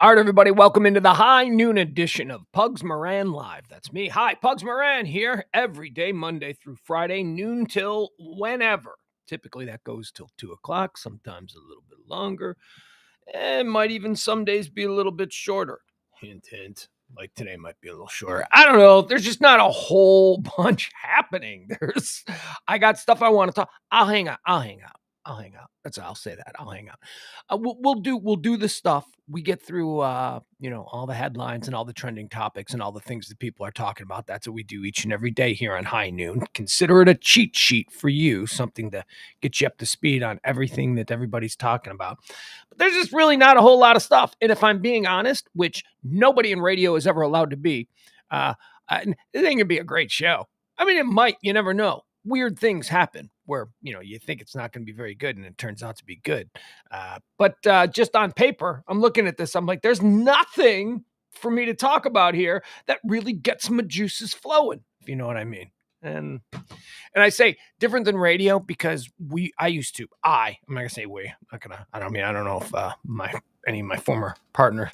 All right, everybody, welcome into the high noon edition of Pugs Moran Live. That's me. Hi, Pugs Moran here every day, Monday through Friday, noon till whenever. Typically, that goes till 2 o'clock, sometimes a little bit longer. And might even some days be a little bit shorter. Hint, hint. Like today might be a little shorter. I don't know. There's just not a whole bunch happening. I got stuff I want to talk. I'll hang out. That's I'll say that. I'll hang out. We'll do the stuff. We get through all the headlines and all the trending topics and all the things that people are talking about. That's what we do each and every day here on High Noon. Consider it a cheat sheet for you, something to get you up to speed on everything that everybody's talking about. But there's just really not a whole lot of stuff. And if I'm being honest, which nobody in radio is ever allowed to be, it ain't gonna be a great show. I mean, it might. You never know. Weird things happen where, you think it's not going to be very good and it turns out to be good. But just on paper, I'm looking at this. I'm like, there's nothing for me to talk about here that really gets my juices flowing, if you know what I mean. And I say different than radio because I'm not gonna say we. I don't know if any of my former partner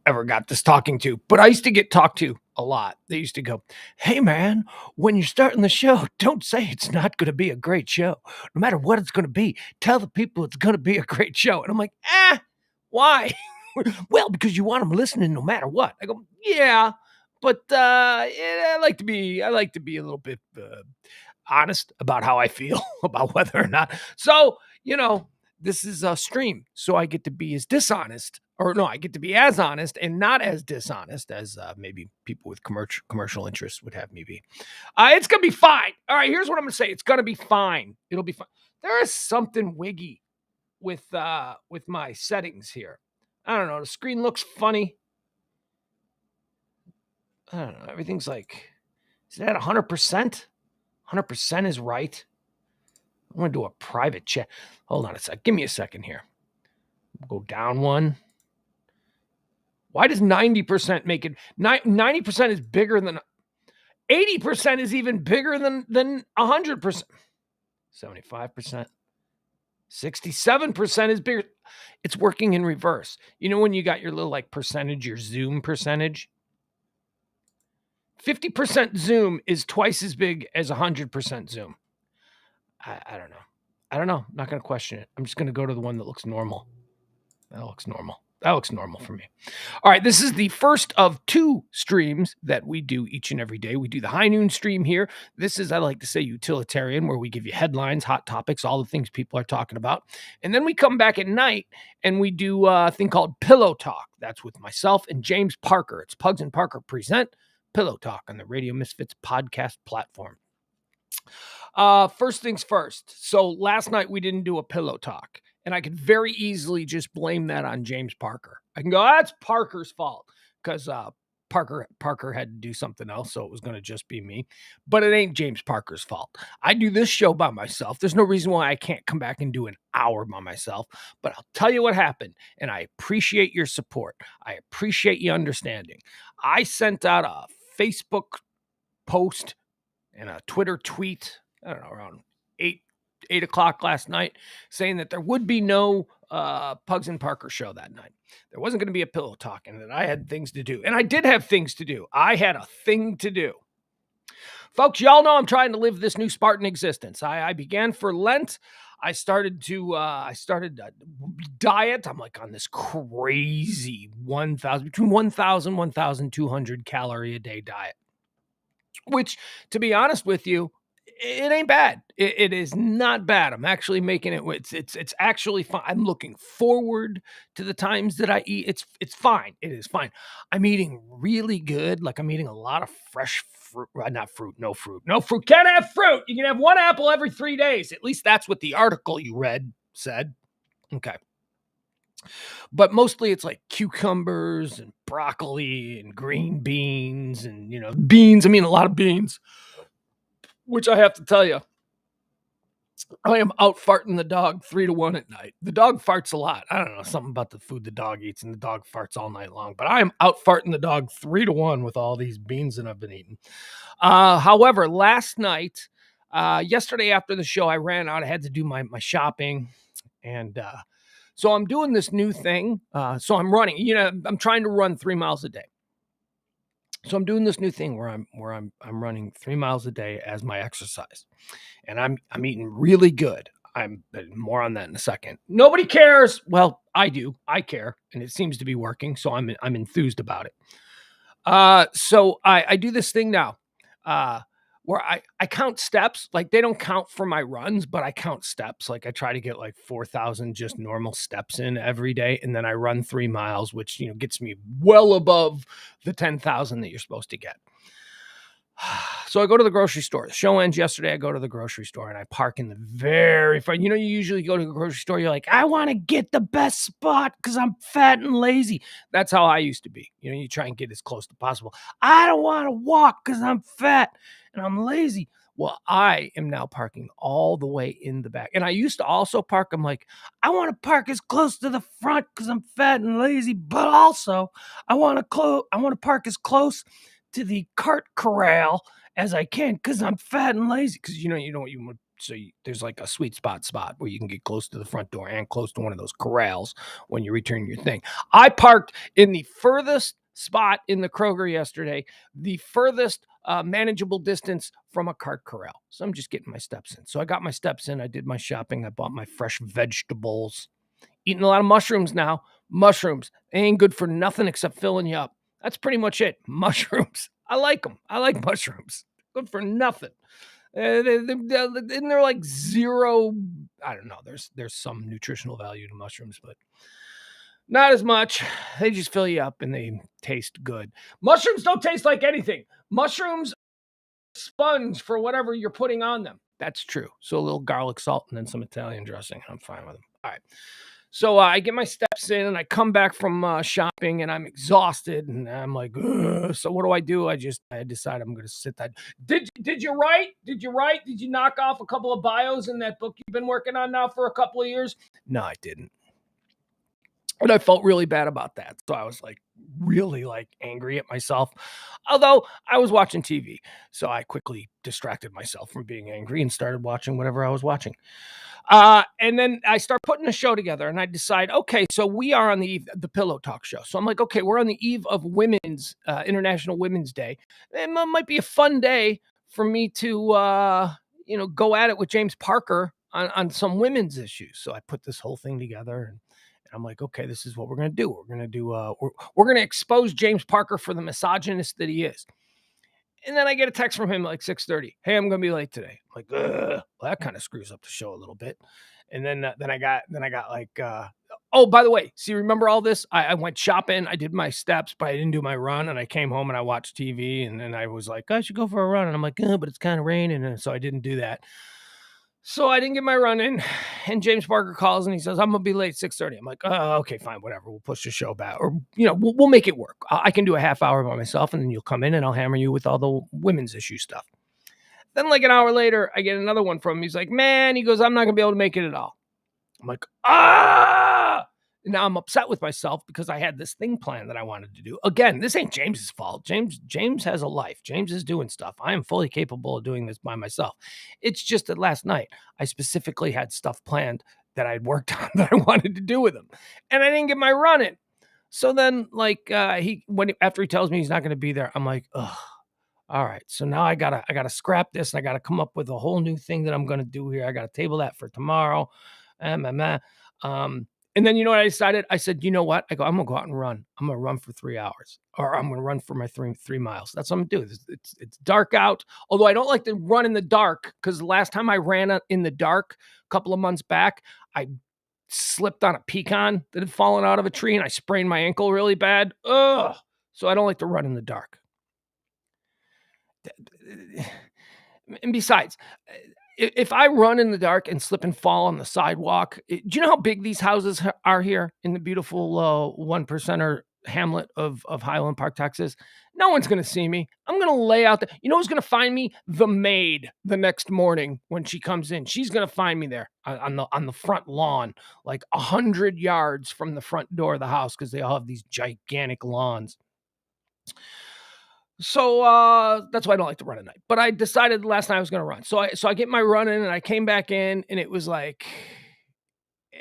ever got this talking to, but I used to get talked to a lot. They used to go, "Hey man, when you're starting the show, don't say it's not going to be a great show. No matter what it's going to be, tell the people it's going to be a great show." And I'm like, why? Well, because you want them listening no matter what. I go, yeah, but I like to be a little bit honest about how I feel about whether or not. So, this is a stream, so I get to be as dishonest, I get to be as honest and not as dishonest as maybe people with commercial interests would have me be. It's going to be fine. All right, here's what I'm going to say. It's going to be fine. It'll be fine. There is something wiggy with my settings here. I don't know. The screen looks funny. I don't know. Everything's like, is that 100%? 100% is right. I'm going to do a private chat. Hold on a sec. Give me a second here. We'll go down one. Why does 90% make it? 90% is bigger than 80% is even bigger than 100%. 75%. 67% is bigger. It's working in reverse. You know when you got your little percentage, your zoom percentage? 50% zoom is twice as big as 100% zoom. I don't know. I'm not going to question it. I'm just going to go to the one that looks normal. That looks normal for me. All right, this is the first of two streams that we do each and every day. We do the High Noon stream here. This is, I like to say, utilitarian, where we give you headlines, hot topics, all the things people are talking about. And then we come back at night and we do a thing called Pillow Talk. That's with myself and James Parker. It's Pugs and Parker present Pillow Talk on the Radio Misfits podcast platform. First things first. So last night we didn't do a pillow talk, and I could very easily just blame that on James Parker. I can go, that's Parker's fault because Parker had to do something else, so it was going to just be me. But it ain't James Parker's fault. I do this show by myself. There's no reason why I can't come back and do an hour by myself. But I'll tell you what happened, and I appreciate your support. I appreciate you understanding. I sent out a Facebook post and a Twitter tweet, I don't know, around 8 o'clock last night, saying that there would be no Pugs and Parker show that night. There wasn't going to be a pillow talk, and that I had things to do. And I did have things to do. I had a thing to do. Folks, y'all know I'm trying to live this new Spartan existence. I began for Lent. I started diet. I'm like on this crazy between 1,000, 1,200 calorie a day diet, which, to be honest with you, it ain't bad. It is not bad. I'm actually making it. It's actually fine. I'm looking forward to the times that I eat. It's fine. It is fine. I'm eating really good. Like I'm eating a lot of fresh fruit. No fruit. Can't have fruit. You can have one apple every 3 days. At least that's what the article you read said. Okay. But mostly it's like cucumbers and broccoli and green beans and, beans. I mean, a lot of beans. Which I have to tell you, I am out farting the dog 3-1 at night. The dog farts a lot. I don't know, something about the food the dog eats, and the dog farts all night long. But I am out farting the dog 3-1 with all these beans that I've been eating. However, last night, yesterday after the show, I ran out. I had to do my shopping, and So I'm doing this new thing. So I'm running. I'm trying to run 3 miles a day. So I'm doing this new thing where I'm running 3 miles a day as my exercise, and I'm eating really good. I'm more on that in a second. Nobody cares. Well, I do. I care, and it seems to be working. So I'm enthused about it. So I do this thing now, where I count steps. Like, they don't count for my runs, but I count steps. Like, I try to get like 4,000 just normal steps in every day, and then I run 3 miles, which gets me well above the 10,000 that you're supposed to get. So I go to the grocery store. The show ends yesterday. I go to the grocery store and I park in the very front. You usually go to the grocery store. You're like, I want to get the best spot because I'm fat and lazy. That's how I used to be. You try and get as close as possible. I don't want to walk because I'm fat and I'm lazy. Well, I am now parking all the way in the back. And I used to also park. I'm like, I want to park as close to the front because I'm fat and lazy. But also, I want to park as close to the cart corral as I can because I'm fat and lazy. Because there's like a sweet spot where you can get close to the front door and close to one of those corrals when you return your thing. I parked in the furthest spot in the Kroger yesterday, the furthest manageable distance from a cart corral. So I'm just getting my steps in. So I got my steps in. I did my shopping. I bought my fresh vegetables. Eating a lot of mushrooms now. Mushrooms, they ain't good for nothing except filling you up. That's pretty much it. Mushrooms. I like them. I like mushrooms. Good for nothing. They're like zero. I don't know. There's some nutritional value to mushrooms, but not as much. They just fill you up and they taste good. Mushrooms don't taste like anything. Mushrooms sponge for whatever you're putting on them. That's true. So a little garlic salt and then some Italian dressing. I'm fine with them. All right. So I get my steps in and I come back from shopping and I'm exhausted and I'm like, ugh. So what do? I decide I'm going to sit that. Did you write? Did you write? Did you knock off a couple of bios in that book you've been working on now for a couple of years? No, I didn't. And I felt really bad about that. So I was like really like angry at myself. Although I was watching TV. So I quickly distracted myself from being angry and started watching whatever I was watching. And then I start putting a show together and I decide, okay, so we are on the eve of the Pillow Talk show. So I'm like, okay, we're on the eve of Women's International Women's Day. It might be a fun day for me to, go at it with James Parker on some women's issues. So I put this whole thing together and I'm like, okay, this is what we're going to do. We're going to do, we're going to expose James Parker for the misogynist that he is. And then I get a text from him like 6:30. Hey, I'm gonna be late today. I'm like, ugh. Well, that kind of screws up the show a little bit. And then I got like, oh, by the way, see, remember all this? I went shopping, I did my steps, but I didn't do my run. And I came home and I watched TV. And then I was like, I should go for a run. And I'm like, but it's kind of raining, and so I didn't do that. So I didn't get my run in, and James Parker calls and he says, I'm going to be late 6:30. I'm like, oh, okay, fine, whatever. We'll push the show back, or, we'll make it work. I can do a half hour by myself, and then you'll come in and I'll hammer you with all the women's issue stuff. Then like an hour later, I get another one from him. He's like, man, he goes, I'm not going to be able to make it at all. I'm like, now I'm upset with myself because I had this thing planned that I wanted to do. Again, this ain't James's fault. James has a life. James is doing stuff. I am fully capable of doing this by myself. It's just that last night I specifically had stuff planned that I'd worked on that I wanted to do with him, and I didn't get my run in. So then, like, after he tells me he's not going to be there, I'm like, ugh. All right, so now I gotta scrap this, and I gotta come up with a whole new thing that I'm gonna do here. I gotta table that for tomorrow. And then you know what I decided? I said, you know what? I go, I'm gonna go out and run. I'm gonna run for 3 hours, or I'm gonna run for my three miles. That's what I'm gonna do. It's dark out. Although I don't like to run in the dark, because the last time I ran in the dark a couple of months back, I slipped on a pecan that had fallen out of a tree and I sprained my ankle really bad. Ugh. So I don't like to run in the dark. And besides, if I run in the dark and slip and fall on the sidewalk, do you know how big these houses are here in the beautiful 1%er hamlet of Highland Park, Texas? No one's going to see me. I'm going to lay out there. You know who's going to find me? The maid the next morning when she comes in. She's going to find me there on the front lawn, like 100 yards from the front door of the house, because they all have these gigantic lawns. So that's why I don't like to run at night. But I decided last night I was going to run. So I get my run in and I came back in and it was like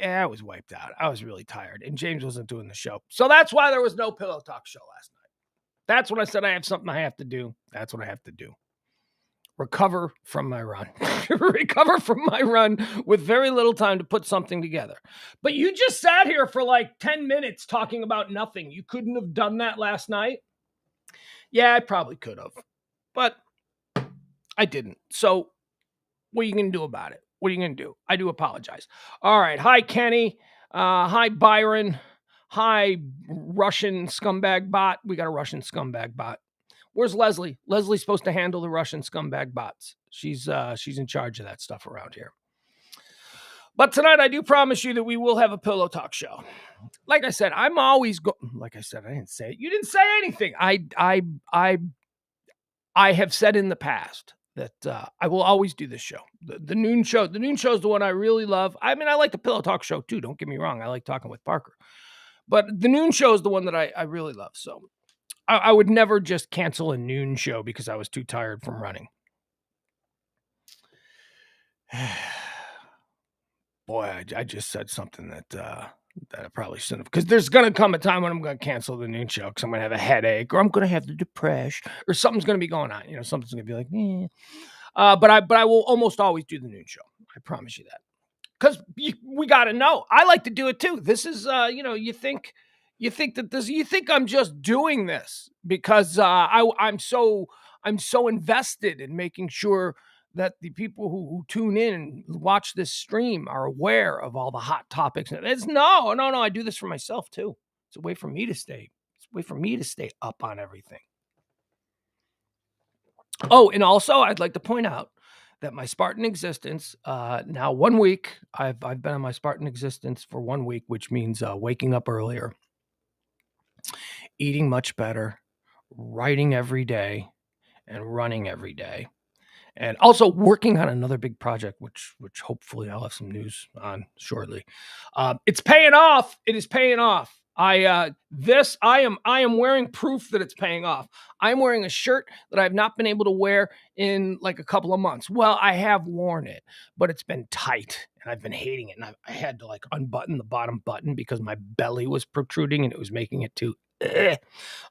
I was wiped out. I was really tired, and James wasn't doing the show. So that's why there was no Pillow Talk show last night. That's when I said I have something I have to do. That's what I have to do. Recover from my run. Recover from my run with very little time to put something together. But you just sat here for like 10 minutes talking about nothing. You couldn't have done that last night? Yeah, I probably could have. But I didn't. So what are you going to do about it? What are you going to do? I do apologize. All right. Hi, Kenny. Hi, Byron. Hi, Russian scumbag bot. We got a Russian scumbag bot. Where's Leslie? Leslie's supposed to handle the Russian scumbag bots. She's in charge of that stuff around here. But tonight, I do promise you that we will have a Pillow Talk show. Like I said, I'm always like I said, I didn't say it. You didn't say anything. I have said in the past that I will always do this show. The noon show. The noon show is the one I really love. I mean, I like the Pillow Talk show too. Don't get me wrong. I like talking with Parker. But the noon show is the one that I really love. So I would never just cancel a noon show because I was too tired from running. Boy, I just said something that I probably shouldn't have. Because there's going to come a time when I'm going to cancel the noon show because I'm going to have a headache or I'm going to have the depression or something's going to be going on. You know, something's going to be like, But I will almost always do the noon show. I promise you that. Because we got to know. I like to do it too. This is, you think I'm just doing this because I'm so invested in making sure that the people who tune in and watch this stream are aware of all the hot topics. It's no. I do this for myself too. It's a way for me to stay. It's a way for me to stay up on everything. Oh, and also I'd like to point out that my Spartan existence, now 1 week, I've been on my Spartan existence for 1 week, which means waking up earlier, eating much better, writing every day, and running every day. And also working on another big project, which hopefully I'll have some news on shortly. It's paying off. It is paying off. I am wearing proof that it's paying off. I'm wearing a shirt that I've not been able to wear in like a couple of months. Well, I have worn it, but it's been tight and I've been hating it. And I had to like unbutton the bottom button because my belly was protruding and it was making it too.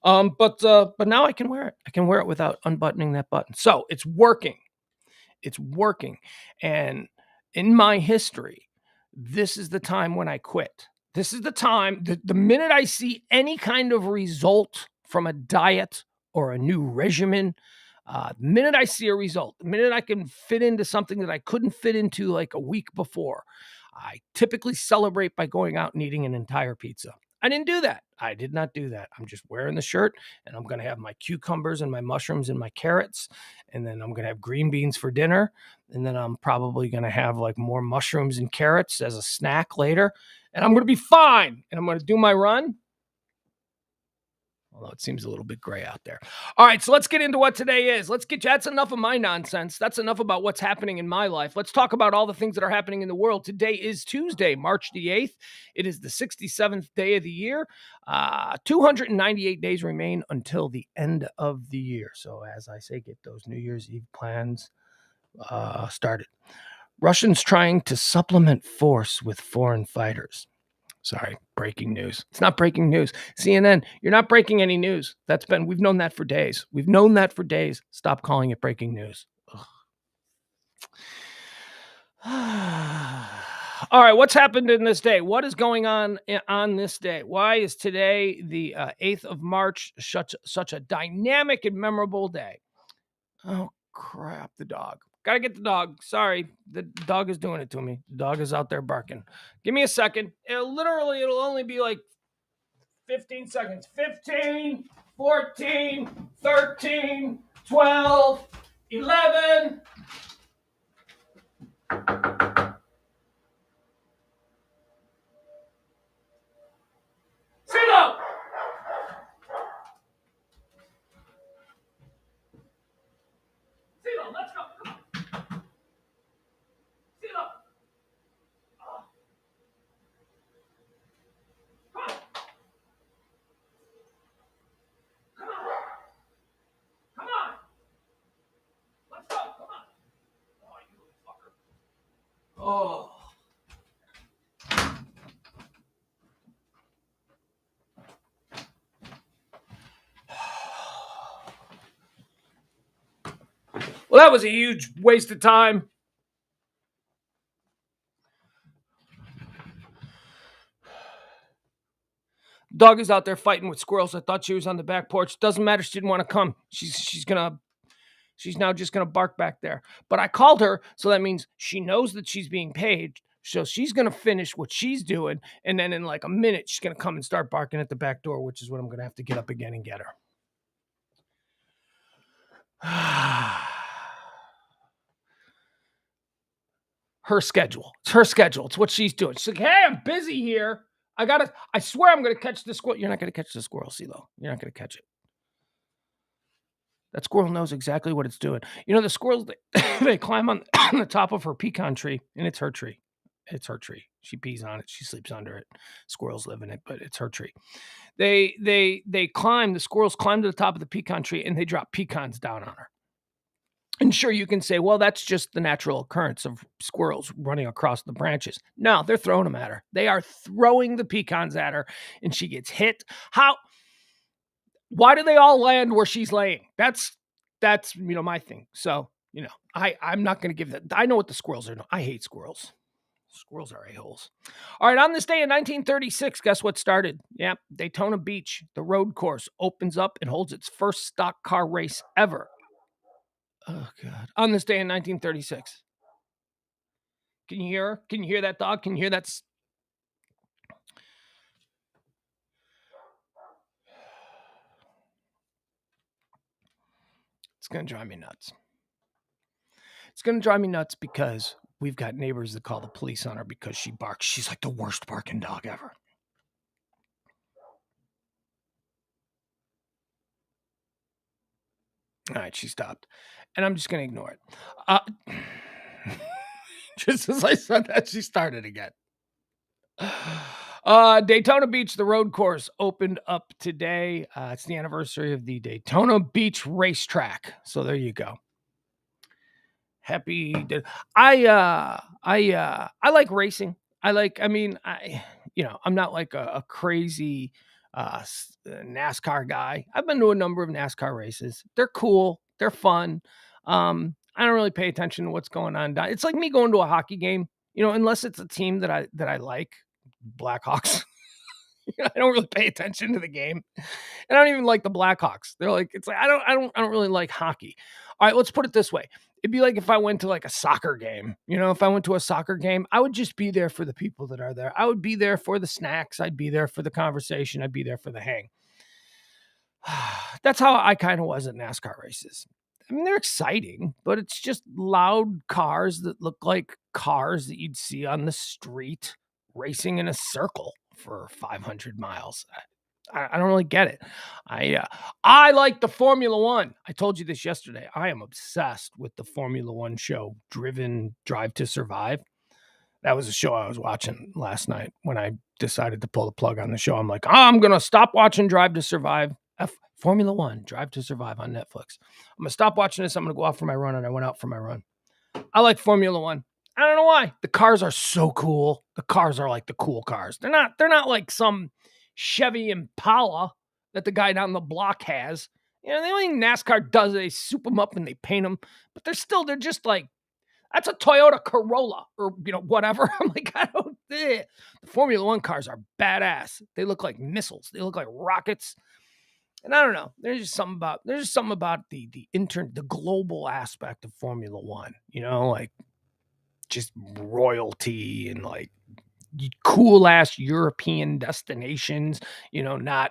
But now I can wear it. I can wear it without unbuttoning that button. So it's working. It's working. And in my history, this is the time when I quit. This is the time, the minute I see any kind of result from a diet or a new regimen, the minute I see a result, the minute I can fit into something that I couldn't fit into like a week before, I typically celebrate by going out and eating an entire pizza. I didn't do that. I did not do that. I'm just wearing the shirt and I'm going to have my cucumbers and my mushrooms and my carrots. And then I'm going to have green beans for dinner. And then I'm probably going to have like more mushrooms and carrots as a snack later. And I'm going to be fine. And I'm going to do my run. Although it seems a little bit gray out there. All right, so let's get into what today is. That's enough of my nonsense. That's enough about what's happening in my life. Let's talk about all the things that are happening in the world. Today is Tuesday, March the 8th. It is the 67th day of the year. 298 days remain until the end of the year. So as I say, get those New Year's Eve plans started. Russians trying to supplement force with foreign fighters. Sorry, breaking news. It's not breaking news. CNN, you're not breaking any news. We've known that for days. Stop calling it breaking news. All right, what's happened in this day? What is going on this day? Why is today, the 8th of March, such a dynamic and memorable day? Oh, crap, the dog. Gotta get the dog. Sorry, the dog is doing it to me. The dog is out there barking. Give me a second. It'll only be like 15 seconds. 15, 14, 13, 12, 11. CeeLo! CeeLo, let's go. Come on. CeeLo. Come on. Come on. Come on. Let's go. Come on. Oh, you little fucker. Oh. Well, that was a huge waste of time. Dog is out there fighting with squirrels. I thought she was on the back porch. Doesn't matter. She didn't want to come. She's now just gonna bark back there. But I called her, so that means she knows that she's being paid. So she's gonna finish what she's doing, and then in like a minute, she's gonna come and start barking at the back door, which is what I'm gonna have to get up again and get her. Her schedule. It's her schedule. It's what she's doing. She's like, hey, I'm busy here. I swear I'm gonna catch the squirrel. You're not gonna catch the squirrel, CeeLo. You're not gonna catch it. That squirrel knows exactly what it's doing. You know, the squirrels, they climb on the top of her pecan tree, and it's her tree. It's her tree. She pees on it. She sleeps under it. Squirrels live in it, but it's her tree. The squirrels climb to the top of the pecan tree, and they drop pecans down on her. And sure, you can say, well, that's just the natural occurrence of squirrels running across the branches. No, they're throwing them at her. They are throwing the pecans at her, and she gets hit. Why do they all land where she's laying? That's my thing. So, I'm not going to give that. I know what the squirrels are. I hate squirrels. Squirrels are a-holes. All right, on this day in 1936, guess what started? Yeah, Daytona Beach, the road course, opens up and holds its first stock car race ever. Oh, God. On this day in 1936. Can you hear her? Can you hear that dog? Can you hear that? It's going to drive me nuts. It's going to drive me nuts because we've got neighbors that call the police on her because she barks. She's like the worst barking dog ever. All right, she stopped. And I'm just going to ignore it. Just as I said that, she started again. Daytona Beach, the road course, opened up today. It's the anniversary of the Daytona Beach racetrack. So there you go. Happy. I like racing. I'm not like a crazy NASCAR guy. I've been to a number of NASCAR races. They're cool. They're fun. I don't really pay attention to what's going on. It's like me going to a hockey game, unless it's a team that I like, Blackhawks. I don't really pay attention to the game, and I don't even like the Blackhawks. I don't really like hockey. All right, let's put it this way. It'd be like if I went to like a soccer game. If I went to a soccer game, I would just be there for the people that are there. I would be there for the snacks. I'd be there for the conversation. I'd be there for the hang. That's how I kind of was at NASCAR races. I mean, they're exciting, but it's just loud cars that look like cars that you'd see on the street racing in a circle for 500 miles. I don't really get it. I like the Formula One. I told you this yesterday. I am obsessed with the Formula One show, Drive to Survive. That was a show I was watching last night when I decided to pull the plug on the show. I'm like, I'm going to stop watching Drive to Survive. Formula One, Drive to Survive on Netflix. I'm going to stop watching this. I'm going to go out for my run, and I went out for my run. I like Formula One. I don't know why. The cars are so cool. The cars are like the cool cars. They're not like some Chevy Impala that the guy down the block has. The only thing NASCAR does is they soup them up and they paint them, but they're just like, that's a Toyota Corolla or, whatever. I'm like, the Formula One cars are badass. They look like missiles. They look like rockets. And I don't know. There's just something about the global aspect of Formula One, like just royalty and like cool ass European destinations, not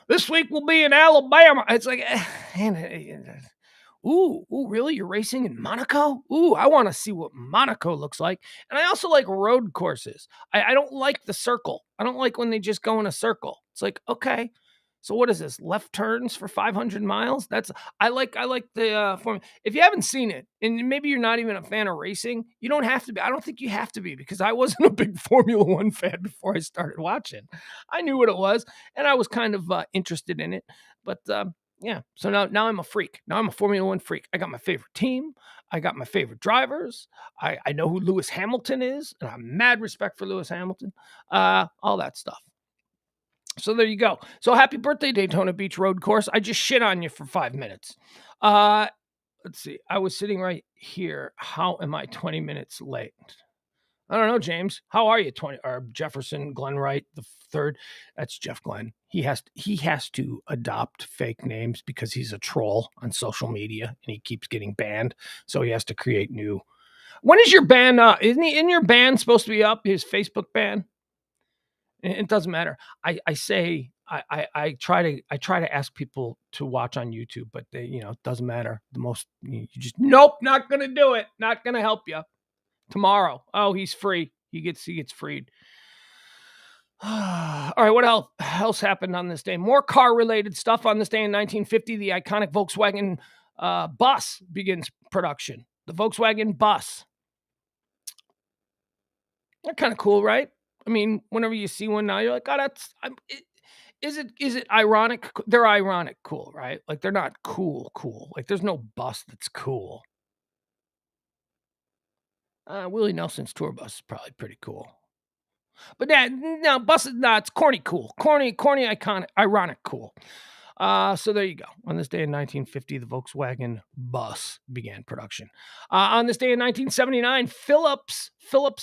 this week we'll be in Alabama. It's like, ooh, really? You're racing in Monaco? Ooh, I want to see what Monaco looks like. And I also like road courses. I don't like the circle. I don't like when they just go in a circle. It's like, okay, so what is this? Left turns for 500 miles? I like the form. If you haven't seen it, and maybe you're not even a fan of racing, you don't have to be. I don't think you have to be, because I wasn't a big Formula One fan before I started watching. I knew what it was, and I was kind of interested in it. But yeah, so now I'm a freak. Now I'm a Formula One freak. I got my favorite team. I got my favorite drivers. I know who Lewis Hamilton is, and I have mad respect for Lewis Hamilton. All that stuff. So there you go. So happy birthday, Daytona Beach road course. I just shit on you for 5 minutes. let's see. I was sitting right here. How am I 20 minutes late? I don't know, James. How are you? 20 or Jefferson Glenn Wright the third? That's Jeff Glenn. He has to adopt fake names because he's a troll on social media and he keeps getting banned. So he has to create new. When is your ban up? Isn't he in your ban supposed to be up? His Facebook ban? It doesn't matter. I try to ask people to watch on YouTube, but they, it doesn't matter. You just nope, not gonna do it. Not gonna help you. Tomorrow. Oh, he's free. He gets freed. All right, what else happened on this day? More car-related stuff on this day in 1950. The iconic Volkswagen bus begins production. The Volkswagen bus. They're kind of cool, right? I mean, whenever you see one now, you're like, oh, is it ironic? They're ironic cool, right? Like they're not cool. Like there's no bus that's cool. Willie Nelson's tour bus is probably pretty cool. But buses, it's corny cool. Corny, iconic, ironic cool. So there you go. On this day in 1950, the Volkswagen bus began production. On this day in 1979, Philips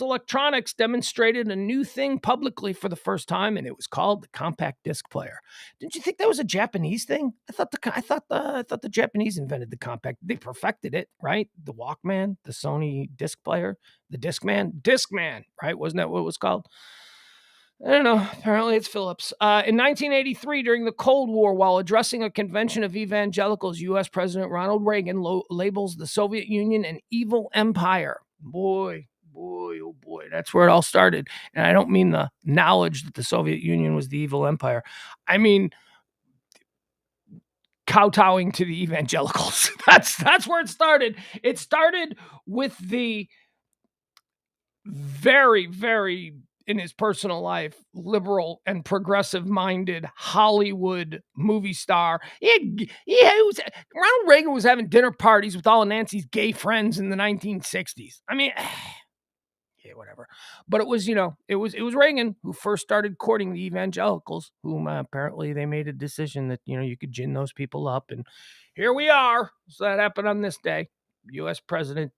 Electronics demonstrated a new thing publicly for the first time, and it was called the compact disc player. Didn't you think that was a Japanese thing? I thought the Japanese invented the compact. They perfected it, right? The Walkman, the Sony disc player, the Discman, right? Wasn't that what it was called? I don't know. Apparently it's Phillips. In 1983, during the Cold War, while addressing a convention of evangelicals, U.S. President Ronald Reagan labels the Soviet Union an evil empire. Boy, oh boy, that's where it all started. And I don't mean the knowledge that the Soviet Union was the evil empire. I mean kowtowing to the evangelicals. That's where it started. It started with the very, very, in his personal life, liberal and progressive-minded Hollywood movie star. Ronald Reagan was having dinner parties with all of Nancy's gay friends in the 1960s. I mean, yeah, whatever. But it was, it was Reagan who first started courting the evangelicals, whom apparently they made a decision that, you could gin those people up. And here we are. So that happened on this day. U.S. President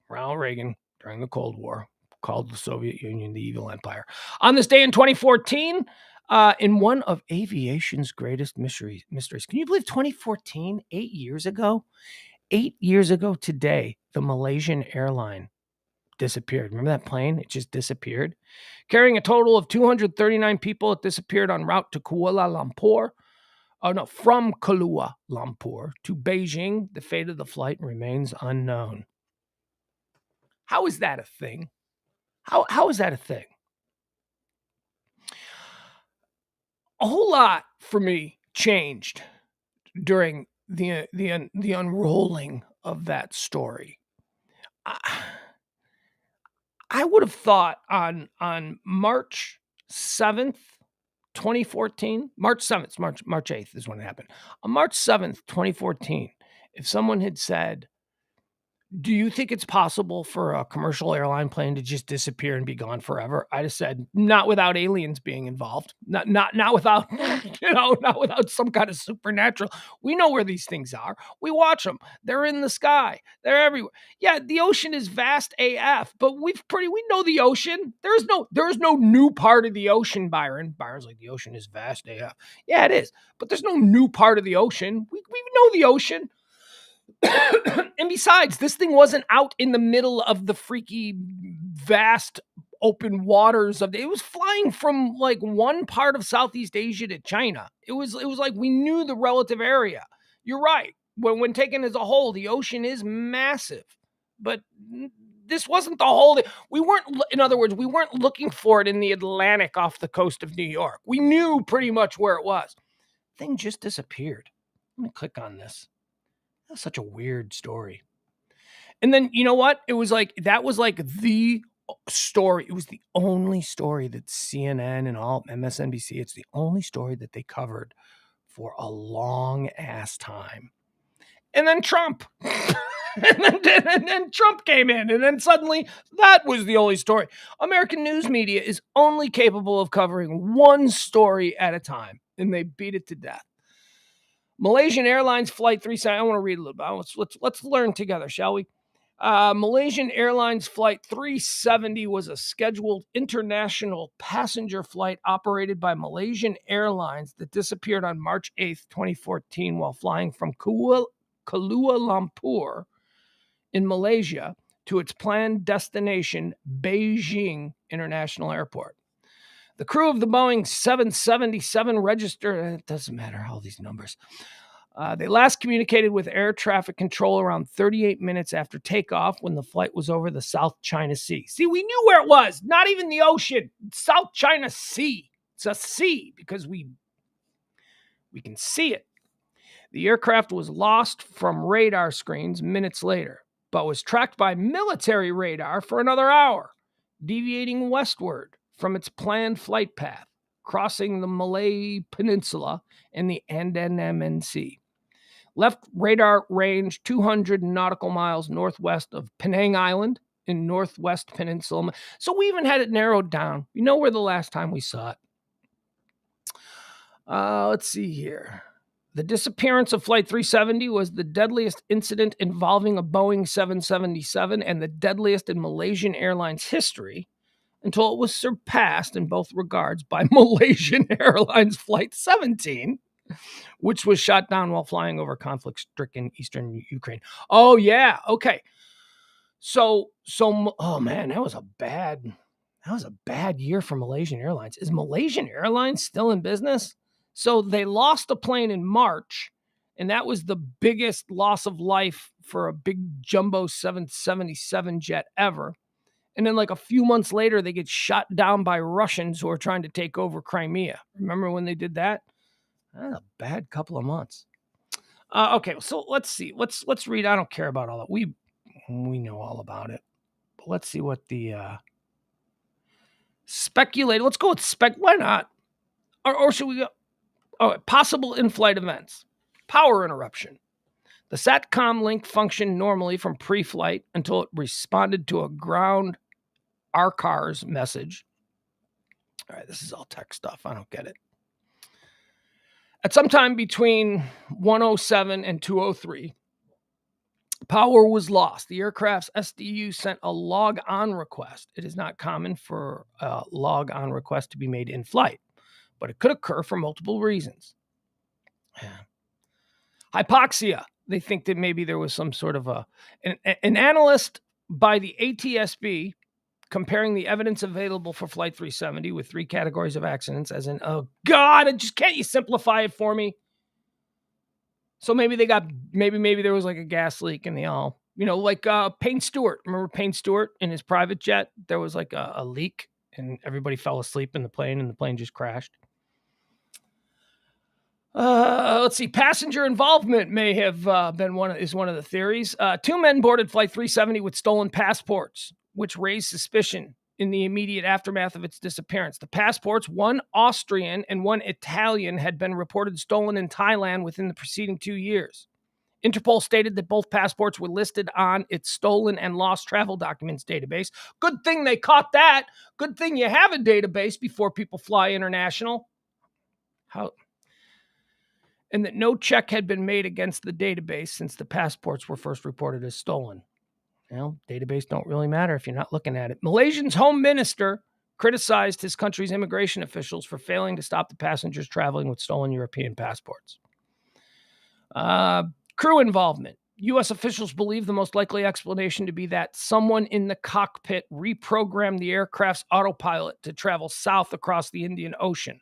Ronald Reagan, during the Cold War, called the Soviet Union the evil empire. On this day in 2014, in one of aviation's greatest mysteries. Can you believe 2014, 8 years ago? 8 years ago today, the Malaysian airline disappeared. Remember that plane? It just disappeared. Carrying a total of 239 people, it disappeared en route to Kuala Lumpur. From Kuala Lumpur to Beijing. The fate of the flight remains unknown. How is that a thing? How is that a thing? A whole lot for me changed during the unrolling of that story. I would have thought on March 7th, 2014, March 7th, March 8th is when it happened. On March 7th, 2014, if someone had said, do you think it's possible for a commercial airline plane to just disappear and be gone forever? I'd have said, not without aliens being involved. Not without, not without some kind of supernatural. We know where these things are. We watch them. They're in the sky. They're everywhere. Yeah, the ocean is vast AF, but we know the ocean. There's no new part of the ocean, Byron. Byron's like, the ocean is vast AF. Yeah, it is. But there's no new part of the ocean. We know the ocean. And besides, this thing wasn't out in the middle of the freaky vast open waters it was flying from like one part of Southeast Asia to China. It was like we knew the relative area. You're right. When taken as a whole, the ocean is massive, but this wasn't the whole thing. In other words, we weren't looking for it in the Atlantic off the coast of New York. We knew pretty much where it was. The thing just disappeared. Let me click on this. That's such a weird story. And then, you know what? It was like, that was like the story. It was the only story that CNN and all MSNBC, it's the only story that they covered for a long ass time. And then Trump. and then Trump came in. And then suddenly that was the only story. American news media is only capable of covering one story at a time. And they beat it to death. Malaysian Airlines Flight 370. I want to read a little bit. Let's learn together, shall we? Malaysian Airlines Flight 370 was a scheduled international passenger flight operated by Malaysian Airlines that disappeared on March 8th, 2014, while flying from Kuala Lumpur in Malaysia to its planned destination, Beijing International Airport. The crew of the Boeing 777 registered, it doesn't matter all these numbers. They last communicated with air traffic control around 38 minutes after takeoff when the flight was over the South China Sea. See, we knew where it was, not even the ocean, South China Sea. It's a sea because we can see it. The aircraft was lost from radar screens minutes later, but was tracked by military radar for another hour, deviating westward from its planned flight path, crossing the Malay Peninsula and the Andaman Sea. Left radar range 200 nautical miles northwest of Penang Island in Northwest Peninsula. So we even had it narrowed down. We know where the last time we saw it. Let's see here. The disappearance of Flight 370 was the deadliest incident involving a Boeing 777 and the deadliest in Malaysian Airlines history until it was surpassed in both regards by Malaysian Airlines Flight 17, which was shot down while flying over conflict-stricken eastern Ukraine. Oh, yeah. Okay. So, oh man, that was a bad year for Malaysian Airlines. Is Malaysian Airlines still in business? So they lost a plane in March, and that was the biggest loss of life for a big jumbo 777 jet ever. And then like a few months later, they get shot down by Russians who are trying to take over Crimea. Remember when they did that? That's a bad couple of months. Okay, so let's see. Let's read. I don't care about all that. We know all about it. But let's see what the speculated. Let's go with Why not? Or should we go? Oh, possible in-flight events. Power interruption. The SATCOM link functioned normally from pre-flight until it responded to a ground RCARS message. All right, this is all tech stuff. I don't get it. At some time between 1:07 and 2:03, power was lost. The aircraft's SDU sent a log-on request. It is not common for a log-on request to be made in flight, but it could occur for multiple reasons. Hypoxia. They think that maybe there was some sort of an analyst by the ATSB comparing the evidence available for Flight 370 with three categories of accidents, as in, oh God, can't you simplify it for me? So maybe maybe there was like a gas leak and they all, like Payne Stewart. Remember Payne Stewart in his private jet? There was like a leak and everybody fell asleep in the plane and the plane just crashed. Let's see. Passenger involvement may have been one of the theories. Two men boarded Flight 370 with stolen passports, which raised suspicion in the immediate aftermath of its disappearance. The passports, one Austrian and one Italian, had been reported stolen in Thailand within the preceding 2 years. Interpol stated that both passports were listed on its stolen and lost travel documents database. Good thing they caught that. Good thing you have a database before people fly international. And that no check had been made against the database since the passports were first reported as stolen. Database don't really matter if you're not looking at it. Malaysia's home minister criticized his country's immigration officials for failing to stop the passengers traveling with stolen European passports. Crew involvement. U.S. officials believe the most likely explanation to be that someone in the cockpit reprogrammed the aircraft's autopilot to travel south across the Indian Ocean.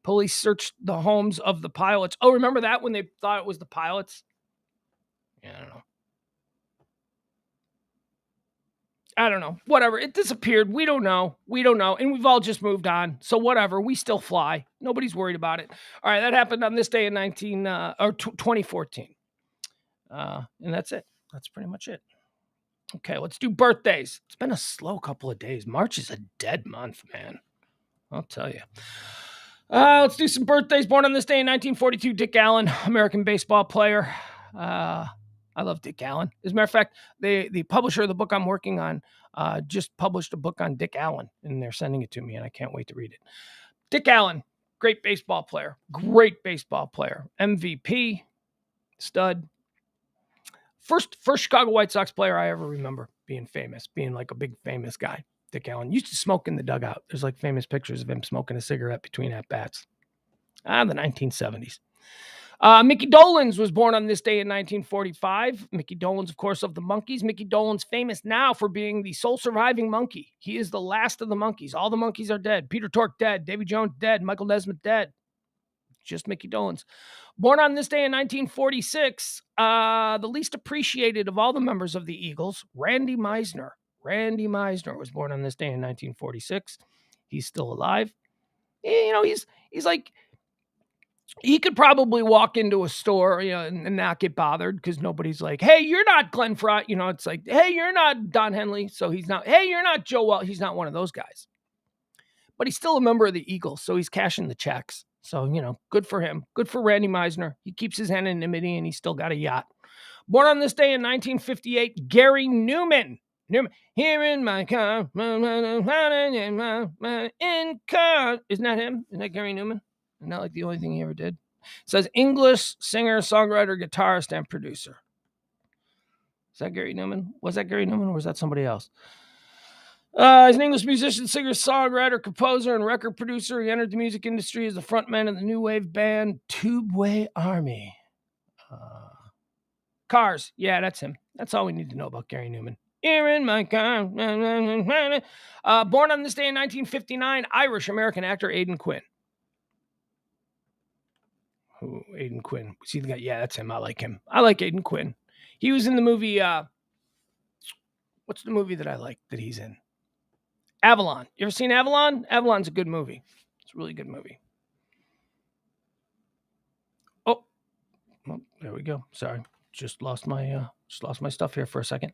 Police searched the homes of the pilots. Oh, remember that when they thought it was the pilots? Yeah, I don't know. Whatever. It disappeared. We don't know. And we've all just moved on. So whatever. We still fly. Nobody's worried about it. All right. That happened on this day in 2014. And that's it. That's pretty much it. Okay. Let's do birthdays. It's been a slow couple of days. March is a dead month, man. I'll tell you. Let's do some birthdays. Born on this day in 1942, Dick Allen, American baseball player. I love Dick Allen. As a matter of fact, the publisher of the book I'm working on just published a book on Dick Allen, and they're sending it to me, and I can't wait to read it. Dick Allen, Great baseball player. Great baseball player. MVP. Stud. First Chicago White Sox player I ever remember being famous, being like a big famous guy. Dick Allen used to smoke in the dugout. There's like famous pictures of him smoking a cigarette between at-bats. The 1970s. Mickey Dolenz was born on this day in 1945. Mickey Dolenz, of course, of the Monkees. Mickey Dolenz famous now for being the sole surviving monkey. He is the last of the Monkees. All the Monkees are dead. Peter Tork dead. Davy Jones dead. Michael Nesmith dead. Just Mickey Dolenz. Born on this day in 1946, the least appreciated of all the members of the Eagles, Randy Meisner. Randy Meisner was born on this day in 1946. He's still alive. He's like, he could probably walk into a store, and not get bothered because nobody's like, hey, you're not Glenn Fry. It's like, hey, you're not Don Henley. So he's not, hey, you're not Joe Well. He's not one of those guys. But he's still a member of the Eagles, so he's cashing the checks. So, good for him. Good for Randy Meisner. He keeps his anonymity, and he's still got a yacht. Born on this day in 1958, Gary Newman. Here in my car. In car. Isn't that him? Isn't that Gary Newman? Isn't that like the only thing he ever did? It says English singer, songwriter, guitarist, and producer. Is that Gary Newman? Was that Gary Newman, or was that somebody else? He's an English musician, singer, songwriter, composer, and record producer. He entered the music industry as the frontman of the new wave band Tubeway Army. Cars. Yeah, that's him. That's all we need to know about Gary Newman. Here in my car. Born on this day in 1959, Irish-American actor Aidan Quinn. Who? Aidan Quinn. See the guy? Yeah, that's him. I like him. I like Aidan Quinn. He was in the movie, what's the movie that I like that he's in? Avalon. You ever seen Avalon? Avalon's a good movie. It's a really good movie. Oh, well, there we go. Sorry. Just lost my stuff here for a second.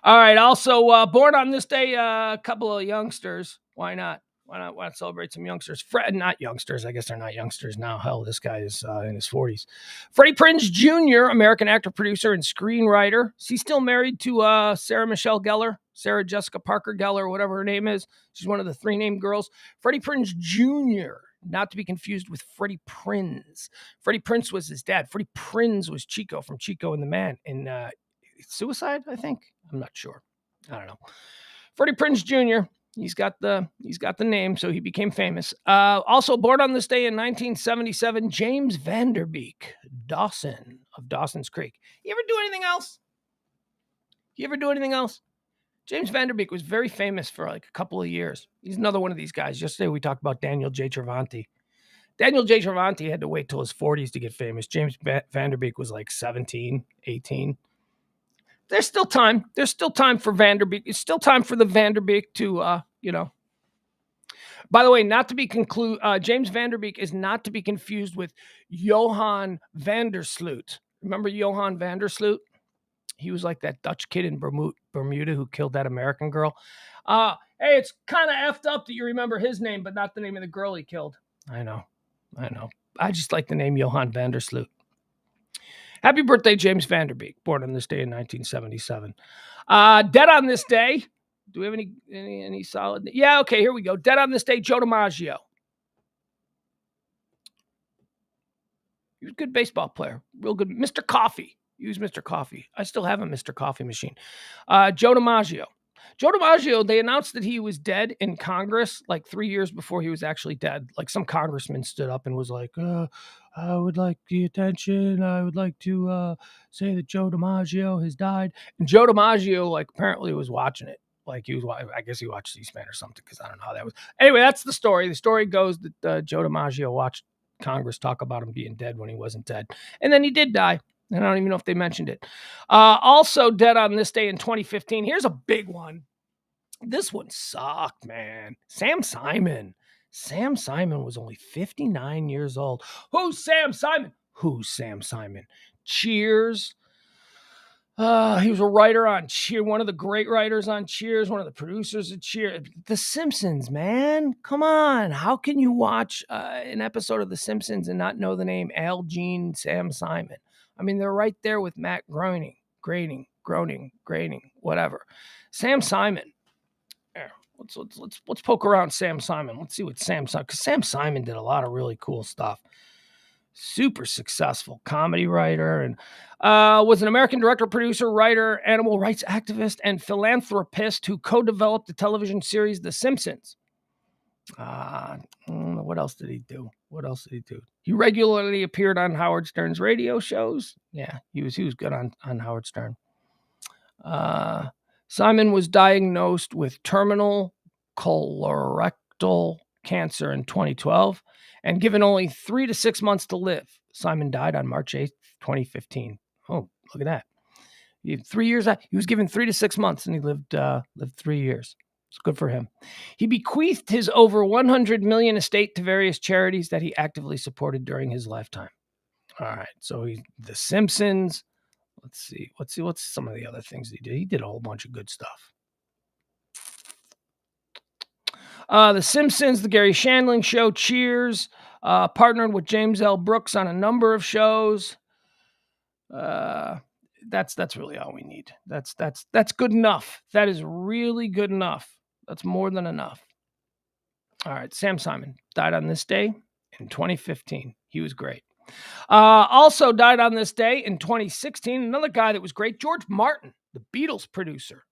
All right. Also, born on this day, a couple of youngsters. Why not? Why not celebrate some youngsters? Not youngsters. I guess they're not youngsters now. Hell, this guy is in his 40s. Freddie Prinze Jr., American actor, producer, and screenwriter. Is he still married to Sarah Michelle Gellar? Sarah Jessica Parker Gellar, whatever her name is. She's one of the three named girls. Freddie Prinze Jr., not to be confused with Freddie Prinze. Freddie Prinze was his dad. Freddie Prinze was Chico from Chico and the Man in Suicide, I think. I'm not sure. I don't know. Freddie Prinze Jr., He's got the name, so he became famous. Also born on this day in 1977, James Vanderbeek, Dawson of Dawson's Creek. You ever do anything else? James Vanderbeek was very famous for like a couple of years. He's another one of these guys. Yesterday we talked about Daniel J. Travanti. Daniel J. Travanti had to wait till his 40s to get famous. James Vanderbeek was like 17, 18. There's still time. There's still time for Vanderbeek. It's still time for the Vanderbeek to, By the way, James Vanderbeek is not to be confused with Johan Vandersloot. Remember Johan Vandersloot? He was like that Dutch kid in Bermuda who killed that American girl. Hey, it's kind of effed up that you remember his name, but not the name of the girl he killed. I know. I just like the name Johan Vandersloot. Happy birthday, James Vanderbeek, born on this day in 1977. Dead on this day. Do we have any solid? Yeah, okay, here we go. Dead on this day, Joe Dimaggio. He was a good baseball player. Real good. Mr. Coffee. He was Mr. Coffee. I still have a Mr. Coffee machine. Joe Dimaggio. Joe Dimaggio, they announced that he was dead in Congress like 3 years before he was actually dead. Like some congressman stood up and was like, I would like the attention. I would like to say that Joe Dimaggio has died. And Joe Dimaggio, like, apparently was watching it. Like, I guess he watched C-SPAN or something, because I don't know how that was. Anyway, that's the story. The story goes that Joe Dimaggio watched Congress talk about him being dead when he wasn't dead. And then he did die. And I don't even know if they mentioned it. Also dead on this day in 2015. Here's a big one. This one sucked, man. Sam Simon. Sam Simon was only 59 years old. Who's Sam Simon? Cheers. He was a writer on Cheers, one of the great writers on Cheers, one of the producers of Cheers. The Simpsons, man. Come on. How can you watch an episode of The Simpsons and not know the name Al Jean Sam Simon? I mean, they're right there with Matt Groening, whatever. Sam Simon. Here, Let's poke around Sam Simon. Let's see what Sam Simon, because Sam Simon did a lot of really cool stuff. Super successful comedy writer, and was an American director, producer, writer, animal rights activist, and philanthropist who co-developed the television series The Simpsons. What else did he do? He regularly appeared on Howard Stern's radio shows. Yeah, he was good on Howard Stern. Simon was diagnosed with terminal colorectal cancer in 2012 and given only 3 to 6 months to live. Simon died on March 8th, 2015. Oh, look at that. He had 3 years. He was given 3 to 6 months and he lived 3 years. It's good for him. He bequeathed his over $100 million estate to various charities that he actively supported during his lifetime. All right. So The Simpsons. Let's see. What's some of the other things he did? He did a whole bunch of good stuff. The Simpsons, The Gary Shandling Show, Cheers, partnered with James L. Brooks on a number of shows. That's really all we need. That's good enough. That is really good enough. That's more than enough. All right, Sam Simon died on this day in 2015. He was great. Also died on this day in 2016. Another guy that was great, George Martin, the Beatles producer.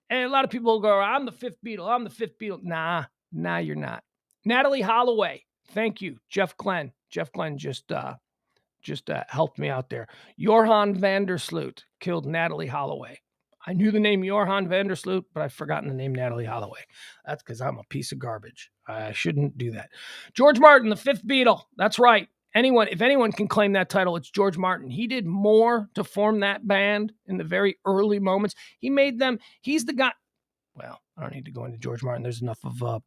And a lot of people go, I'm the fifth Beatle. Nah, you're not. Natalie Holloway. Thank you, Jeff Glenn. Jeff Glenn just helped me out there. Johan van der Sloot killed Natalie Holloway. I knew the name Johan van der Sloot, but I've forgotten the name Natalie Holloway. That's because I'm a piece of garbage. I shouldn't do that. George Martin, the fifth Beatle. That's right. If anyone can claim that title, it's George Martin. He did more to form that band in the very early moments. He made them. He's the guy. Well, I don't need to go into George Martin. There's enough of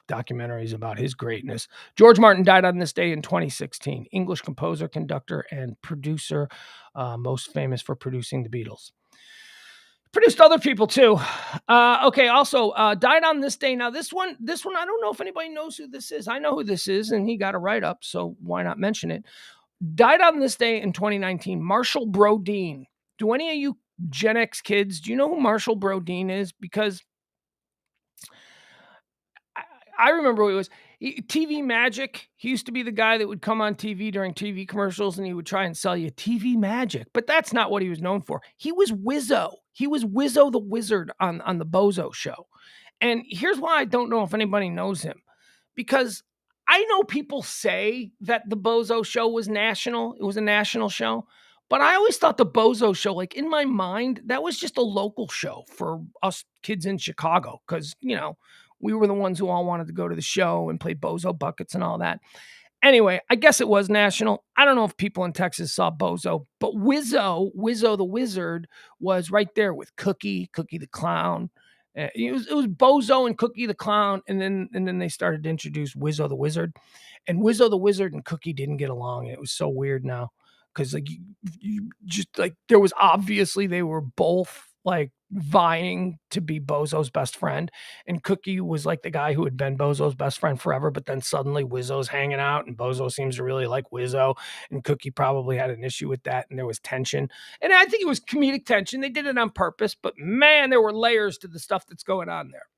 documentaries about his greatness. George Martin died on this day in 2016. English composer, conductor, and producer, most famous for producing the Beatles. Produced other people too. Also died on this day. Now this one, I don't know if anybody knows who this is. I know who this is, and he got a write-up, so why not mention it? Died on this day in 2019, Marshall Brodeen. Do any of you Gen X kids, do you know who Marshall Brodeen is? Because I remember who he was. TV Magic. He used to be the guy that would come on TV during TV commercials and he would try and sell you TV Magic. But that's not what he was known for. He was Wizzo. He was Wizzo the Wizard on the Bozo Show. And here's why I don't know if anybody knows him. Because I know people say that the Bozo Show was national. It was a national show. But I always thought the Bozo Show, like in my mind, that was just a local show for us kids in Chicago. Because, we were the ones who all wanted to go to the show and play Bozo buckets and all that. Anyway, I guess it was national. I don't know if people in Texas saw Bozo, but Wizzo the Wizard was right there with Cookie the Clown. It was Bozo and Cookie the Clown, and then they started to introduce Wizzo the Wizard, and Wizzo the Wizard and Cookie didn't get along, and it was so weird now because you just like there was obviously they were both like vying to be Bozo's best friend, and Cookie was like the guy who had been Bozo's best friend forever, but then suddenly Wizzo's hanging out and Bozo seems to really like Wizzo, and Cookie probably had an issue with that, and there was tension, and I think it was comedic tension. They did it on purpose, but man, there were layers to the stuff that's going on there.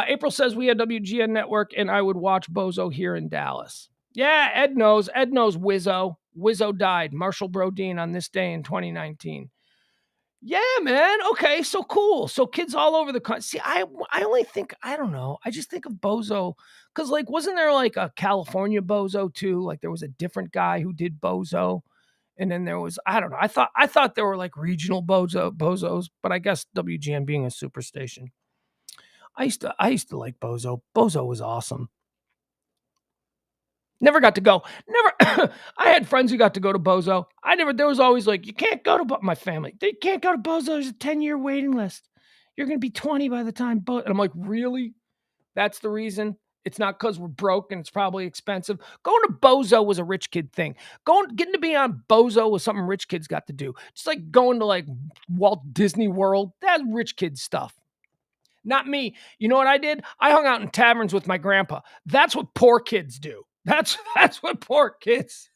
April says we had WGN Network and I would watch Bozo here in Dallas. Yeah, Ed knows Wizzo. Wizzo died, Marshall Brodeen, on this day in 2019. Yeah, man. Okay, so cool. So kids all over the country. See, I only think, I don't know. I just think of Bozo because, like, wasn't there like a California Bozo too? Like, there was a different guy who did Bozo, and then there was, I don't know. I thought there were like regional Bozos, but I guess WGN being a superstation. I used to like Bozo. Bozo was awesome. Never got to go. Never. I had friends who got to go to Bozo. There was always like, you can't go to my family. They can't go to Bozo. There's a 10-year waiting list. You're going to be 20 by the time Bozo. And I'm like, really? That's the reason? It's not because we're broke and it's probably expensive. Going to Bozo was a rich kid thing. Getting to be on Bozo was something rich kids got to do. Just like going to like Walt Disney World. That's rich kid stuff. Not me. You know what I did? I hung out in taverns with my grandpa. That's what poor kids do. That's what poor kids.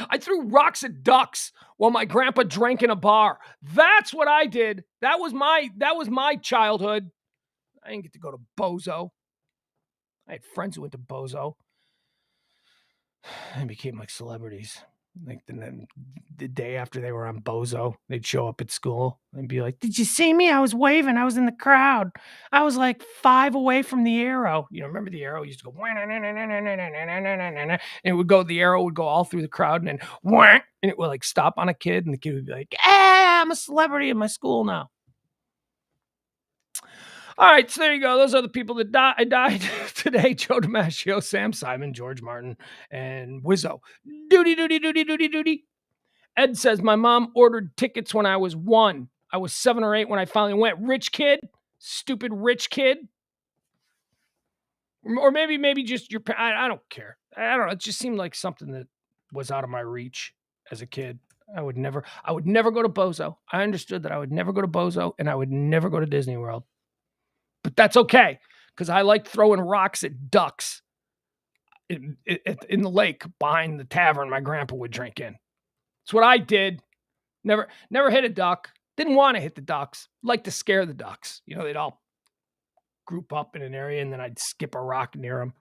I threw rocks at ducks while my grandpa drank in a bar. That's what I did. That was my childhood. I didn't get to go to Bozo. I had friends who went to Bozo and became like celebrities. Like then the day after they were on Bozo, they'd show up at school and be like, "Did you see me? I was waving. I was in the crowd. I was like 5 away from the arrow." You know, remember the arrow used to go, and it would go. The arrow would go all through the crowd, and then and it would like stop on a kid, and the kid would be like, "Ah, I'm a celebrity in my school now." All right, so there you go. Those are the people that died today. Joe Dimaggio, Sam Simon, George Martin, and Wizzo. Doody. Ed says, my mom ordered tickets when I was 1. I was 7 or 8 when I finally went. Rich kid. Stupid rich kid. Or maybe just your I don't care. I don't know. It just seemed like something that was out of my reach as a kid. I would never go to Bozo. I understood that I would never go to Bozo, and I would never go to Disney World. But that's okay, because I like throwing rocks at ducks in the lake behind the tavern my grandpa would drink in. That's what I did. Never hit a duck. Didn't want to hit the ducks. Like to scare the ducks. You know, they'd all group up in an area, and then I'd skip a rock near them.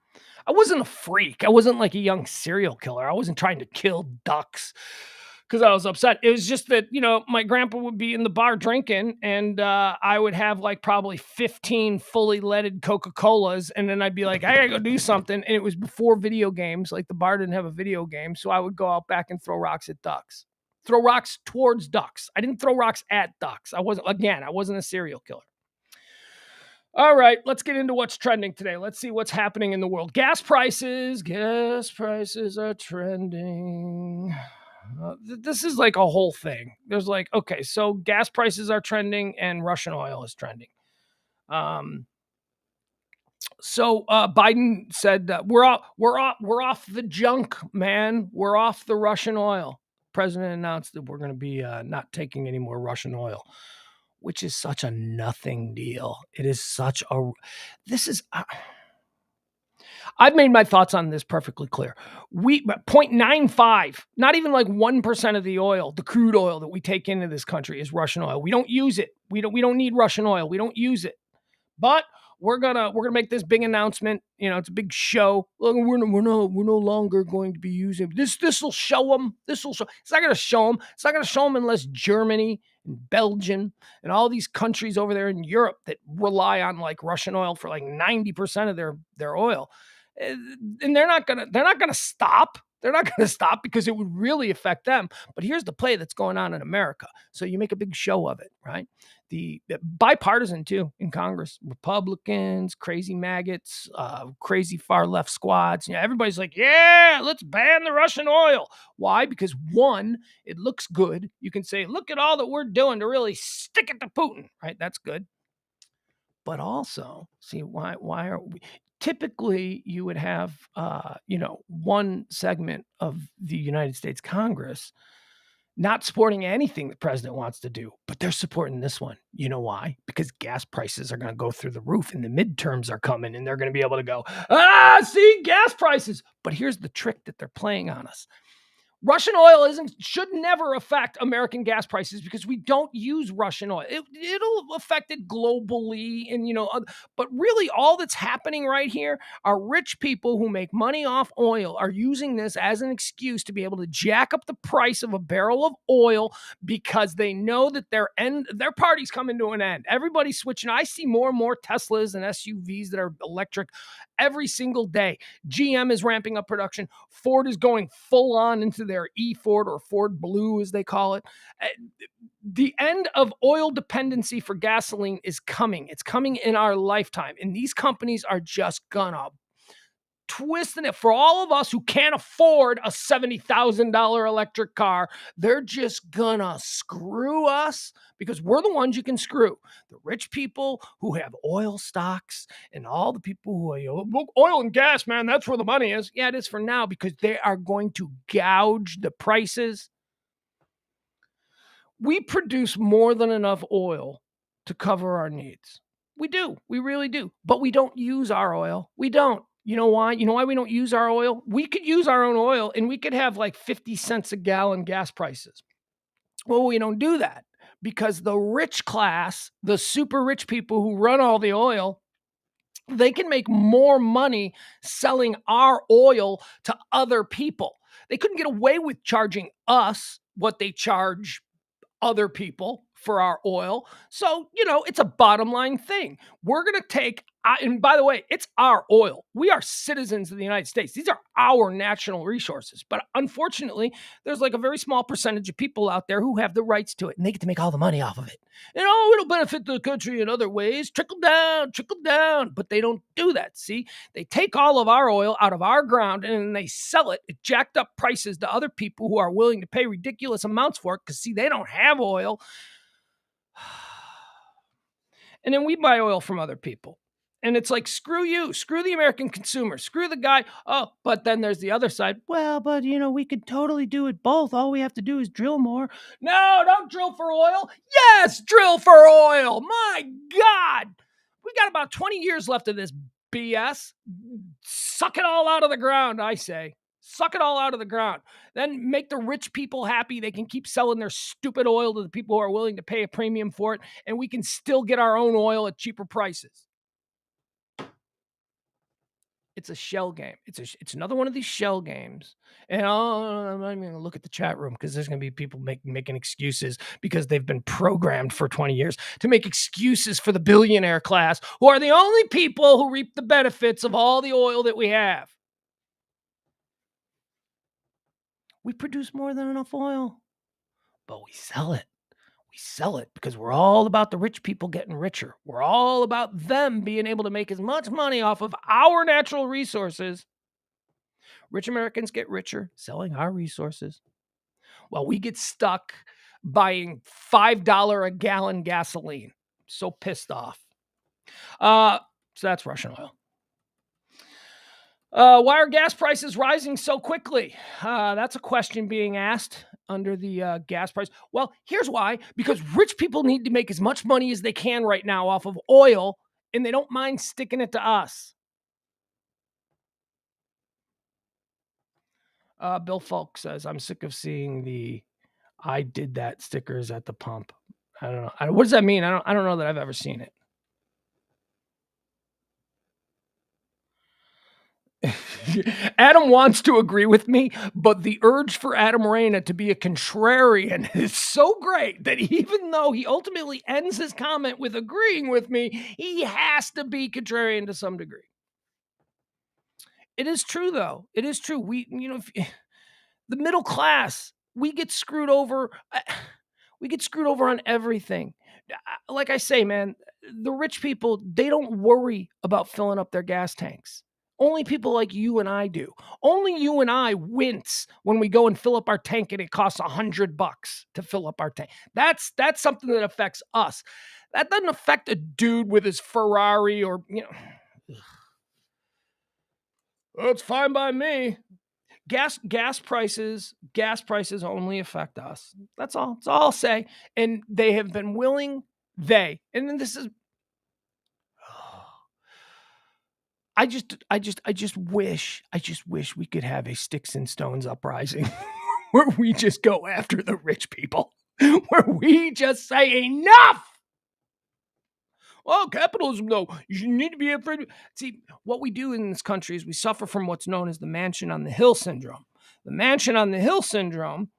I wasn't a freak. I wasn't like a young serial killer. I wasn't trying to kill ducks because I was upset. It was just that, you know, my grandpa would be in the bar drinking, and I would have like probably 15 fully leaded Coca-Colas, and then I'd be like, I gotta go do something. And it was before video games. Like the bar didn't have a video game, so I would go out back and throw rocks at ducks. Throw rocks towards ducks. I didn't throw rocks at ducks. I wasn't a serial killer. All right, let's get into what's trending today. Let's see what's happening in the world. Gas prices are trending. This is like a whole thing. There's like, okay, so gas prices are trending and Russian oil is trending. So Biden said we're off the junk, man. We're off the Russian oil. President announced that we're going to be not taking any more Russian oil, which is such a nothing deal. It is such a. This is. I've made my thoughts on this perfectly clear. 0.95, not even like 1% of the oil, the crude oil that we take into this country is Russian oil. We don't use it. We don't need Russian oil. We don't use it. But we're gonna make this big announcement. You know, it's a big show. Look, we're no longer going to be using this. This will show them. It's not gonna show them. It's not gonna show them unless Germany and Belgium and all these countries over there in Europe that rely on like Russian oil for like 90% of their oil. And they're not gonna stop. They're not going to stop because it would really affect them. But here's the play that's going on in America. So you make a big show of it, right? The bipartisan too in Congress, Republicans, crazy maggots, crazy far left squads. You know, everybody's like, yeah, let's ban the Russian oil. Why? Because one, it looks good. You can say, look at all that we're doing to really stick it to Putin, right? That's good. But also, see, why are we? Typically, you would have, one segment of the United States Congress not supporting anything the president wants to do, but they're supporting this one. You know why? Because gas prices are going to go through the roof and the midterms are coming and they're going to be able to go, see, gas prices. But here's the trick that they're playing on us. Russian oil should never affect American gas prices because we don't use Russian oil. It'll affect it globally, and but really all that's happening right here are rich people who make money off oil are using this as an excuse to be able to jack up the price of a barrel of oil because they know that their party's coming to an end. Everybody's switching. I see more and more Teslas and SUVs that are electric every single day. GM is ramping up production. Ford is going full on into their E-Ford or Ford Blue, as they call it. The end of oil dependency for gasoline is coming. It's coming in our lifetime. And these companies are just gonna twisting it for all of us who can't afford a $70,000 electric car. They're just gonna screw us because we're the ones you can screw. The rich people who have oil stocks and all the people who are oil and gas, man, that's where the money is. Yeah, it is for now because they are going to gouge the prices. We produce more than enough oil to cover our needs. We do. We really do. But we don't use our oil. We don't. You know why? You know why we don't use our oil? We could use our own oil and we could have like 50 cents a gallon gas prices. Well, we don't do that because the rich class, the super rich people who run all the oil, they can make more money selling our oil to other people. They couldn't get away with charging us what they charge other people for our oil. So, it's a bottom line thing. We're going to take, and by the way, it's our oil. We are citizens of the United States. These are our national resources. But unfortunately, there's like a very small percentage of people out there who have the rights to it, and they get to make all the money off of it. And it'll benefit the country in other ways. Trickle down. But they don't do that. See, they take all of our oil out of our ground and then they sell it at jacked up prices to other people who are willing to pay ridiculous amounts for it because, see, they don't have oil. And then we buy oil from other people. And it's like, screw you, screw the American consumer, screw the guy. Oh, but then there's the other side. Well, but we could totally do it both. All we have to do is drill more. No, don't drill for oil. Yes, drill for oil. My God. We got about 20 years left of this BS. Suck it all out of the ground, I say. Suck it all out of the ground. Then make the rich people happy. They can keep selling their stupid oil to the people who are willing to pay a premium for it, and we can still get our own oil at cheaper prices. It's a shell game. It's another one of these shell games. And I'm not even going to look at the chat room because there's going to be people making excuses because they've been programmed for 20 years to make excuses for the billionaire class, who are the only people who reap the benefits of all the oil that we have. We produce more than enough oil, but we sell it. We sell it because we're all about the rich people getting richer. We're all about them being able to make as much money off of our natural resources. Rich Americans get richer selling our resources, while we get stuck buying $5 a gallon gasoline. So pissed off. So that's Russian oil. Why are gas prices rising so quickly? That's a question being asked under the gas price. Well, here's why. Because rich people need to make as much money as they can right now off of oil, and they don't mind sticking it to us. Bill Falk says, I'm sick of seeing the I did that stickers at the pump. I don't know. What does that mean? I don't know that I've ever seen it. Adam wants to agree with me, but the urge for Adam Reyna to be a contrarian is so great that even though he ultimately ends his comment with agreeing with me, he has to be contrarian to some degree. It is true, though. It is true. The middle class, we get screwed over. We get screwed over on everything. Like I say, man, the rich people, they don't worry about filling up their gas tanks. Only people like you and I do. Only you and I wince when we go and fill up our tank and it costs $100 to fill up our tank. That's something that affects us. That doesn't affect a dude with his Ferrari or, it's fine by me. Gas prices only affect us. That's all I'll say. And they have been willing, and then this is, I just wish we could have a sticks and stones uprising where we just go after the rich people, where we just say enough. Well, capitalism, though, you need to be afraid. See, what we do in this country is we suffer from what's known as the mansion on the hill syndrome. The mansion on the hill syndrome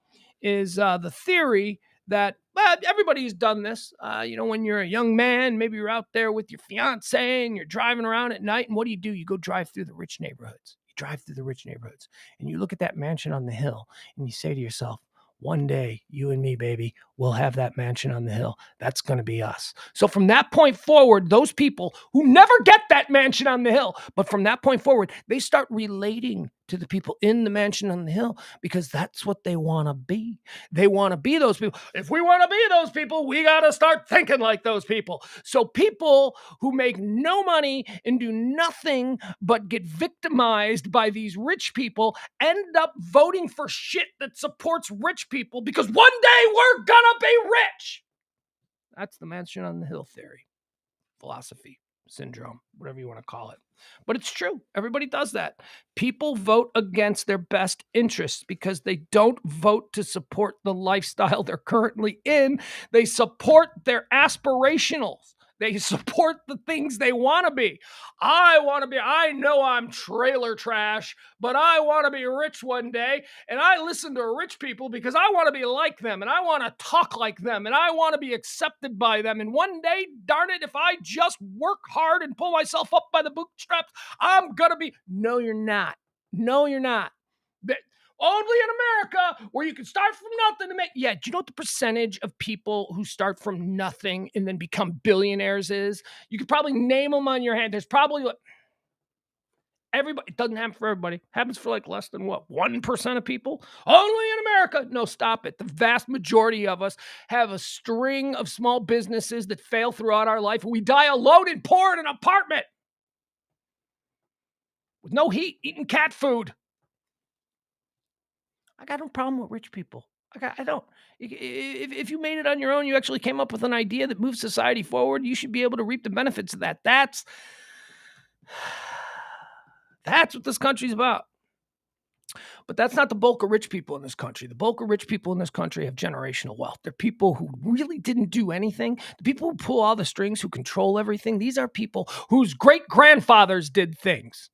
is the theory that everybody's done this. When you're a young man, maybe you're out there with your fiance and you're driving around at night. And what do? You go drive through the rich neighborhoods. You drive through the rich neighborhoods and you look at that mansion on the hill and you say to yourself, one day, you and me, baby, we'll have that mansion on the hill. That's going to be us. So from that point forward, those people who never get that mansion on the hill, but from that point forward, they start relating to the people in the mansion on the hill because that's what they want to be. They want to be those people. If we want to be those people, we got to start thinking like those people. So people who make no money and do nothing but get victimized by these rich people end up voting for shit that supports rich people because one day we're gonna be rich. That's the mansion on the hill theory, philosophy. syndrome, whatever you want to call it. But it's true. Everybody does that. People vote against their best interests because they don't vote to support the lifestyle they're currently in. They support their aspirationals. They support the things they want to be. I know I'm trailer trash, but I want to be rich one day. And I listen to rich people because I want to be like them and I want to talk like them and I want to be accepted by them. And one day, darn it, if I just work hard and pull myself up by the bootstraps, I'm going to be. No, you're not. No, you're not. Only in America where you can start from nothing to make. Yeah, do you know what the percentage of people who start from nothing and then become billionaires is? You could probably name them on your hand. There's probably everybody. It doesn't happen for everybody. It happens for like less than 1% of people? Only in America. No, stop it. The vast majority of us have a string of small businesses that fail throughout our life. And we die alone and poor in an apartment with no heat, eating cat food. I got no problem with rich people. I don't. If you made it on your own, you actually came up with an idea that moves society forward, you should be able to reap the benefits of that. That's what this country's about. But that's not the bulk of rich people in this country. The bulk of rich people in this country have generational wealth. They're people who really didn't do anything. The people who pull all the strings, who control everything, these are people whose great-grandfathers did things.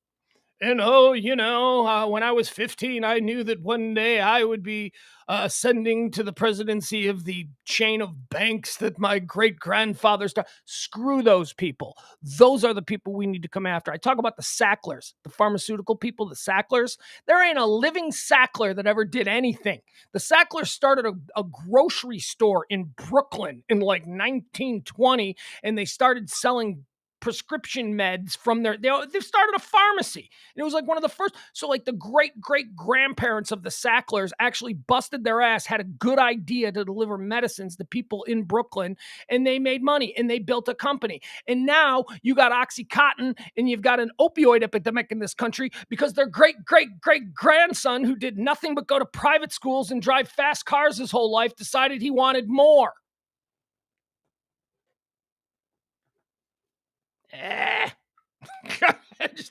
And when I was 15, I knew that one day I would be ascending to the presidency of the chain of banks that my great-grandfather started. Screw those people. Those are the people we need to come after. I talk about the Sacklers, the pharmaceutical people, the Sacklers. There ain't a living Sackler that ever did anything. The Sacklers started a grocery store in Brooklyn in like 1920, and they started selling prescription meds from they started a pharmacy. And it was like one of the first. So like the great-great-grandparents of the Sacklers actually busted their ass, had a good idea to deliver medicines to people in Brooklyn, and they made money and they built a company. And now you got Oxycontin and you've got an opioid epidemic in this country because their great-great-great-grandson, who did nothing but go to private schools and drive fast cars his whole life, decided he wanted more.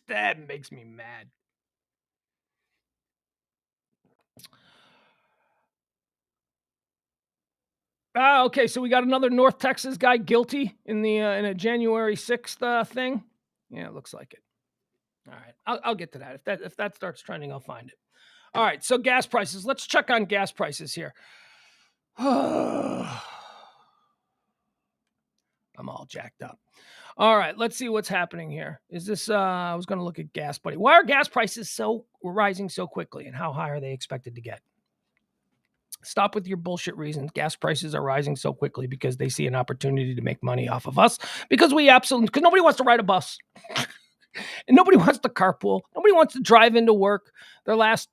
That makes me mad. Okay, so we got another North Texas guy guilty in in a January 6th thing. Yeah, it looks like it. All right, I'll get to that. If that starts trending, I'll find it. All right, so gas prices. Let's check on gas prices here. I'm all jacked up. All right, let's see what's happening here. Is this, I was going to look at Gas Buddy. Why are gas prices rising so quickly, and how high are they expected to get? Stop with your bullshit reasons. Gas prices are rising so quickly because they see an opportunity to make money off of us, because nobody wants to ride a bus. And nobody wants to carpool. Nobody wants to drive into work their last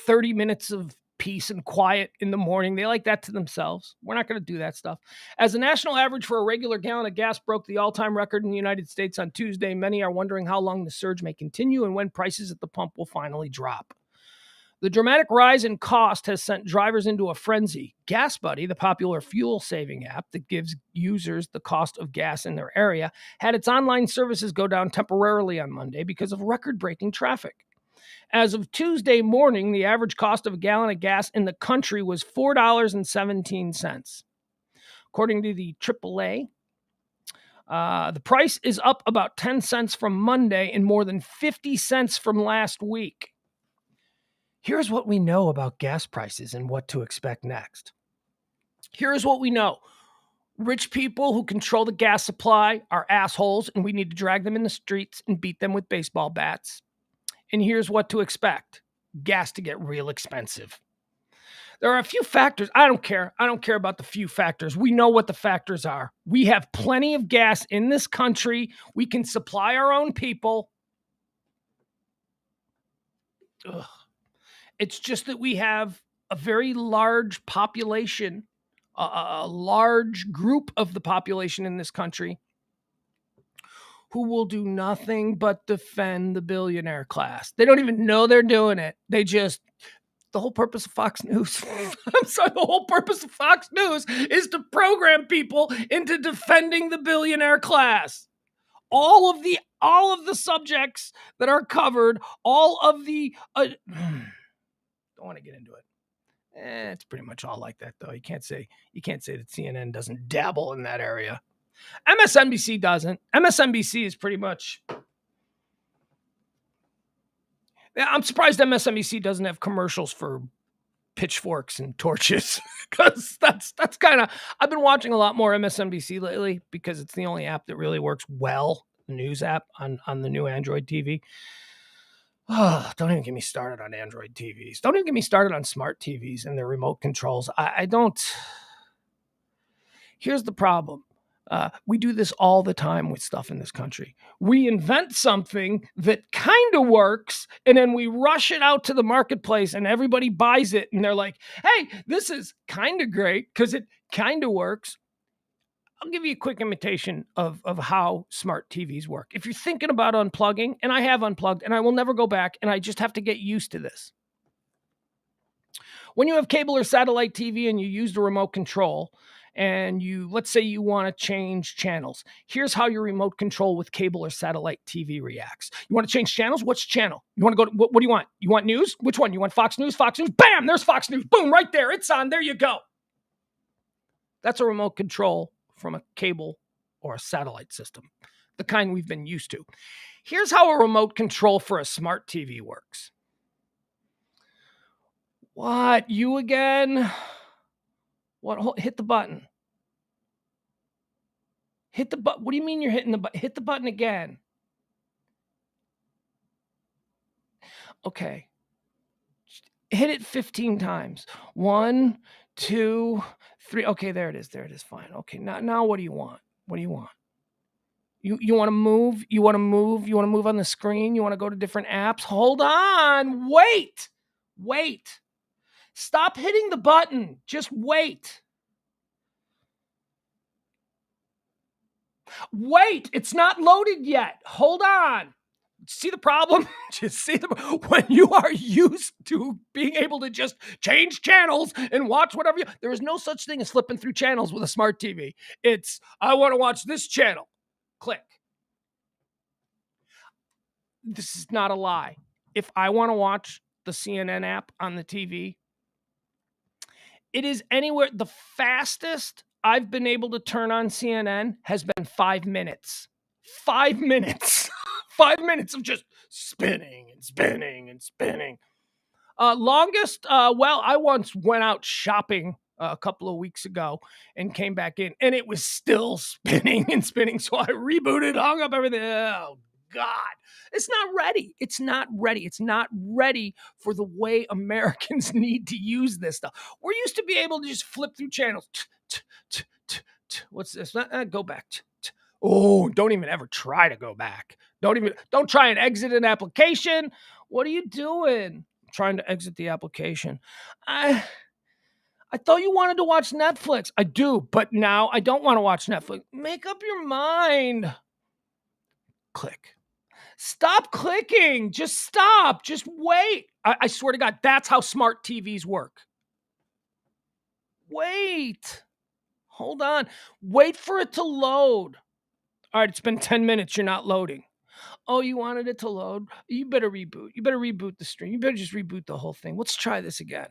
30 minutes of peace and quiet in the morning. They like that to themselves. We're not going to do that stuff. As the national average for a regular gallon of gas broke the all-time record in the United States on Tuesday, many are wondering how long the surge may continue and when prices at the pump will finally drop. The dramatic rise in cost has sent drivers into a frenzy. Gas Buddy, the popular fuel-saving app that gives users the cost of gas in their area, had its online services go down temporarily on Monday because of record-breaking traffic. As of Tuesday morning, the average cost of a gallon of gas in the country was $4.17. According to the AAA, the price is up about 10 cents from Monday and more than 50 cents from last week. Here's what we know about gas prices and what to expect next. Here's what we know. Rich people who control the gas supply are assholes, and we need to drag them in the streets and beat them with baseball bats. And here's what to expect. Gas to get real expensive. There are a few factors. I don't care. I don't care about the few factors. We know what the factors are. We have plenty of gas in this country. We can supply our own people. Ugh. It's just that we have a very large population, a large group of the population in this country who will do nothing but defend the billionaire class. They don't even know they're doing it. The whole purpose of Fox News, the whole purpose of Fox News is to program people into defending the billionaire class. all of the subjects that are covered, all of the don't want to get into it. It's pretty much all like that, though. You can't say that CNN doesn't dabble in that area. MSNBC doesn't. MSNBC is pretty much. I'm surprised MSNBC doesn't have commercials for pitchforks and torches, because that's kind of. I've been watching a lot more MSNBC lately because it's the only app that really works well. The news app on the new Android TV. Oh, don't even get me started on Android TVs. Don't even get me started on smart TVs and their remote controls. I don't. Here's the problem. We do this all the time with stuff in this country. We invent something that kind of works, and then we rush it out to the marketplace, and everybody buys it, and they're like, hey, this is kind of great because it kind of works. I'll give you a quick imitation of how smart TVs work. If you're thinking about unplugging, and I have unplugged, and I will never go back, and I just have to get used to this. When you have cable or satellite TV and you use the remote control, and let's say you want to change channels. Here's how your remote control with cable or satellite TV reacts. You want to change channels? Which channel? You want to go to, what do you want? You want news? Which one? You want Fox News? Fox News? Bam, there's Fox News. Boom, right there. It's on. There you go. That's a remote control from a cable or a satellite system, the kind we've been used to. Here's how a remote control for a smart TV works. What? You again? What? Hit the button. Hit the button. What do you mean you're hitting the button? Hit the button again. Okay. Hit it 15 times. 1, 2, 3. Okay, there it is. There it is. Fine. Okay, now what do you want? What do you want? You want to move? You want to move? You want to move on the screen? You want to go to different apps? Hold on. Wait. Stop hitting the button. Just wait. Wait, it's not loaded yet. Hold on. See the problem? Just see when you are used to being able to just change channels and watch whatever there is no such thing as flipping through channels with a smart TV. It's, I want to watch this channel. Click. This is not a lie. If I want to watch the CNN app on the TV, it is anywhere. The fastest I've been able to turn on CNN has been 5 minutes. 5 minutes. 5 minutes of just spinning and spinning and spinning. Longest, I once went out shopping a couple of weeks ago and came back in, and it was still spinning and spinning. So I rebooted, hung up everything. Oh, God. It's not ready. It's not ready. It's not ready for the way Americans need to use this stuff. We're used to be able to just flip through channels. What's this? Go back. Oh, don't even ever try to go back. Don't try and exit an application. What are you doing? I'm trying to exit the application. I thought you wanted to watch Netflix. I do, but now I don't want to watch Netflix. Make up your mind. Click. Stop clicking. Just stop. Just wait. I swear to God, that's how smart TVs work. Wait. Hold on. Wait for it to load. All right, it's been 10 minutes. You're not loading. Oh, you wanted it to load? You better reboot. You better reboot the stream. You better just reboot the whole thing. Let's try this again.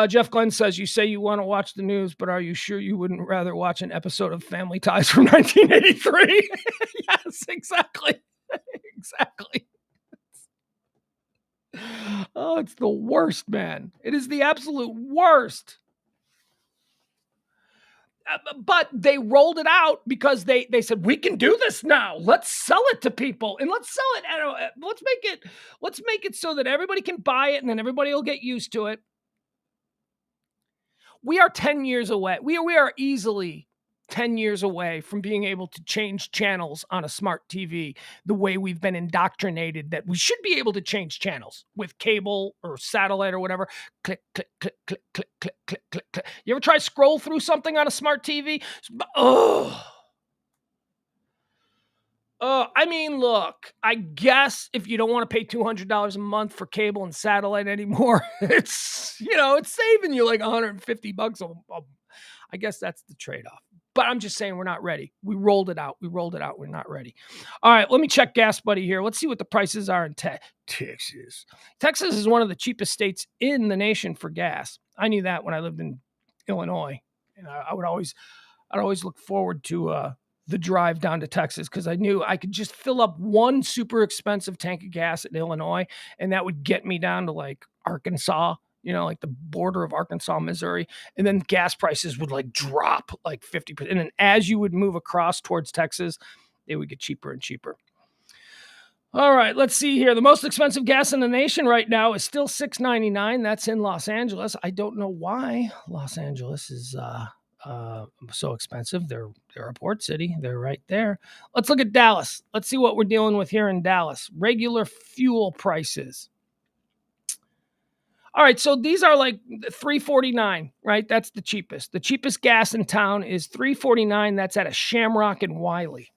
Jeff Glenn says, you say you want to watch the news, but are you sure you wouldn't rather watch an episode of Family Ties from 1983? Yes, exactly. Exactly. Oh, it's the worst, man. It is the absolute worst. But they rolled it out because they said, we can do this now. Let's sell it to people, and let's sell it. Let's make it so that everybody can buy it, and then everybody will get used to it. We are 10 years away. We are easily 10 years away from being able to change channels on a smart TV the way we've been indoctrinated that we should be able to change channels with cable or satellite or whatever. Click, click, click, click, click, click, click, click, click. You ever try to scroll through something on a smart TV? I mean, look, I guess if you don't want to pay $200 a month for cable and satellite anymore, it's saving you like $150 I guess that's the trade-off. But I'm just saying we're not ready. We rolled it out. We're not ready. All right, let me check Gas Buddy here. Let's see what the prices are in Texas. Texas is one of the cheapest states in the nation for gas. I knew that when I lived in Illinois, and I'd always look forward to the drive down to Texas because I knew I could just fill up one super expensive tank of gas in Illinois, and that would get me down to like Arkansas, like the border of Arkansas, Missouri. And then gas prices would like drop like 50%. And then as you would move across towards Texas, they would get cheaper and cheaper. All right, let's see here. The most expensive gas in the nation right now is still $6.99. That's in Los Angeles. I don't know why Los Angeles is so expensive. They're a port city. They're right there. Let's look at Dallas. Let's see what we're dealing with here in Dallas. Regular fuel prices. All right, so these are like $3.49, right? That's the cheapest. The cheapest gas in town is $3.49. That's at a Shamrock and Wiley.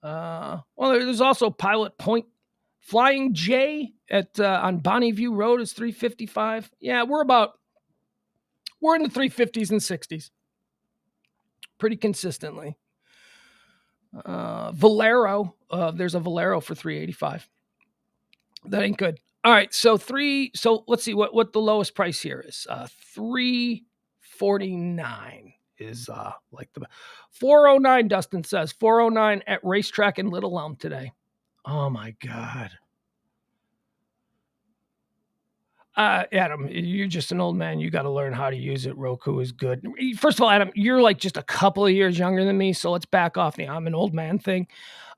Well, there's also Pilot Point. Flying J at on Bonneview Road is $3.55. Yeah, we're in the 350s and 60s pretty consistently. Valero, there's a Valero for $3.85. That ain't good. All right, so let's see what the lowest price here is. $3.49 is like the $4.09. Dustin says $4.09 at Racetrack in Little Elm today. Oh my God. Adam, you're just an old man. You got to learn how to use it. Roku is good. First of all, Adam, you're like just a couple of years younger than me, so let's back off the I'm an old man thing.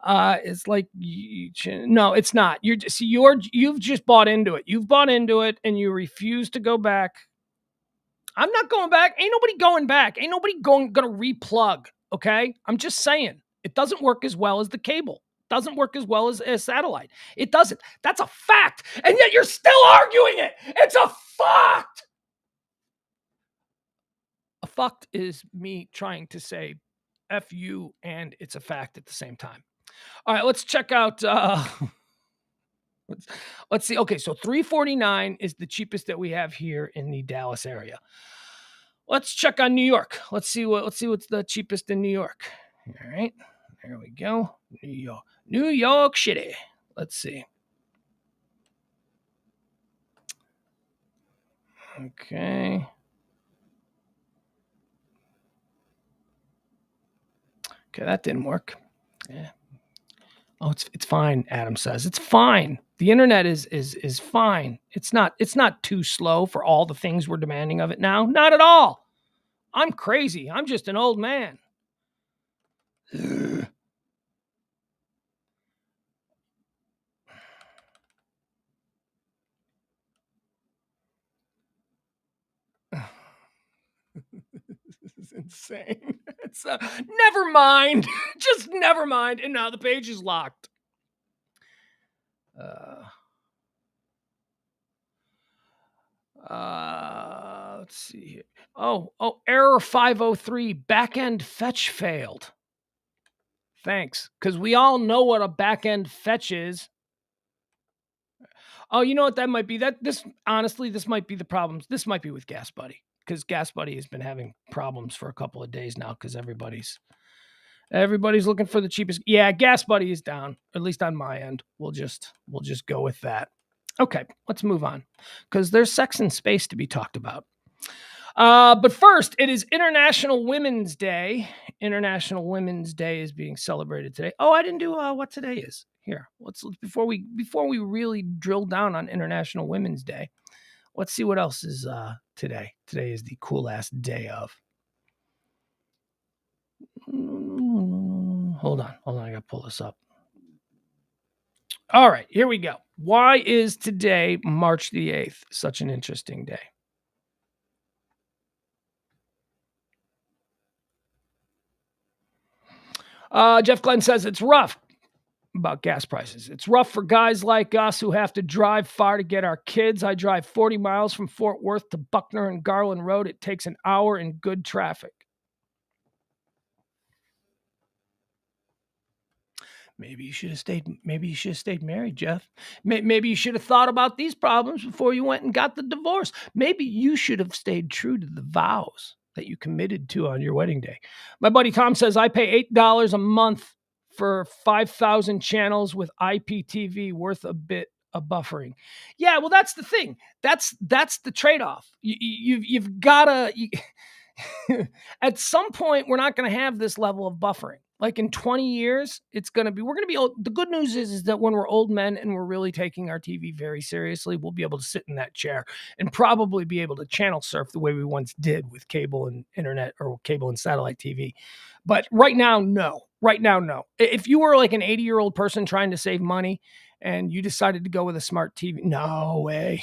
It's like no, it's not. You've just bought into it. You've bought into it, and you refuse to go back. I'm not going back. Ain't nobody going back. Ain't nobody gonna replug. Okay, I'm just saying it doesn't work as well as the cable. Doesn't work as well as a satellite. It doesn't. That's a fact. And yet you're still arguing it. It's a fact. A fact is me trying to say F you and it's a fact at the same time. All right, let's check out. Let's see. Okay, so $3.49 is the cheapest that we have here in the Dallas area. Let's check on New York. Let's see what's the cheapest in New York. All right, there we go. New York City. Let's see. Okay. Okay, that didn't work. Yeah. Oh, it's fine, Adam says. It's fine. The internet is fine. It's not too slow for all the things we're demanding of it now. Not at all. I'm crazy. I'm just an old man. This is insane. It's never mind. Just never mind. And now the page is locked. Let's see here. Oh, error 503. Backend fetch failed. Thanks. Because we all know what a backend fetch is. Oh, you know what that might be? This might be the problems. This might be with Gas Buddy. Because Gas Buddy has been having problems for a couple of days now because everybody's looking for the cheapest. Yeah, Gas Buddy is down, at least on my end. We'll just go with that. Okay, let's move on because there's sex and space to be talked about. But first, it is International Women's Day. International Women's Day is being celebrated today. Oh, I didn't do what today is. Here, let's before we really drill down on International Women's Day. Let's see what else is today. Today is the cool ass day of. Hold on. I gotta pull this up. All right, here we go. Why is today, March the 8th, such an interesting day? Jeff Glenn says it's rough about gas prices. It's rough for guys like us who have to drive far to get our kids. I drive 40 miles from Fort Worth to Buckner and Garland Road. It takes an hour in good traffic. Maybe you should have stayed married, Jeff. Maybe you should have thought about these problems before you went and got the divorce. Maybe you should have stayed true to the vows. that you committed to on your wedding day. My buddy Tom says, I pay $8 a month for 5,000 channels with IPTV, worth a bit of buffering. Yeah, well, that's the thing. That's the trade-off. You've got to... At some point, we're not going to have this level of buffering. Like in 20 years, we're going to be old. The good news is that when we're old men and we're really taking our TV very seriously, we'll be able to sit in that chair and probably be able to channel surf the way we once did with cable and internet, or cable and satellite TV. But right now, no. Right now, no. If you were like an 80-year-old person trying to save money and you decided to go with a smart TV, no way.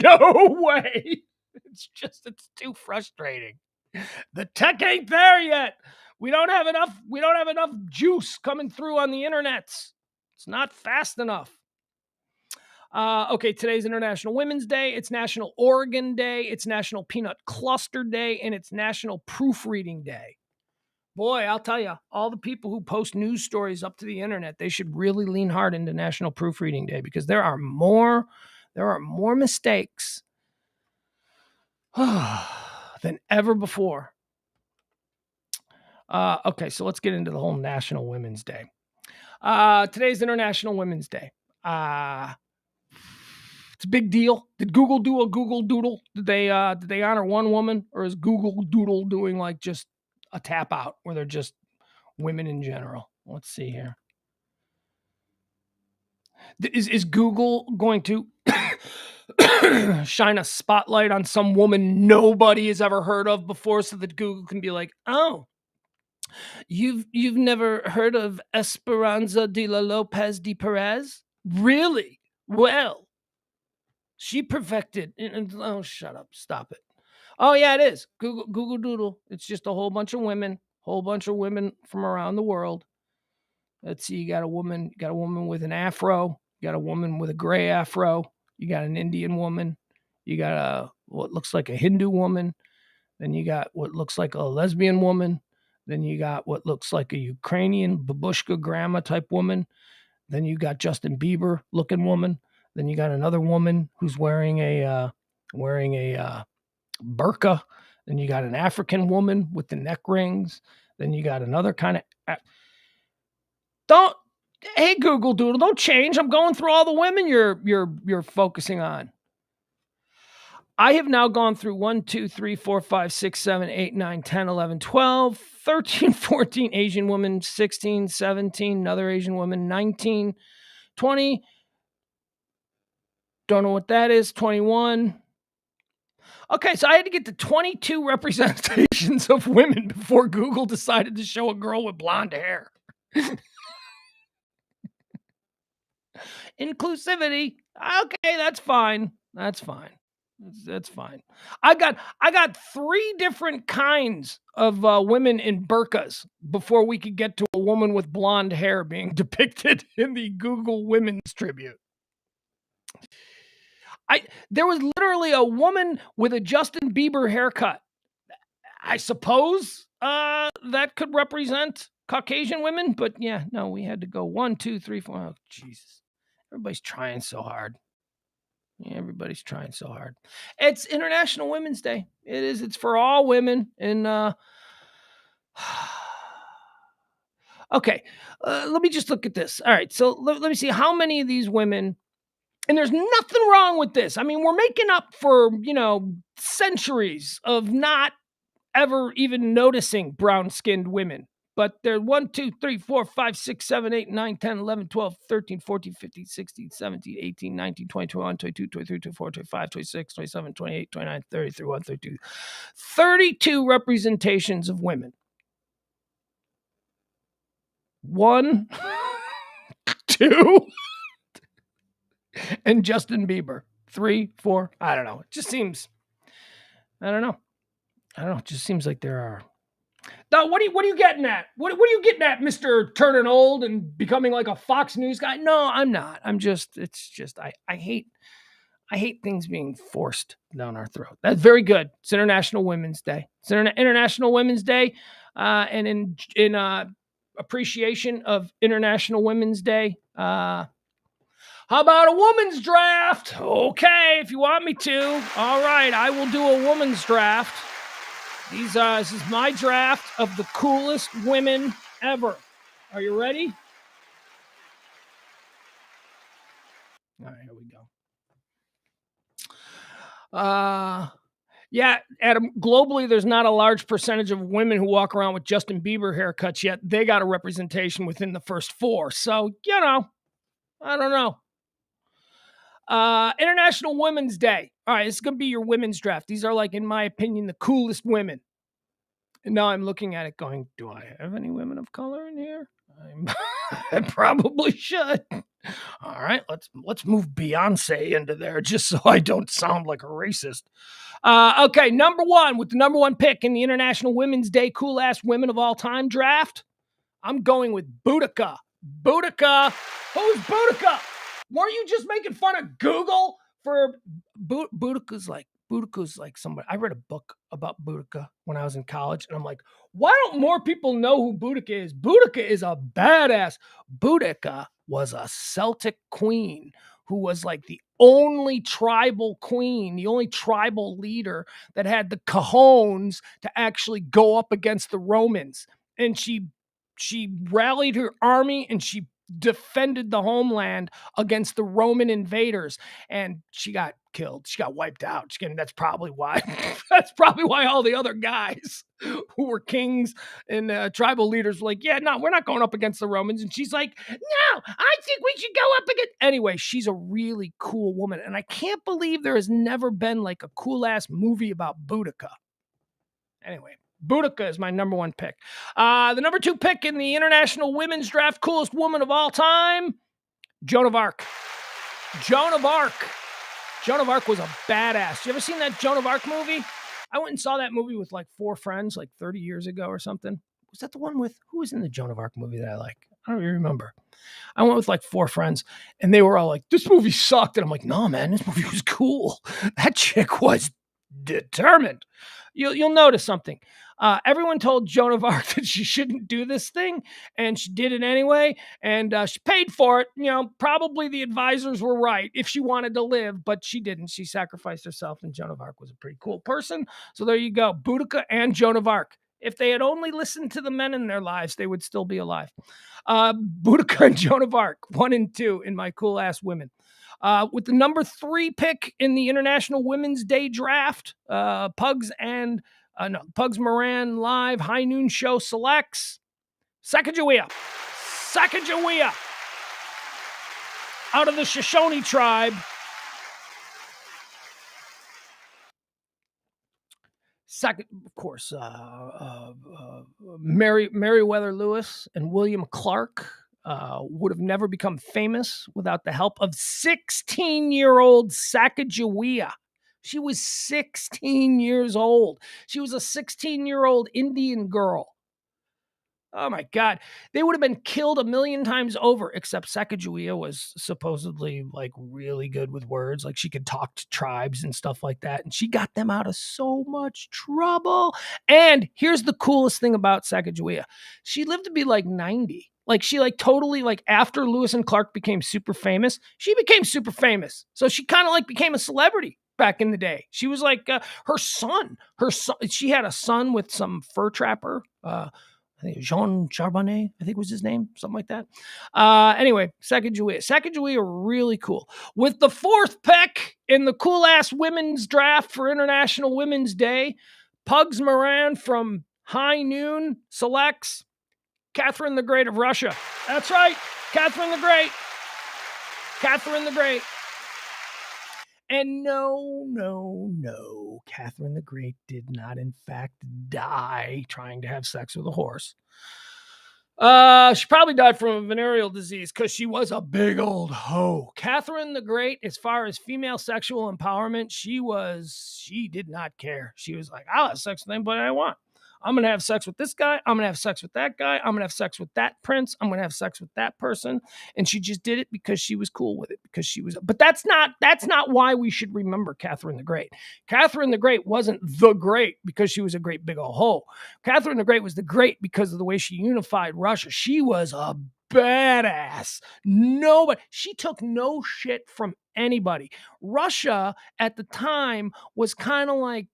No way. It's too frustrating. The tech ain't there yet. We don't have enough juice coming through on the internets. It's not fast enough. Okay, today's International Women's Day. It's National Oregon Day. It's National Peanut Cluster Day, and it's National Proofreading Day. Boy, I'll tell you, all the people who post news stories up to the internet, they should really lean hard into National Proofreading Day, because there are more mistakes than ever before. Okay, so let's get into the whole National Women's Day. Today's International Women's Day. It's a big deal. Did Google do a Google Doodle? Did they honor one woman, or is Google Doodle doing like just a tap out where they're just women in general? Let's see here. Is Google going to shine a spotlight on some woman nobody has ever heard of before, so that Google can be like, oh, you've never heard of Esperanza de la Lopez de Perez? Really? Well, she perfected. Oh, shut up. Stop it. Oh, yeah, it is. Google Doodle. It's just a whole bunch of women from around the world. Let's see. You got a woman with an afro. You got a woman with a gray afro. You got an Indian woman. You got what looks like a Hindu woman. Then you got what looks like a lesbian woman. Then you got what looks like a Ukrainian babushka grandma type woman. Then you got Justin Bieber looking woman. Then you got another woman who's wearing a burqa. Then you got an African woman with the neck rings. Then you got another kind of... Hey, Google Doodle, don't change. I'm going through all the women you're focusing on. I have now gone through 1, 2, 3, 4, 5, 6, 7, 8, 9, 10, 11, 12, 13, 14 Asian women, 16, 17, another Asian woman, 19, 20. Don't know what that is, 21. Okay, so I had to get to 22 representations of women before Google decided to show a girl with blonde hair. Inclusivity. Okay, that's fine. That's fine. I got 3 different kinds of women in burqas before we could get to a woman with blonde hair being depicted in the Google Women's Tribute. There was literally a woman with a Justin Bieber haircut. I suppose that could represent Caucasian women, but yeah, no, we had to go 1, 2, 3, 4. Oh, Jesus. Everybody's trying so hard. Yeah, everybody's trying so hard. It's International Women's Day. It is. It's for all women. And okay, let me just look at this. All right, so let me see how many of these women. And there's nothing wrong with this. I mean, we're making up for centuries of not ever even noticing brown-skinned women. But they're 1, 2, 3, 4, 5, 6, 7, 8, 9, 10, 11, 12, 13, 14, 15, 16, 17, 18, 19, 20, 21, 22, 23, 24, 25, 26, 27, 28, 29, 30, 31, 32. 32 representations of women. 1, 2, and Justin Bieber. 3, 4, I don't know. It just seems, I don't know. It just seems like there are. Now, what are you getting at? What are you getting at, Mr. Turning Old and becoming like a Fox News guy? No, I'm not. I hate things being forced down our throat. That's very good. It's International Women's Day. It's International Women's Day. And in appreciation of International Women's Day, how about a woman's draft? Okay, if you want me to. All right, I will do a woman's draft. This is my draft of the coolest women ever. Are you ready? All right, here we go. Yeah, Adam, globally, there's not a large percentage of women who walk around with Justin Bieber haircuts yet. They got a representation within the first 4. So, I don't know. International Women's Day. All right, this is going to be your women's draft. These are, like, in my opinion, the coolest women. And now I'm looking at it going, do I have any women of color in here? I probably should. All right, let's move Beyonce into there just so I don't sound like a racist. Okay, number 1 with the number 1 pick in the International Women's Day Cool Ass Women of All Time draft. I'm going with Boudica. Boudica. Who's Boudica? Weren't you just making fun of Google for Boudica's like somebody. I read a book about Boudica when I was in college, and I'm like, why don't more people know who Boudica is? Boudica is a badass. Boudica was a Celtic queen who was like the only tribal queen, the only tribal leader that had the cojones to actually go up against the Romans. And she rallied her army and she defended the homeland against the Roman invaders, and she got killed. She got wiped out. That's probably why. That's probably why all the other guys who were kings and tribal leaders were like, "Yeah, no, we're not going up against the Romans." And she's like, "No, I think we should go up against." Anyway, she's a really cool woman, and I can't believe there has never been like a cool ass movie about Boudica. Anyway. Boudica is my number 1 pick. The number 2 pick in the International Women's Draft, coolest woman of all time, Joan of Arc. Joan of Arc. Joan of Arc was a badass. You ever seen that Joan of Arc movie? I went and saw that movie with like 4 friends like 30 years ago or something. Was that the one with, who was in the Joan of Arc movie that I like? I don't even remember. I went with like 4 friends and they were all like, this movie sucked. And I'm like, no, man, this movie was cool. That chick was determined. You'll notice something. Everyone told Joan of Arc that she shouldn't do this thing, and she did it anyway, and she paid for it. Probably the advisors were right if she wanted to live, but she didn't. She sacrificed herself, and Joan of Arc was a pretty cool person. So there you go, Boudica and Joan of Arc. If they had only listened to the men in their lives, they would still be alive. Boudica and Joan of Arc, 1 and 2 in my cool ass women. With the number 3 pick in the International Women's Day draft, Pugs Moran Live High Noon Show selects Sacagawea. Sacagawea. Out of the Shoshone tribe. Second, of course, Meriwether Lewis and William Clark would have never become famous without the help of 16-year-old Sacagawea. She was 16 years old. She was a 16-year-old Indian girl. Oh my God. They would have been killed a million times over, except Sacagawea was supposedly like really good with words. Like she could talk to tribes and stuff like that. And she got them out of so much trouble. And here's the coolest thing about Sacagawea. She lived to be like 90. Like she like totally like after Lewis and Clark became super famous, she became super famous. So she kind of like became a celebrity back in the day. She was like her son, she had a son with some fur trapper, I think Jean Charbonnet, I think was his name, something like that. Anyway, Sacagawea, really cool. With the 4th pick in the cool ass women's draft for International Women's Day, Pugs Moran from High Noon selects Catherine the Great of Russia. That's right, Catherine the Great. Catherine the Great. And no, Catherine the Great did not, in fact, die trying to have sex with a horse. She probably died from a venereal disease because she was a big old hoe. Catherine the Great, as far as female sexual empowerment, she did not care. She was like, I'll have sex with anybody I want. I'm going to have sex with this guy. I'm going to have sex with that guy. I'm going to have sex with that prince. I'm going to have sex with that person. And she just did it because she was cool with it, but that's not why we should remember Catherine the Great. Catherine the Great wasn't the great because she was a great big old hoe. Catherine the Great was the great because of the way she unified Russia. She was a badass. She took no shit from anybody. Russia at the time was kind of like,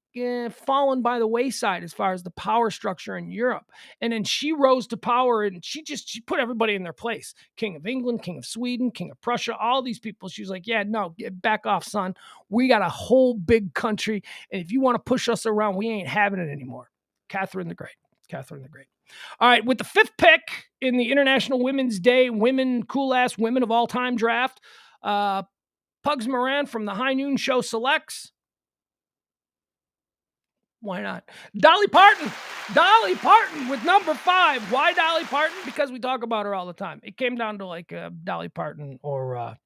fallen by the wayside as far as the power structure in Europe. And then she rose to power, and she put everybody in their place. King of England, King of Sweden, King of Prussia, all these people. She was like, yeah, no, get back off, son. We got a whole big country, and if you want to push us around, we ain't having it anymore. Catherine the Great. Catherine the Great. All right, with the 5th pick in the International Women's Day cool-ass women of all time draft, Pugs Moran from the High Noon Show selects. Why not? Dolly Parton. Dolly Parton with number 5. Why Dolly Parton? Because we talk about her all the time. It came down to like Dolly Parton or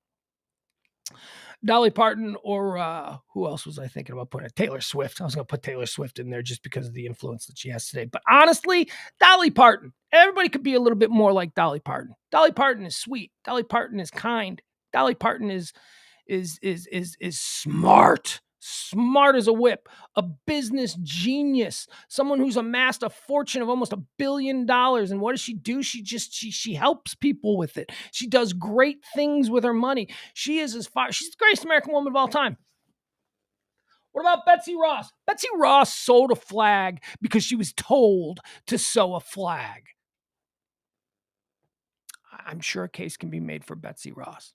who else was I thinking about putting? Taylor Swift. I was going to put Taylor Swift in there just because of the influence that she has today. But honestly, Dolly Parton. Everybody could be a little bit more like Dolly Parton. Dolly Parton is sweet. Dolly Parton is kind. Dolly Parton is smart. Smart as a whip, a business genius, someone who's amassed a fortune of almost $1 billion. And what does she do? She helps people with it. She does great things with her money. She's the greatest American woman of all time. What about Betsy Ross? Betsy Ross sold a flag because she was told to sew a flag. I'm sure a case can be made for Betsy Ross.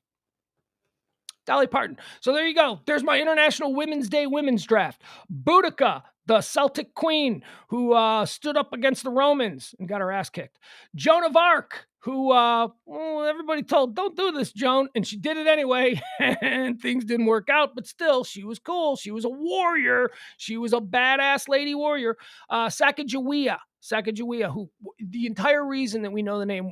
Dolly Parton. So there you go. There's my International Women's Day women's draft. Boudica, the Celtic queen, who stood up against the Romans and got her ass kicked. Joan of Arc, who everybody told, don't do this, Joan. And she did it anyway, and things didn't work out. But still, she was cool. She was a warrior. She was a badass lady warrior. Sacagawea, who the entire reason that we know the name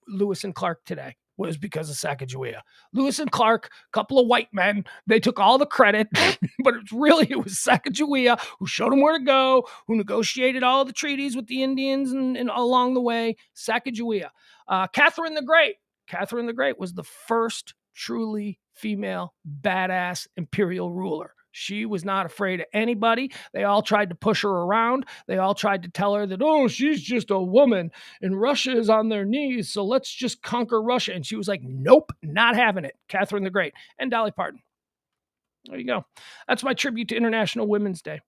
Lewis and Clark today was because of Sacagawea. Lewis and Clark, a couple of white men, they took all the credit, but it was Sacagawea who showed them where to go, who negotiated all the treaties with the Indians and along the way. Sacagawea. Catherine the Great. Catherine the Great was the first truly female badass imperial ruler. She was not afraid of anybody. They all tried to push her around. They all tried to tell her that, oh, she's just a woman and Russia is on their knees, so let's just conquer Russia. And she was like, nope, not having it. Catherine the Great. And Dolly Parton. There you go. That's my tribute to International Women's Day.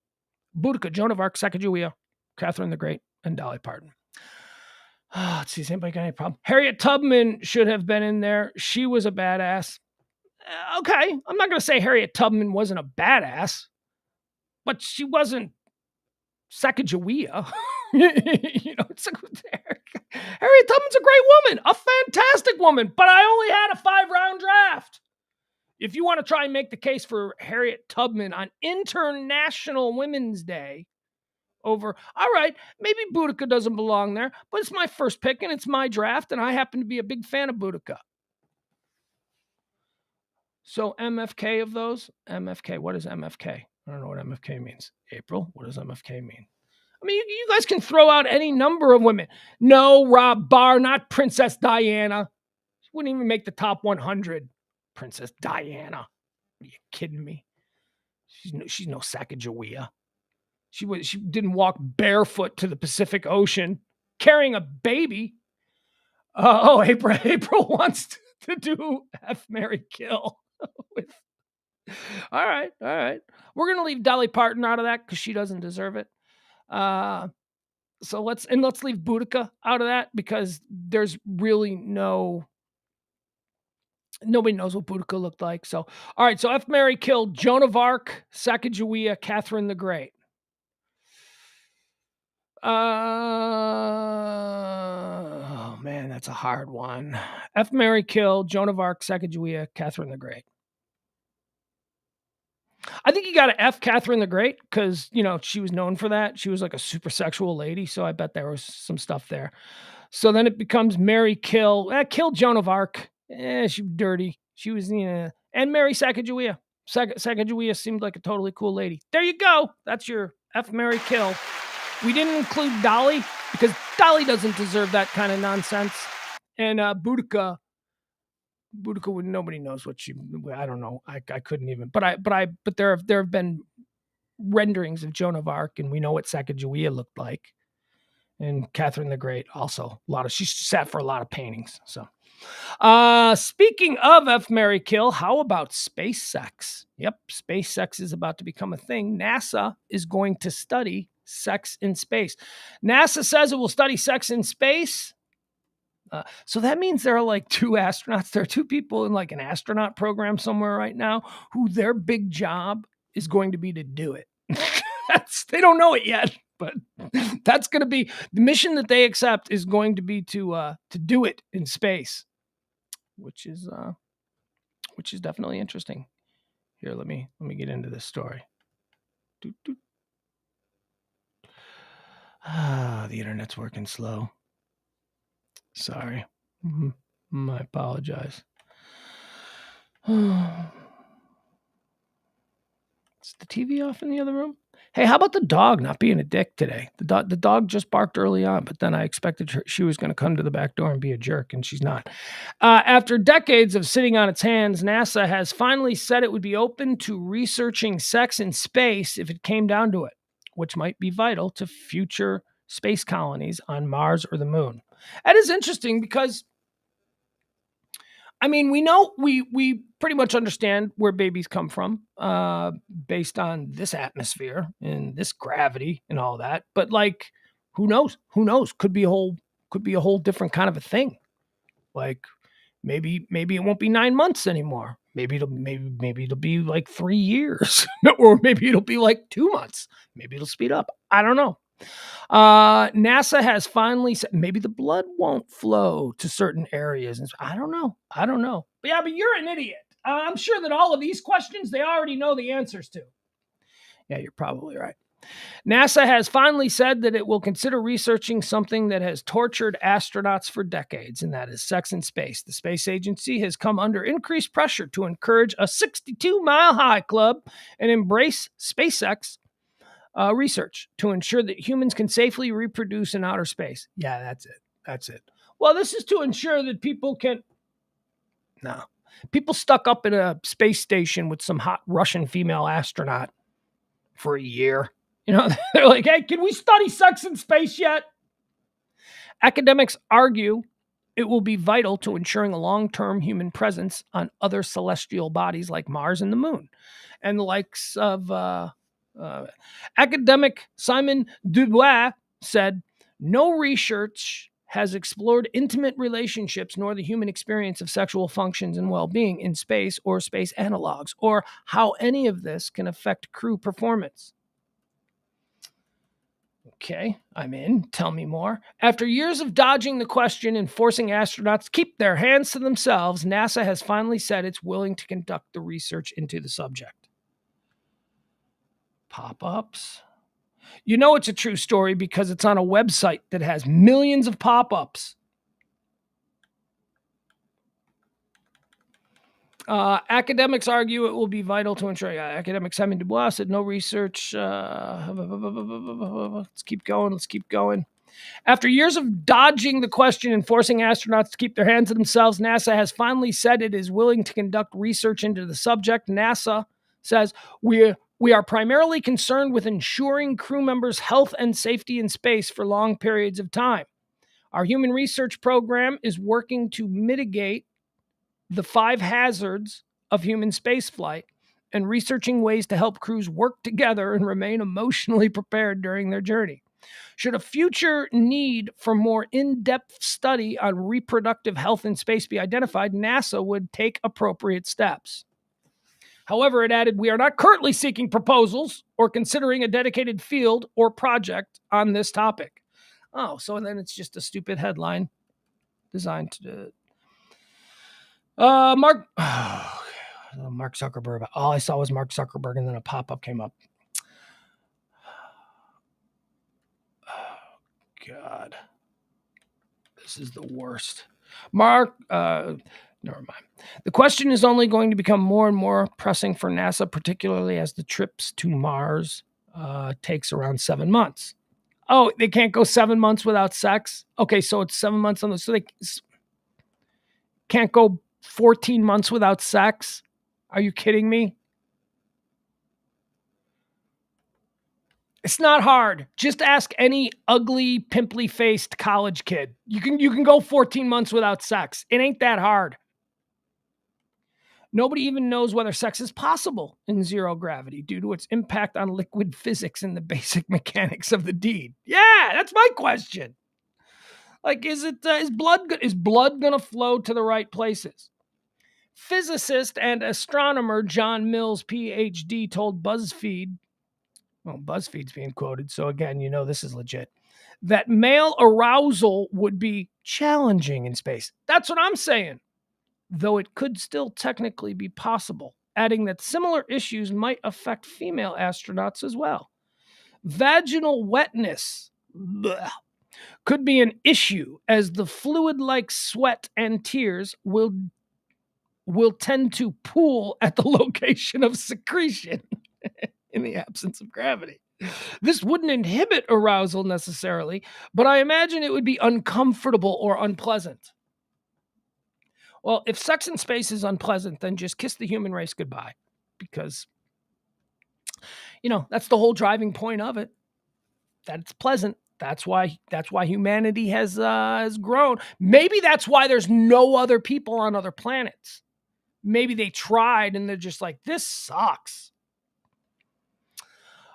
Boudica, Joan of Arc, Sacagawea, Catherine the Great, and Dolly Parton. Let's see, has anybody got any problem? Harriet Tubman should have been in there. She was a badass. Okay, I'm not going to say Harriet Tubman wasn't a badass, but she wasn't Sacagawea. Harriet Tubman's a great woman, a fantastic woman, but I only had a 5-round draft. If you want to try and make the case for Harriet Tubman on International Women's Day over, all right, maybe Boudica doesn't belong there, but it's my first pick and it's my draft, and I happen to be a big fan of Boudica. So MFK of those? MFK, what is MFK? I don't know what MFK means. April, what does MFK mean? I mean, you guys can throw out any number of women. No, Rob Barr, not Princess Diana. She wouldn't even make the top 100. Princess Diana. Are you kidding me? She's no Sacagawea. She didn't walk barefoot to the Pacific Ocean carrying a baby. April wants to do F, Marry, Kill. All right. We're going to leave Dolly Parton out of that because she doesn't deserve it. So let's leave Boudica out of that because there's really nobody knows what Boudica looked like. So, all right. So F, Marry, Kill, Joan of Arc, Sacagawea, Catherine the Great. Oh man, that's a hard one. F, Marry, Kill, Joan of Arc, Sacagawea, Catherine the Great. I think you got to F Catherine the Great because, she was known for that. She was like a super sexual lady. So I bet there was some stuff there. So then it becomes Marry, Kill. Kill Joan of Arc. She was dirty. She was, and marry Sacagawea. Sacagawea seemed like a totally cool lady. There you go. That's your F, Marry, Kill. We didn't include Dolly because Dolly doesn't deserve that kind of nonsense. And Boudica, nobody knows what I don't know. I couldn't even. But there have been renderings of Joan of Arc, and we know what Sacagawea looked like. And Catherine the Great also she sat for a lot of paintings. So, speaking of F, Marry, Kill, how about space sex? Yep, space sex is about to become a thing. NASA is going to study sex in space. NASA says it will study sex in space. So that means there are like two astronauts. There are two people in like an astronaut program somewhere right now who their big job is going to be to do it. They don't know it yet, but that's going to be the mission that they accept is going to be to do it in space, which is definitely interesting. Here, let me get into this story. The internet's working slow. Sorry. I apologize. Is the TV off in the other room? Hey, how about the dog not being a dick today? The dog just barked early on, but then I expected she was going to come to the back door and be a jerk, and she's not. After decades of sitting on its hands, NASA has finally said it would be open to researching sex in space if it came down to it, which might be vital to future space colonies on Mars or the moon. That is interesting because, I mean, we know we pretty much understand where babies come from based on this atmosphere and this gravity and all that. But like, who knows? Who knows? Could be a whole different kind of a thing. Like maybe it won't be 9 months anymore. Maybe it'll be like 3 years, or maybe it'll be like 2 months. Maybe it'll speed up. I don't know. NASA has finally said maybe the blood won't flow to certain areas. And I don't know. But yeah, but you're an idiot. I'm sure that all of these questions, they already know the answers to. Yeah, you're probably right. NASA has finally said that it will consider researching something that has tortured astronauts for decades, and that is sex in space. The space agency has come under increased pressure to encourage a 62-mile-high club and embrace SpaceX research to ensure that humans can safely reproduce in outer space. Yeah, that's it. Well, this is to ensure that people stuck up in a space station with some hot Russian female astronaut for a year. You know, they're like, hey, can we study sex in space yet? Academics argue it will be vital to ensuring a long-term human presence on other celestial bodies like Mars and the moon. And the likes of academic Simon Dubois said, no research has explored intimate relationships nor the human experience of sexual functions and well-being in space or space analogs, or how any of this can affect crew performance. Okay, I'm in. Tell me more. After years of dodging the question and forcing astronauts to keep their hands to themselves, NASA has finally said it's willing to conduct the research into the subject. Pop-ups? You know it's a true story because it's on a website that has millions of pop-ups. Academics argue it will be vital to ensure. Academic Simon Dubois said no research. Let's keep going. After years of dodging the question and forcing astronauts to keep their hands to themselves, NASA has finally said it is willing to conduct research into the subject. NASA says, we are primarily concerned with ensuring crew members' health and safety in space for long periods of time. Our human research program is working to mitigate the 5 hazards of human spaceflight and researching ways to help crews work together and remain emotionally prepared during their journey. Should a future need for more in-depth study on reproductive health in space be identified, NASA would take appropriate steps. However, it added, we are not currently seeking proposals or considering a dedicated field or project on this topic. Oh, so then it's just a stupid headline designed to... Mark Zuckerberg. All I saw was Mark Zuckerberg, and then a pop-up came up. God, this is the worst. Never mind. The question is only going to become more and more pressing for NASA, particularly as the trips to Mars takes around 7 months. Oh, they can't go 7 months without sex? Okay, so it's 7 months on the... So they can't go 14 months without sex? Are you kidding me? It's not hard. Just ask any ugly, pimply-faced college kid. You can go 14 months without sex. It ain't that hard. Nobody even knows whether sex is possible in zero gravity due to its impact on liquid physics and the basic mechanics of the deed. Yeah, that's my question. Like, is blood gonna flow to the right places? Physicist and astronomer John Mills, PhD, told BuzzFeed. Well, BuzzFeed's being quoted, so again, this is legit. That male arousal would be challenging in space. That's what I'm saying. Though it could still technically be possible, adding that similar issues might affect female astronauts as well. Vaginal wetness could be an issue as the fluid-like sweat and tears will tend to pool at the location of secretion in the absence of gravity. This wouldn't inhibit arousal necessarily, but I imagine it would be uncomfortable or unpleasant. Well, if sex in space is unpleasant, then just kiss the human race goodbye, because, that's the whole driving point of it. That it's pleasant. That's why humanity has grown. Maybe that's why there's no other people on other planets. Maybe they tried and they're just like, this sucks.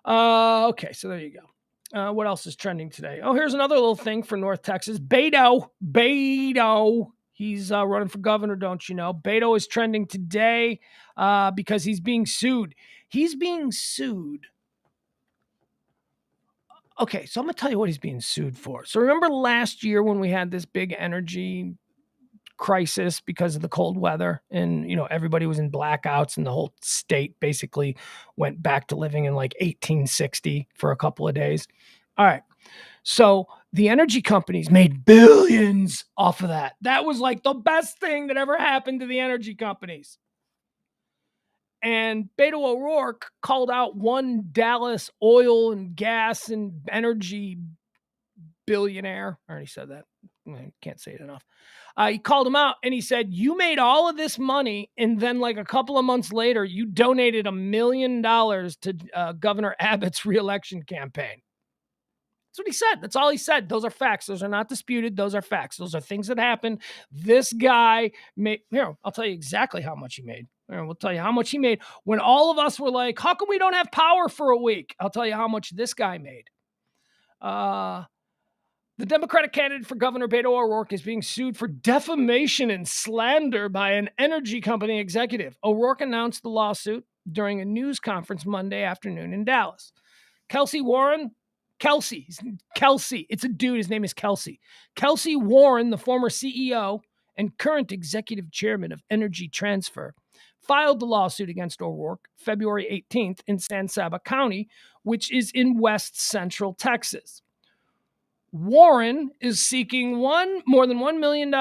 Okay, so there you go. What else is trending today? Oh, here's another little thing for North Texas. Beto. He's running for governor, don't you know? Beto is trending today because he's being sued. He's being sued. Okay, so I'm going to tell you what he's being sued for. So remember last year when we had this big energy crisis because of the cold weather and, everybody was in blackouts and the whole state basically went back to living in like 1860 for a couple of days. All right. So the energy companies made billions off of that. That was like the best thing that ever happened to the energy companies. And Beto O'Rourke called out one Dallas oil and gas and energy billionaire. I already said that. I can't say it enough. He called him out and he said, you made all of this money and then like a couple of months later, you donated $1 million to Governor Abbott's reelection campaign. That's what he said. That's all he said. Those are facts. Those are not disputed. Those are facts. Those are things that happened. This guy made, I'll tell you exactly how much he made. We'll tell you how much he made when all of us were like, how come we don't have power for a week? I'll tell you how much this guy made. The Democratic candidate for Governor Beto O'Rourke is being sued for defamation and slander by an energy company executive. O'Rourke announced the lawsuit during a news conference Monday afternoon in Dallas. Kelsey, it's a dude, his name is Kelsey. Kelsey Warren, the former CEO and current executive chairman of Energy Transfer, filed the lawsuit against O'Rourke February 18th in San Saba County, which is in west central Texas. Warren is seeking more than $1 million.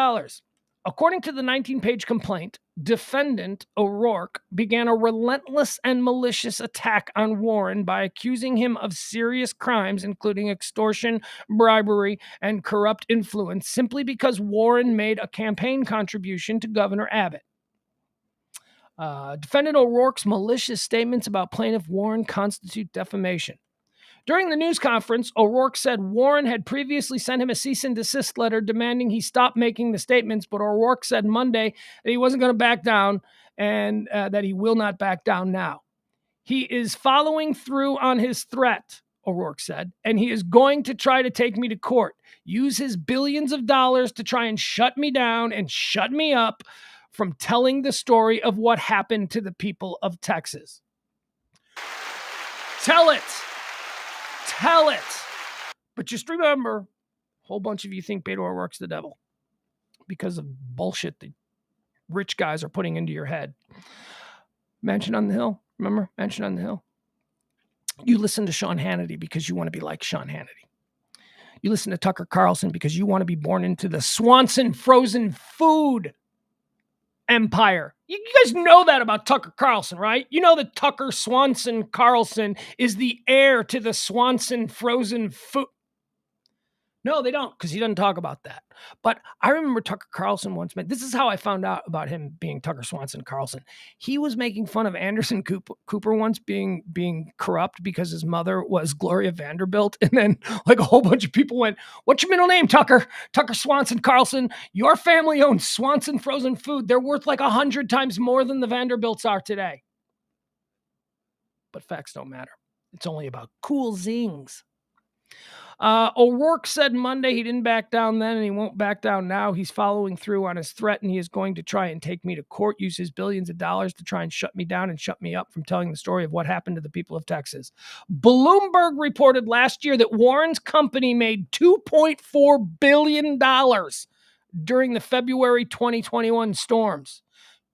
According to the 19-page complaint, defendant O'Rourke began a relentless and malicious attack on Warren by accusing him of serious crimes, including extortion, bribery, and corrupt influence, simply because Warren made a campaign contribution to Governor Abbott. Defendant O'Rourke's malicious statements about plaintiff Warren constitute defamation. During the news conference, O'Rourke said Warren had previously sent him a cease and desist letter demanding he stop making the statements, but O'Rourke said Monday that he wasn't going to back down and that he will not back down now. He is following through on his threat, O'Rourke said, and he is going to try to take me to court, use his billions of dollars to try and shut me down and shut me up from telling the story of what happened to the people of Texas. Tell it. But just remember, a whole bunch of you think Beto O'Rourke's the devil because of bullshit that rich guys are putting into your head. Mansion on the Hill. Remember? Mansion on the Hill. You listen to Sean Hannity because you want to be like Sean Hannity. You listen to Tucker Carlson because you want to be born into the Swanson frozen food empire. You guys know that about Tucker Carlson, right? You know that Tucker Swanson Carlson is the heir to the Swanson frozen food. No, they don't, because he doesn't talk about that. But I remember Tucker Carlson once made, this is how I found out about him being Tucker Swanson Carlson. He was making fun of Anderson Cooper once being corrupt because his mother was Gloria Vanderbilt. And then like a whole bunch of people went, "What's your middle name, Tucker? Tucker Swanson Carlson. Your family owns Swanson Frozen Food. They're worth like 100 times more than the Vanderbilts are today." But facts don't matter. It's only about cool zings. O'Rourke said Monday he didn't back down then and he won't back down now. He's following through on his threat and he is going to try and take me to court, use his billions of dollars to try and shut me down and shut me up from telling the story of what happened to the people of Texas. Bloomberg reported last year that Warren's company made $2.4 billion during the February 2021 storms.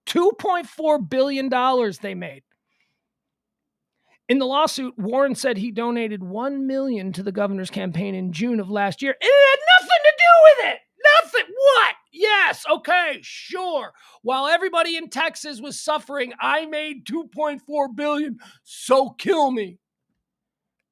$2.4 billion they made. In the lawsuit, Warren said he donated $1 million to the governor's campaign in June of last year. It had nothing to do with it. Nothing. What? Yes. Okay. Sure. While everybody in Texas was suffering, I made $2.4 billion. So kill me.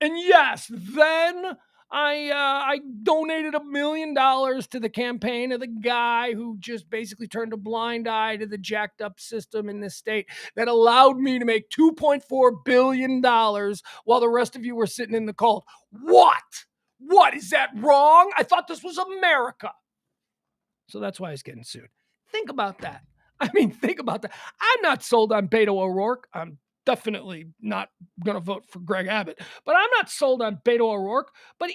And yes, then I donated $1 million to the campaign of the guy who just basically turned a blind eye to the jacked up system in this state that allowed me to make $2.4 billion while the rest of you were sitting in the cold. What? What? Is that wrong? I thought this was America. So that's why he's getting sued. Think about that. I mean, think about that. I'm not sold on Beto O'Rourke. I'm definitely not going to vote for Greg Abbott, but I'm not sold on Beto O'Rourke. But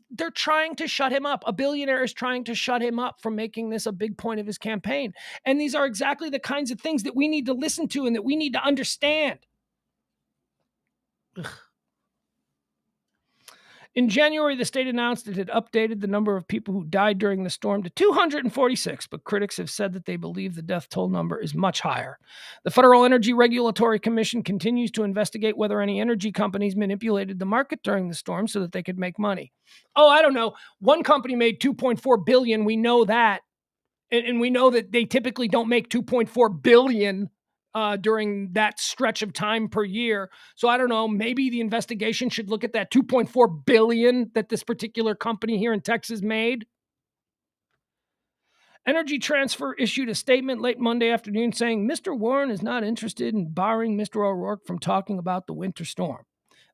they're trying to shut him up. A billionaire is trying to shut him up from making this a big point of his campaign. And these are exactly the kinds of things that we need to listen to and that we need to understand. Ugh. In January, the state announced it had updated the number of people who died during the storm to 246, but critics have said that they believe the death toll number is much higher. The Federal Energy Regulatory Commission continues to investigate whether any energy companies manipulated the market during the storm so that they could make money. Oh, I don't know. One company made $2.4 billion. We know that. And we know that they typically don't make $2.4 billion during that stretch of time per year. So I don't know, maybe the investigation should look at that $2.4 billion that this particular company here in Texas made. Energy Transfer issued a statement late Monday afternoon saying Mr. Warren is not interested in barring Mr. O'Rourke from talking about the winter storm.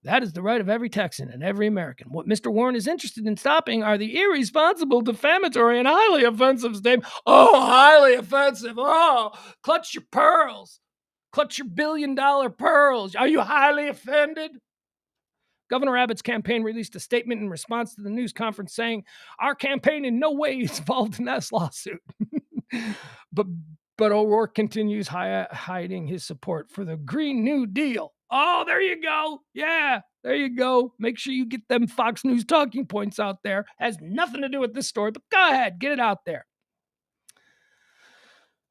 That is the right of every Texan and every American. What Mr. Warren is interested in stopping are the irresponsible, defamatory, and highly offensive statements. Oh, highly offensive. Oh, clutch your pearls. Clutch your $1 billion pearls. Are you highly offended? Governor Abbott's campaign released a statement in response to the news conference saying, our campaign in no way is involved in this lawsuit. But O'Rourke continues hiding his support for the Green New Deal. Oh, there you go. Yeah, there you go. Make sure you get them Fox News talking points out there. Has nothing to do with this story, but go ahead, get it out there.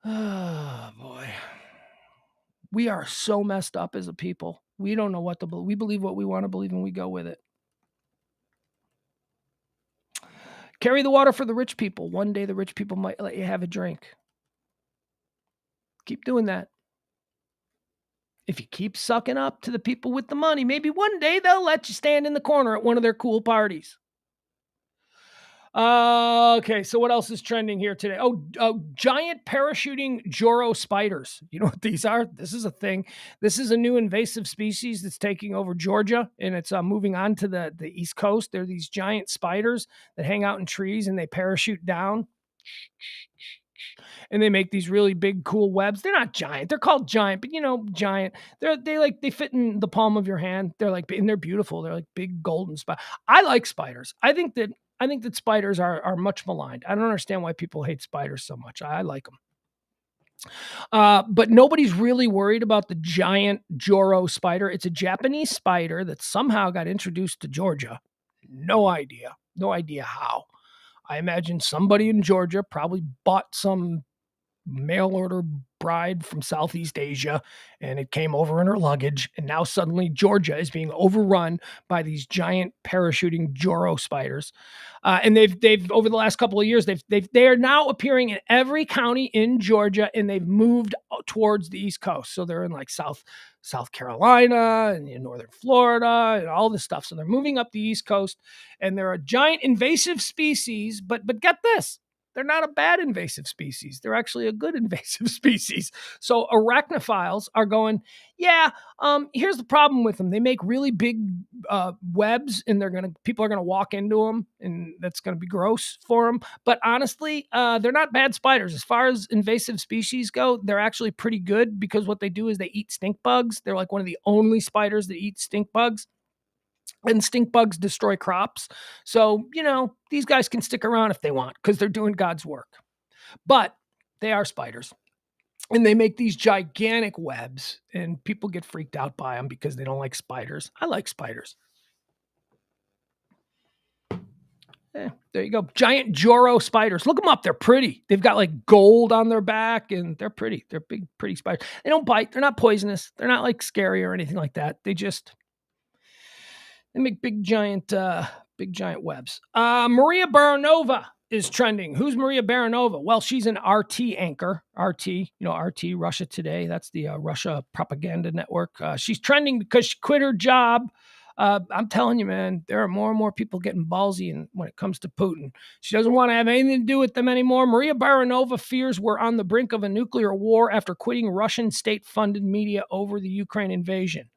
Oh, boy. We are so messed up as a people. We don't know what to believe. We believe what we want to believe and we go with it. Carry the water for the rich people. One day the rich people might let you have a drink. Keep doing that. If you keep sucking up to the people with the money, maybe one day they'll let you stand in the corner at one of their cool parties. Okay, so what else is trending here today? Oh, giant parachuting Juro spiders. You know what these are? This is a thing. This is a new invasive species that's taking over Georgia, and it's moving on to the East Coast. They're these giant spiders that hang out in trees, and they parachute down. And they make these really big, cool webs. They're not giant. They're called giant, but giant. They fit in the palm of your hand. And they're beautiful. They're like big golden spiders. I like spiders. I think that spiders are much maligned. I don't understand why people hate spiders so much. I like them. But nobody's really worried about the giant Juro spider. It's a Japanese spider that somehow got introduced to Georgia. No idea. No idea how. I imagine somebody in Georgia probably bought some mail order bride from Southeast Asia, and it came over in her luggage. And now suddenly Georgia is being overrun by these giant parachuting Juro spiders. And they've over the last couple of years, they are now appearing in every county in Georgia, and they've moved towards the East Coast. So they're in like South Carolina and in northern Florida and all this stuff. So they're moving up the East Coast, and they're a giant invasive species. But get this. They're not a bad invasive species. They're actually a good invasive species. So arachnophiles are going, yeah, here's the problem with them. They make really big webs, and people are gonna walk into them, and that's gonna be gross for them. But honestly, they're not bad spiders. As far as invasive species go, they're actually pretty good, because what they do is they eat stink bugs. They're like one of the only spiders that eat stink bugs. And stink bugs destroy crops. So, these guys can stick around if they want, because they're doing God's work. But they are spiders. And they make these gigantic webs, and people get freaked out by them because they don't like spiders. I like spiders. There you go. Giant Juro spiders. Look them up. They're pretty. They've got like gold on their back, and they're pretty. They're big, pretty spiders. They don't bite. They're not poisonous. They're not like scary or anything like that. They make big giant webs. Maria Baranova is trending. Who's Maria Baranova? Well, she's an RT anchor. RT, RT, Russia Today. That's the Russia propaganda network. She's trending because she quit her job. I'm telling you, man, there are more and more people getting ballsy when it comes to Putin. She doesn't want to have anything to do with them anymore. Maria Baranova fears we're on the brink of a nuclear war after quitting Russian state-funded media over the Ukraine invasion.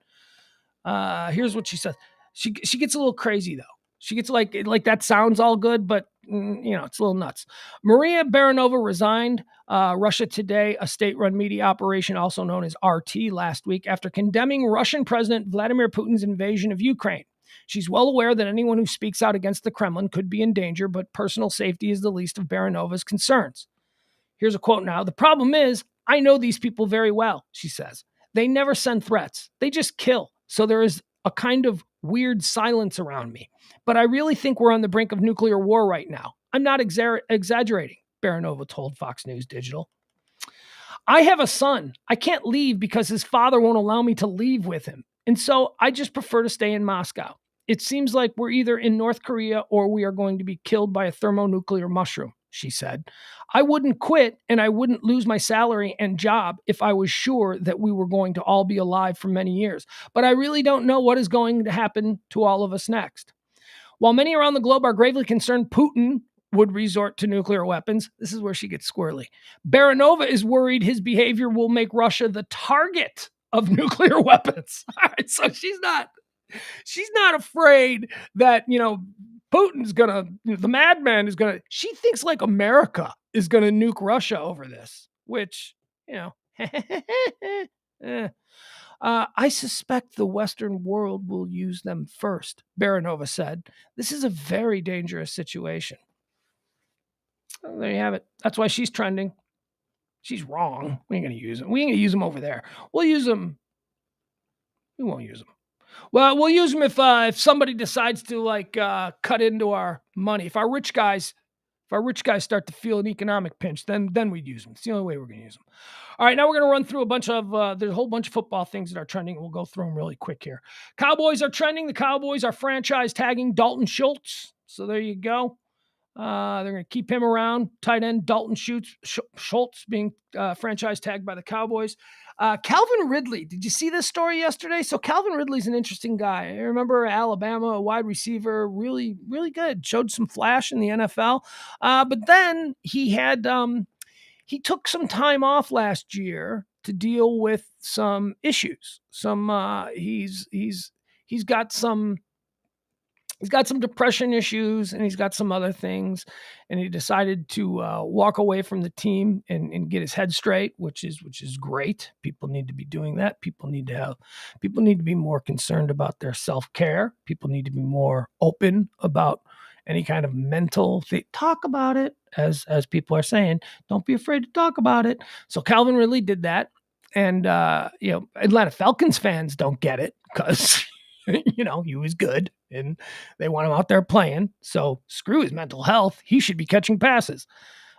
Here's what she says. She gets a little crazy, though. She gets like that sounds all good, but it's a little nuts. Maria Baranova resigned Russia Today, a state-run media operation also known as RT, last week after condemning Russian President Vladimir Putin's invasion of Ukraine. She's well aware that anyone who speaks out against the Kremlin could be in danger, but personal safety is the least of Baranova's concerns. Here's a quote now. "The problem is, I know these people very well," she says. "They never send threats. They just kill. So there is a kind of weird silence around me. But I really think we're on the brink of nuclear war right now. I'm not exaggerating," Baranova told Fox News Digital. "I have a son. I can't leave because his father won't allow me to leave with him. And so I just prefer to stay in Moscow. It seems like we're either in North Korea or we are going to be killed by a thermonuclear mushroom," she said. "I wouldn't quit, and I wouldn't lose my salary and job if I was sure that we were going to all be alive for many years. But I really don't know what is going to happen to all of us next." While many around the globe are gravely concerned Putin would resort to nuclear weapons, this is where she gets squirrely. Baranova is worried his behavior will make Russia the target of nuclear weapons. All right, so she's not afraid that, Putin's the madman is gonna, she thinks like America is gonna nuke Russia over this, which, I suspect the Western world will use them first, Baranova said. This is a very dangerous situation. Well, there you have it. That's why she's trending. She's wrong. We ain't going to use them. We ain't going to use them over there. We'll use them. We won't use them. Well, we'll use them if somebody decides to cut into our money. If our rich guys start to feel an economic pinch, then we'd use them. It's the only way we're going to use them. All right, now we're going to run through a bunch of, there's a whole bunch of football things that are trending. We'll go through them really quick here. Cowboys are trending. The Cowboys are franchise tagging Dalton Schultz. So there you go. They're going to keep him around. Tight end Dalton Schultz being franchise tagged by the Cowboys. Calvin Ridley. Did you see this story yesterday? So Calvin Ridley's an interesting guy. I remember Alabama, a wide receiver, really, really good. Showed some flash in the NFL. But then he took some time off last year to deal with some issues. He's got some depression issues, and he's got some other things, and he decided to walk away from the team and get his head straight, which is great. People need to be doing that. People need to be more concerned about their self-care. People need to be more open about any kind of mental thing. Talk about it, as people are saying. Don't be afraid to talk about it. So Calvin Ridley did that, and Atlanta Falcons fans don't get it because he was good and they want him out there playing. So screw his mental health. He should be catching passes.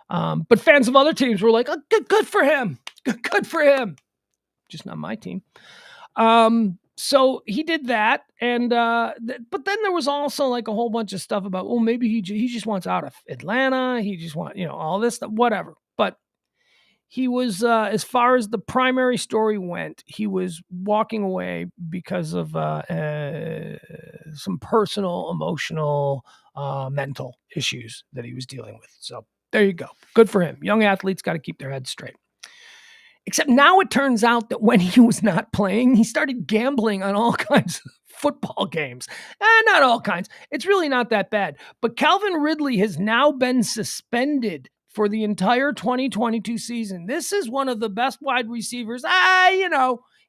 But fans of other teams were like, oh, good for him. Good for him. Just not my team. So he did that. And, but then there was also like a whole bunch of stuff about, well, maybe he just wants out of Atlanta. He just wants, all this stuff, whatever. But he was, as far as the primary story went, he was walking away because of some personal, emotional, mental issues that he was dealing with. So there you go. Good for him. Young athletes got to keep their heads straight. Except now it turns out that when he was not playing, he started gambling on all kinds of football games. Not all kinds. It's really not that bad. But Calvin Ridley has now been suspended for the entire 2022 season. This is one of the best wide receivers.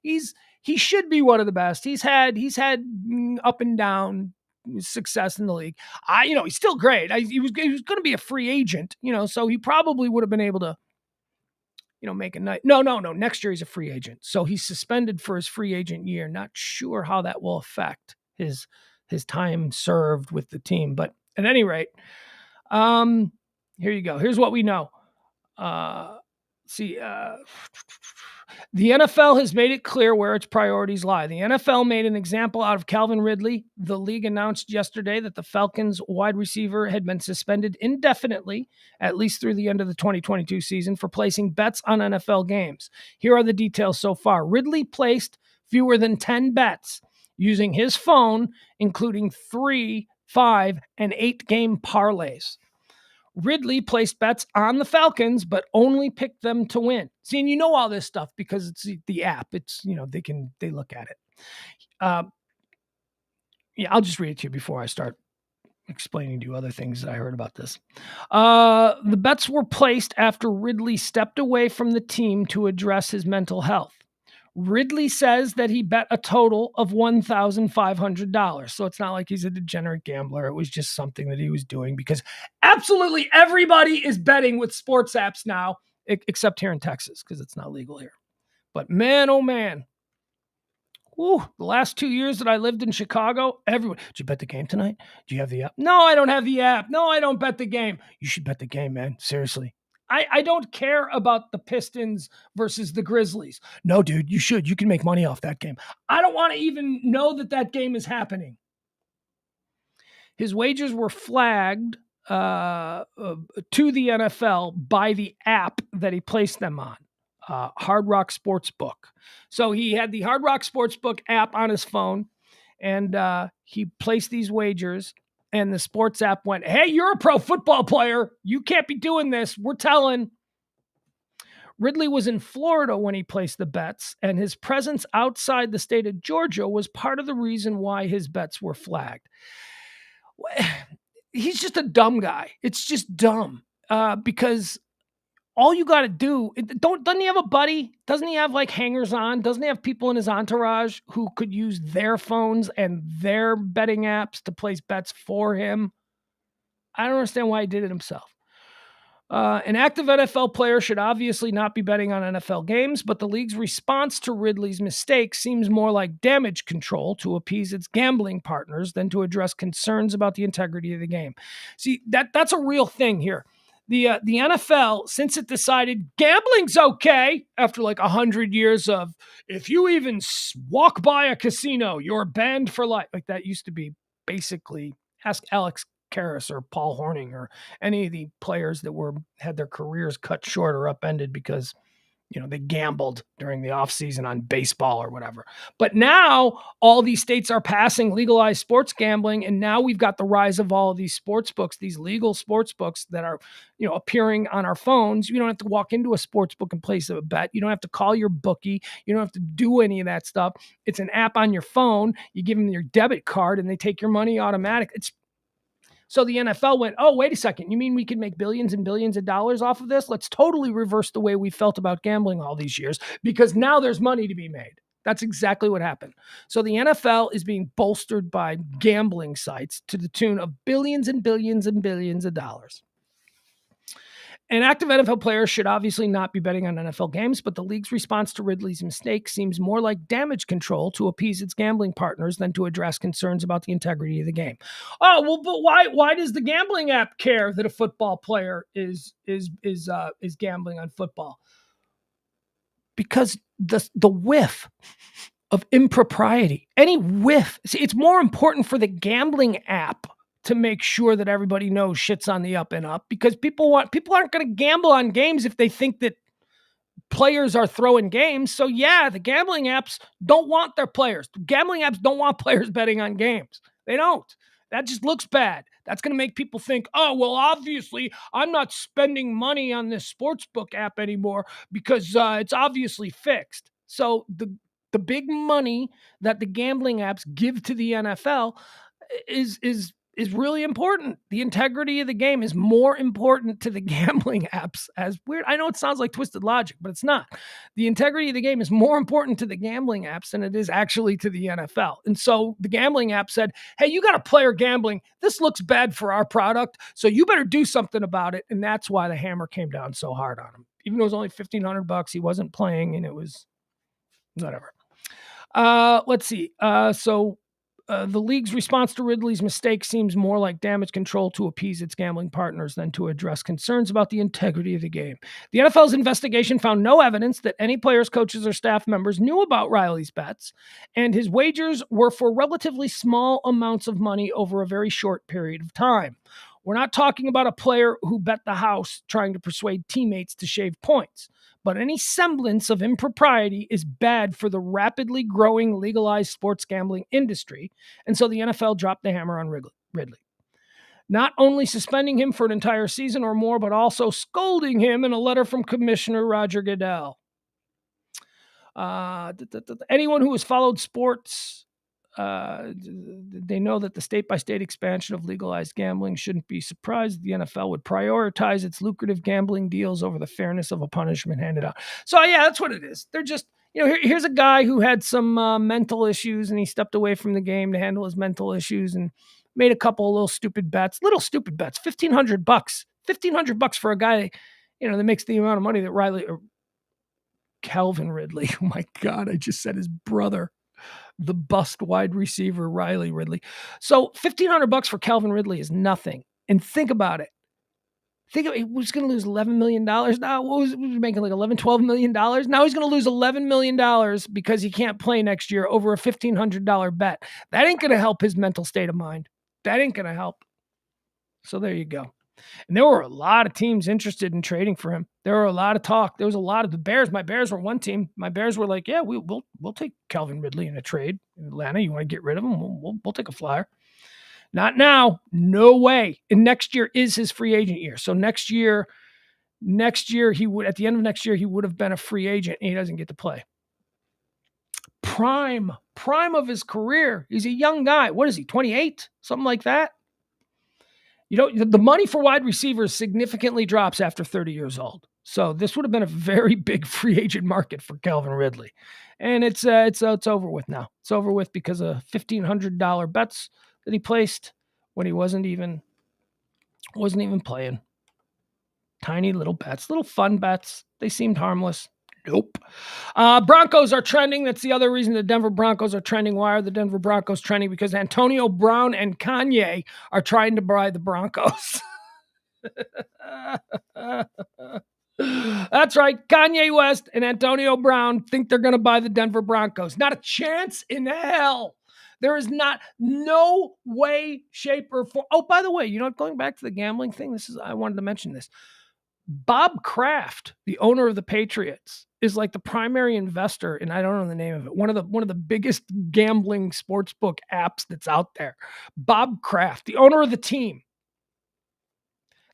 He should be one of the best. He's had up and down success in the league. He's still great. He was going to be a free agent, so he probably would have been able to make a night. No. Next year he's a free agent. So he's suspended for his free agent year. Not sure how that will affect his time served with the team. But at any rate, here you go. Here's what we know. The NFL has made it clear where its priorities lie. The NFL made an example out of Calvin Ridley. The league announced yesterday that the Falcons wide receiver had been suspended indefinitely, at least through the end of the 2022 season, for placing bets on NFL games. Here are the details so far. Ridley placed fewer than 10 bets using his phone, including 3, 5, and 8 game parlays. Ridley placed bets on the Falcons, but only picked them to win. See, and all this stuff because it's the app. It's, they look at it. I'll just read it to you before I start explaining to you other things I heard about this. The bets were placed after Ridley stepped away from the team to address his mental health. Ridley says that he bet a total of $1,500. So it's not like he's a degenerate gambler. It was just something that he was doing because absolutely everybody is betting with sports apps now, except here in Texas because it's not legal here. But man, oh man. The last 2 years that I lived in Chicago, everyone, did you bet the game tonight? Do you have the app? No, I don't have the app. No, I don't bet the game. You should bet the game, man. Seriously. I don't care about the Pistons versus the Grizzlies. No, dude, you should. You can make money off that game. I don't want to even know that game is happening. His wagers were flagged to the NFL by the app that he placed them on, Hard Rock Sportsbook. So he had the Hard Rock Sportsbook app on his phone, and he placed these wagers. And the sports app went, hey, you're a pro football player. You can't be doing this. We're telling. Ridley was in Florida when he placed the bets, and his presence outside the state of Georgia was part of the reason why his bets were flagged. He's just a dumb guy. It's just dumb because all you got to do, doesn't he have a buddy? Doesn't he have like hangers on? Doesn't he have people in his entourage who could use their phones and their betting apps to place bets for him? I don't understand why he did it himself. An active NFL player should obviously not be betting on NFL games, but the league's response to Ridley's mistake seems more like damage control to appease its gambling partners than to address concerns about the integrity of the game. See, that's a real thing here. The NFL, since it decided gambling's okay after like 100 years of, if you even walk by a casino, you're banned for life. Like that used to be basically, ask Alex Karras or Paul Hornung or any of the players that had their careers cut short or upended because they gambled during the offseason on baseball or whatever. But now all these states are passing legalized sports gambling. And now we've got the rise of all of these sports books, these legal sports books that are, appearing on our phones. You don't have to walk into a sports book and place a bet. You don't have to call your bookie. You don't have to do any of that stuff. It's an app on your phone. You give them your debit card and they take your money automatically. So the NFL went, oh, wait a second. You mean we can make billions and billions of dollars off of this? Let's totally reverse the way we felt about gambling all these years because now there's money to be made. That's exactly what happened. So the NFL is being bolstered by gambling sites to the tune of billions and billions and billions of dollars. An active NFL player should obviously not be betting on NFL games, but the league's response to Ridley's mistake seems more like damage control to appease its gambling partners than to address concerns about the integrity of the game. Oh, well, but why does the gambling app care that a football player is gambling on football? Because the whiff of impropriety, any whiff, see, it's more important for the gambling app to make sure that everybody knows shit's on the up and up, because people aren't going to gamble on games if they think that players are throwing games. So yeah, the gambling apps don't want their players. The gambling apps don't want players betting on games. They don't. That just looks bad. That's going to make people think, oh, well, obviously I'm not spending money on this sportsbook app anymore because it's obviously fixed. So the big money that the gambling apps give to the NFL is really important. The integrity of the game is more important to the gambling apps. As weird, I know it sounds like twisted logic, but it's not. The integrity of the game is more important to the gambling apps than it is actually to the NFL. And so the gambling app said, hey, you got a player gambling. This looks bad for our product, so you better do something about it. And that's why the hammer came down so hard on him. Even though it was only $1,500, he wasn't playing, and it was whatever. Let's see. The league's response to Ridley's mistake seems more like damage control to appease its gambling partners than to address concerns about the integrity of the game. The NFL's investigation found no evidence that any players, coaches, or staff members knew about Riley's bets, and his wagers were for relatively small amounts of money over a very short period of time. We're not talking about a player who bet the house trying to persuade teammates to shave points. But any semblance of impropriety is bad for the rapidly growing legalized sports gambling industry. And so the NFL dropped the hammer on Ridley. Not only suspending him for an entire season or more, but also scolding him in a letter from Commissioner Roger Goodell. Anyone who has followed sports, they know that the state-by-state expansion of legalized gambling shouldn't be surprised the NFL would prioritize its lucrative gambling deals over the fairness of a punishment handed out. So yeah, that's what it is. They're just, here's a guy who had some mental issues, and he stepped away from the game to handle his mental issues and made a couple of little stupid bets. $1,500, $1,500 for a guy, that makes the amount of money that Calvin Ridley. Oh my God, I just said his brother. The bust wide receiver, Riley Ridley. So $1,500 for Calvin Ridley is nothing. And think about it. He was going to lose $11 million now. What was he making, like $11-12 million? Now he's going to lose $11 million because he can't play next year over a $1,500 bet. That ain't going to help his mental state of mind. That ain't going to help. So there you go. And there were a lot of teams interested in trading for him. There were a lot of talk. There was a lot of the Bears. My Bears were one team. My Bears were like, yeah, we'll take Calvin Ridley in a trade. Atlanta, you want to get rid of him? We'll take a flyer. Not now. No way. And next year is his free agent year. So next year he would, at the end of next year, he would have been a free agent, and he doesn't get to play. Prime of his career. He's a young guy. What is he, 28? Something like that. The money for wide receivers significantly drops after 30 years old. So this would have been a very big free agent market for Calvin Ridley. And it's over with now. It's over with because of $1,500 bets that he placed when he wasn't even playing. Tiny little bets, little fun bets. They seemed harmless. Nope. Broncos are trending. That's the other reason the Denver Broncos are trending. Why are the Denver Broncos trending? Because Antonio Brown and Kanye are trying to buy the Broncos. That's right. Kanye West and Antonio Brown think they're going to buy the Denver Broncos. Not a chance in hell. There is no way, shape, or form. Oh, by the way, going back to the gambling thing, I wanted to mention this. Bob Kraft, the owner of the Patriots, is like the primary investor, and I don't know the name of it. One of the biggest gambling sportsbook apps that's out there. Bob Kraft, the owner of the team.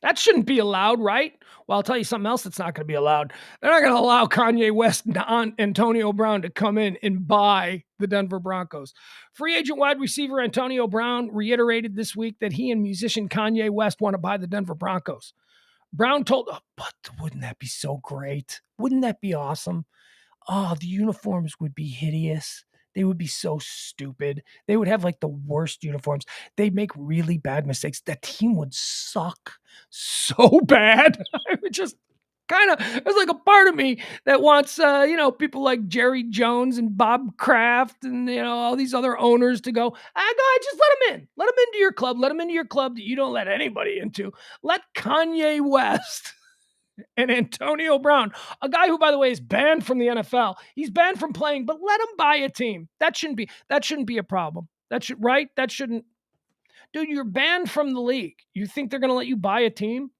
That shouldn't be allowed, right? Well, I'll tell you something else that's not going to be allowed. They're not going to allow Kanye West and Antonio Brown to come in and buy the Denver Broncos. Free agent wide receiver Antonio Brown reiterated this week that he and musician Kanye West want to buy the Denver Broncos. Brown told, but wouldn't that be so great? Wouldn't that be awesome? Oh, the uniforms would be hideous. They would be so stupid. They would have like the worst uniforms. They'd make really bad mistakes. The team would suck so bad. I would just there's like a part of me that wants, people like Jerry Jones and Bob Kraft and, all these other owners to go, just let them into your club. Let them into your club that you don't let anybody into. Let Kanye West and Antonio Brown, a guy who, by the way, is banned from the NFL. He's banned from playing, but let him buy a team. That shouldn't be a problem. Dude, you're banned from the league. You think they're going to let you buy a team?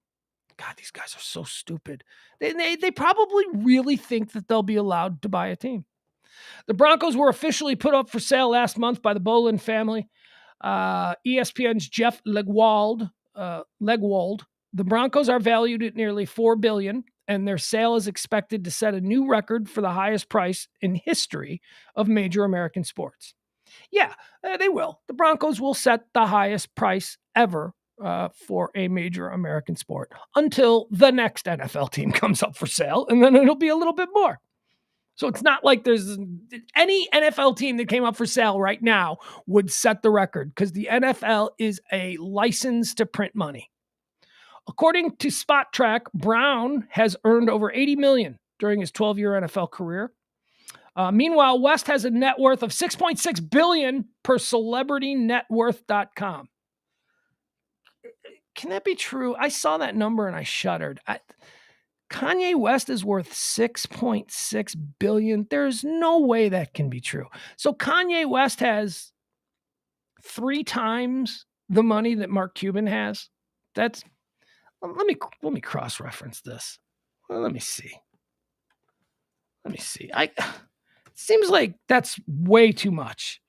God, these guys are so stupid. They probably really think that they'll be allowed to buy a team. The Broncos were officially put up for sale last month by the Bolin family. ESPN's Jeff Legwold. The Broncos are valued at nearly $4 billion, and their sale is expected to set a new record for the highest price in history of major American sports. Yeah, they will. The Broncos will set the highest price ever for a major American sport until the next NFL team comes up for sale, and then it'll be a little bit more. So it's not like there's any NFL team that came up for sale right now would set the record because the NFL is a license to print money. According to Spot Track, Brown has earned over $80 million during his 12-year NFL career. Meanwhile, West has a net worth of $6.6 billion per CelebrityNetWorth.com. Can that be true? I saw that number and I shuddered. Kanye West is worth $6.6 billion. There's no way that can be true. So Kanye West has 3 times the money that Mark Cuban has. Let me cross-reference this. Well, let me see. It seems like that's way too much.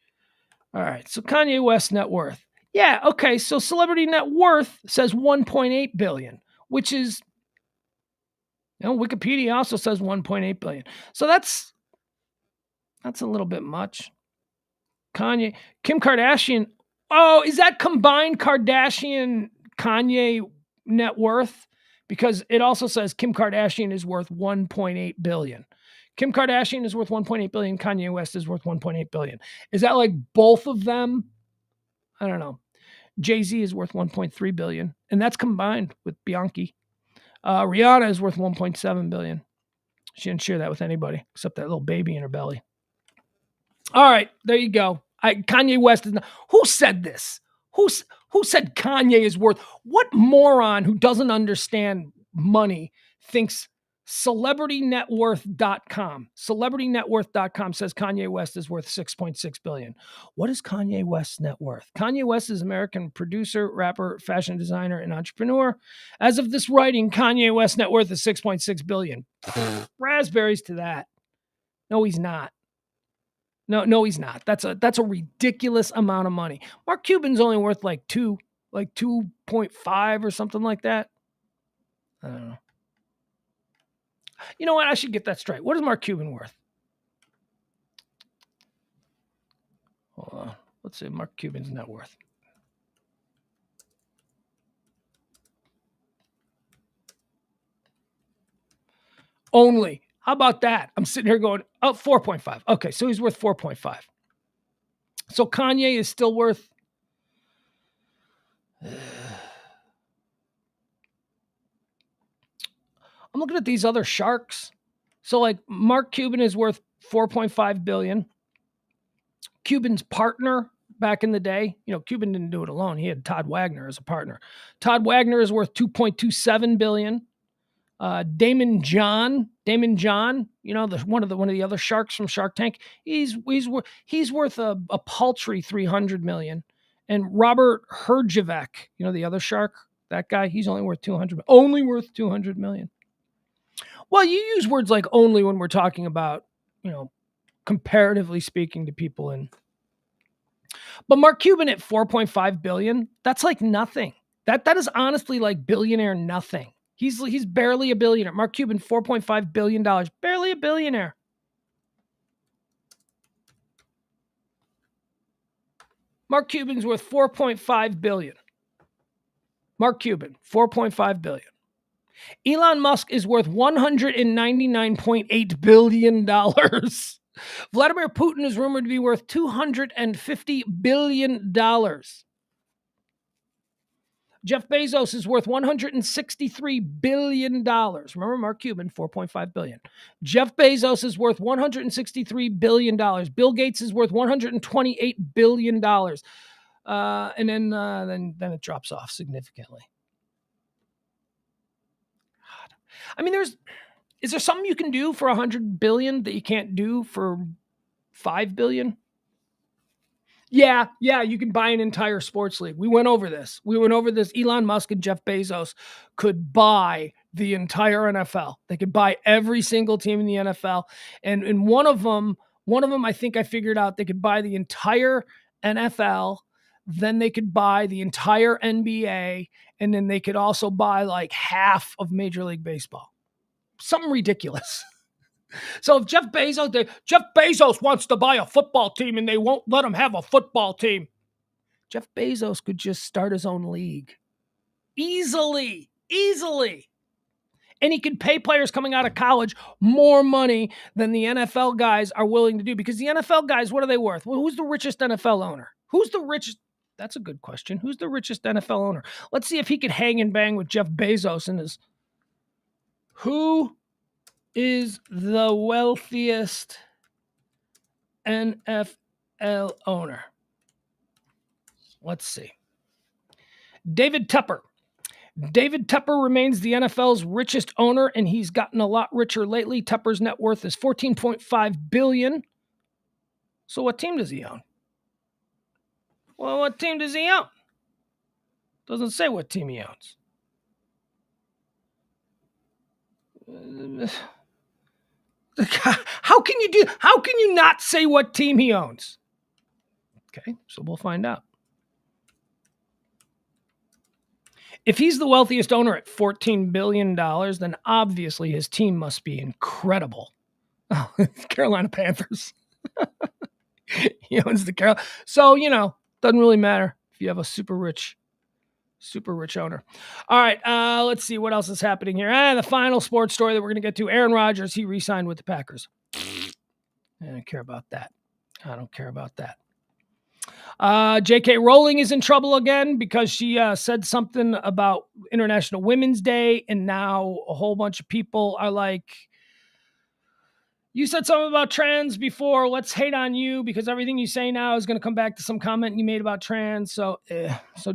All right, so Kanye West net worth. Yeah, okay, so Celebrity Net Worth says $1.8 billion, which is, Wikipedia also says $1.8 billion. So that's a little bit much. Kim Kardashian. Oh, is that combined Kardashian-Kanye net worth? Because it also says Kim Kardashian is worth $1.8 billion. Kim Kardashian is worth $1.8 billion. Kanye West is worth $1.8 billion. Is that like both of them? I don't know. Jay-Z is worth $1.3 billion, and that's combined with Bianchi. Rihanna is worth $1.7 billion. She didn't share that with anybody except that little baby in her belly. All right, there you go. Kanye West is not. Who said this? Who said Kanye is worth? What moron who doesn't understand money thinks CelebrityNetWorth.com. CelebrityNetWorth.com says Kanye West is worth $6.6 billion. What is Kanye West's net worth? Kanye West is an American producer, rapper, fashion designer, and entrepreneur. As of this writing, Kanye West's net worth is $6.6 billion. Raspberries to that. No, he's not. No, he's not. That's a ridiculous amount of money. Mark Cuban's only worth like 2.5 or something like that. I don't know. You know what? I should get that straight. What is Mark Cuban worth? Hold on. Let's see Mark Cuban's net worth. Only. How about that? I'm sitting here going, 4.5. Okay, so he's worth 4.5. So Kanye is still worth... I'm looking at these other sharks. So like Mark Cuban is worth $4.5 billion. Cuban's partner back in the day, Cuban didn't do it alone. He had Todd Wagner as a partner. Todd Wagner is worth $2.27 billion. Damon John, one of the other sharks from Shark Tank, he's worth a paltry $300 million. And Robert Herjavec, the other shark, that guy, he's only worth $200 million. Well, you use words like only when we're talking about, comparatively speaking to people but Mark Cuban at $4.5 billion, that's like nothing. That is honestly like billionaire nothing. He's barely a billionaire. Mark Cuban, $4.5 billion, barely a billionaire. Mark Cuban's worth $4.5 billion. Mark Cuban, $4.5 billion. Elon Musk is worth $199.8 billion. Vladimir Putin is rumored to be worth $250 billion. Jeff Bezos is worth $163 billion. Remember Mark Cuban, $4.5 billion. Jeff Bezos is worth $163 billion. Bill Gates is worth $128 billion. And then it drops off significantly. God. I mean, is there something you can do for $100 billion that you can't do for $5 billion? Yeah, you can buy an entire sports league. We went over this. Elon Musk and Jeff Bezos could buy the entire NFL. They could buy every single team in the NFL. And one of them, I think I figured out they could buy the entire NFL. Then they could buy the entire NBA. And then they could also buy like half of Major League Baseball. Something ridiculous. So if Jeff Bezos wants to buy a football team and they won't let him have a football team, Jeff Bezos could just start his own league. Easily. And he could pay players coming out of college more money than the NFL guys are willing to do. Because the NFL guys, what are they worth? Well, who's the richest NFL owner? That's a good question. Who's the richest NFL owner? Let's see if he could hang and bang with Jeff Bezos and who is the wealthiest NFL owner? Let's see. David Tepper. David Tepper remains the NFL's richest owner, and he's gotten a lot richer lately. Tepper's net worth is $14.5 billion. So what team does he own? Well, what team does he own? Doesn't say what team he owns. How can you not say what team he owns? Okay, so we'll find out. If he's the wealthiest owner at $14 billion, then obviously his team must be incredible. Oh, Carolina Panthers. He owns the Carolina. So, doesn't really matter if you have a super rich owner. All right, let's see what else is happening here. The final sports story that we're going to get to, Aaron Rodgers, he re-signed with the Packers. I don't care about that. J.K. Rowling is in trouble again because she said something about International Women's Day, and now a whole bunch of people are like, you said something about trans before, let's hate on you because everything you say now is going to come back to some comment you made about trans. So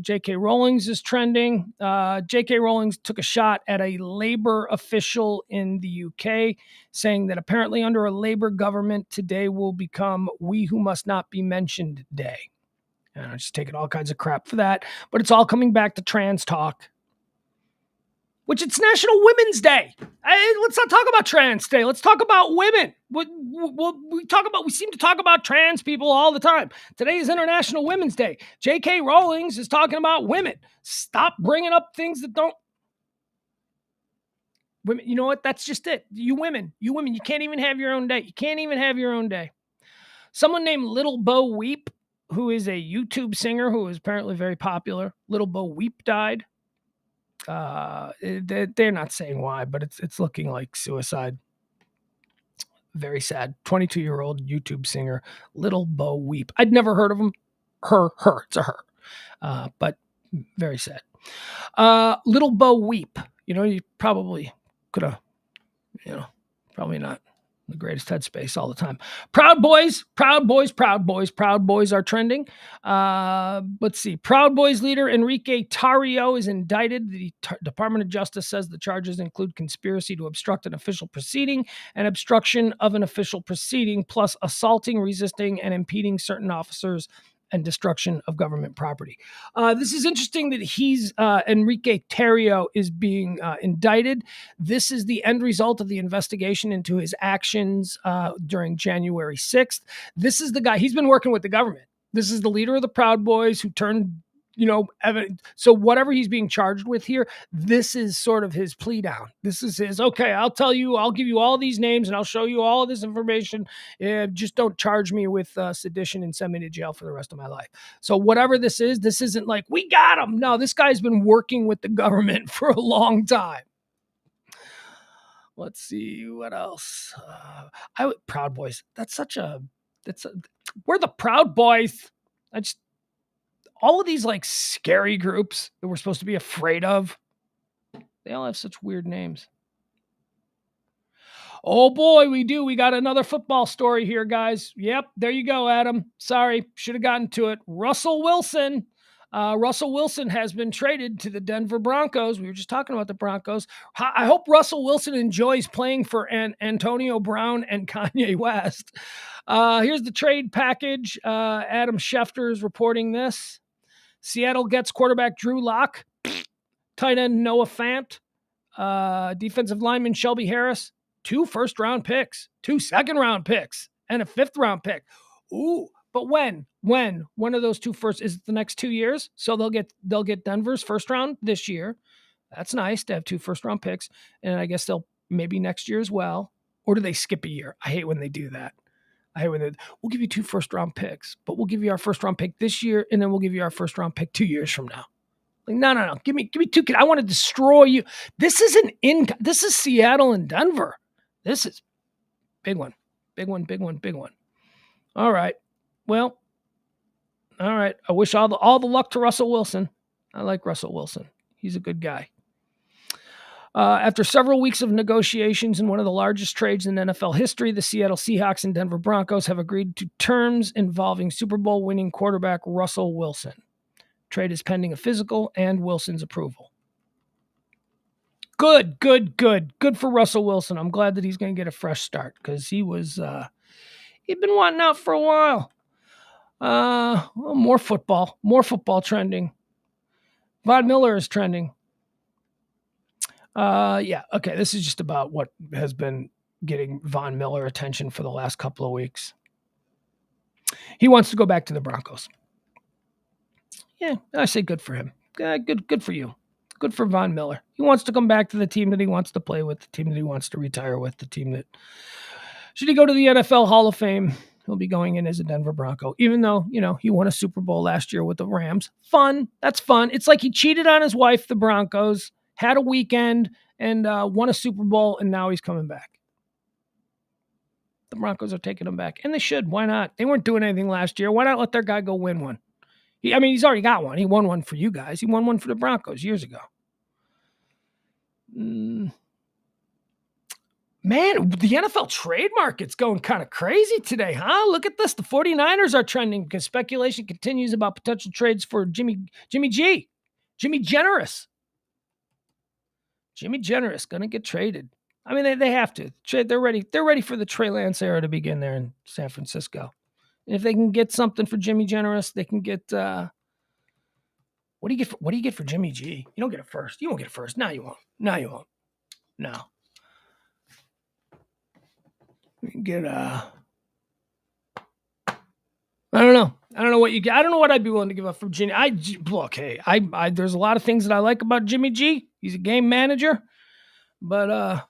J.K. Rowling's is trending. J.K. Rowling took a shot at a Labour official in the UK, saying that apparently under a Labour government, today will become We Who Must Not Be Mentioned Day. And I'm just taking all kinds of crap for that. But it's all coming back to trans talk. Which it's National Women's Day. Let's not talk about trans day. Let's talk about women. We seem to talk about trans people all the time. Today is International Women's Day. J.K. Rowling is talking about women. Stop bringing up things that don't. Women, you know what? That's just it. You women, you can't even have your own day. Someone named Little Bo Weep, who is a YouTube singer who is apparently very popular. Little Bo Weep died. They're not saying why, but it's looking like suicide. Very sad. 22-year-old YouTube singer, Little Bo Weep. I'd never heard of him. Her. It's a her. But very sad. Little Bo Weep. You probably could have, probably not the greatest headspace all the time. Proud Boys are trending. Let's see. Proud Boys leader Enrique Tarrio is indicted. The Department of Justice says the charges include conspiracy to obstruct an official proceeding and obstruction of an official proceeding, plus assaulting, resisting, and impeding certain officers and destruction of government property. This is interesting that he's Enrique Tarrio is being indicted. This is the end result of the investigation into his actions during January 6th. This is the guy, he's been working with the government. This is the leader of the Proud Boys who turned, evidence. So whatever he's being charged with here, this is sort of his plea down. This is his, okay, I'll give you all these names and I'll show you all of this information. Just don't charge me with sedition and send me to jail for the rest of my life. So whatever this isn't like, we got him. No, this guy's been working with the government for a long time. Let's see what else. Proud Boys. We're the Proud Boys. All of these like scary groups that we're supposed to be afraid of. They all have such weird names. Oh boy, we do. We got another football story here, guys. Yep, there you go, Adam. Sorry, should have gotten to it. Russell Wilson. Russell Wilson has been traded to the Denver Broncos. We were just talking about the Broncos. I hope Russell Wilson enjoys playing for Antonio Brown and Kanye West. Here's the trade package. Adam Schefter is reporting this. Seattle gets quarterback Drew Lock, tight end Noah Fant, defensive lineman Shelby Harris, 2 first-round picks, 2 second-round picks, and a 5th-round pick. Ooh, but when one of those 2 first, is it the next 2 years? So they'll get Denver's first round this year. That's nice to have 2 first-round picks, and I guess they'll maybe next year as well. Or do they skip a year? I hate when they do that. We'll give you 2 first-round picks, but we'll give you our first-round pick this year, and then we'll give you our first-round pick 2 years from now. Like, no. Give me 2 kids. I want to destroy you. This is Seattle and Denver. This is big one. All right. Well, all right. I wish all the luck to Russell Wilson. I like Russell Wilson. He's a good guy. After several weeks of negotiations in one of the largest trades in NFL history, the Seattle Seahawks and Denver Broncos have agreed to terms involving Super Bowl winning quarterback Russell Wilson. Trade is pending a physical and Wilson's approval. Good for Russell Wilson. I'm glad that he's going to get a fresh start because he'd been wanting out for a while. More football trending. Von Miller is trending. Okay. This is just about what has been getting Von Miller attention for the last couple of weeks. He wants to go back to the Broncos. Yeah, I say good for him. Good for you. Good for Von Miller. He wants to come back to the team that he wants to play with, the team that he wants to retire with, the team that, should he go to the NFL Hall of Fame, he'll be going in as a Denver Bronco, even though, he won a Super Bowl last year with the Rams. Fun. That's fun. It's like he cheated on his wife, the Broncos, had a weekend, and won a Super Bowl, and now he's coming back. The Broncos are taking him back, and they should. Why not? They weren't doing anything last year. Why not let their guy go win one? He's already got one. He won one for you guys. He won one for the Broncos years ago. Man, the NFL trade market's going kind of crazy today, huh? Look at this. The 49ers are trending because speculation continues about potential trades for Jimmy Generous. Jimmy Generous going to get traded. I mean, they have to. They're ready. They're ready for the Trey Lance era to begin there in San Francisco. And if they can get something for Jimmy Generous, they can get what do you get for Jimmy G? You don't get a first. You won't get a first. No, you won't. No. You can get I don't know. I don't know what you get. I don't know what I'd be willing to give up for Jimmy. There's a lot of things that I like about Jimmy G. He's a game manager, but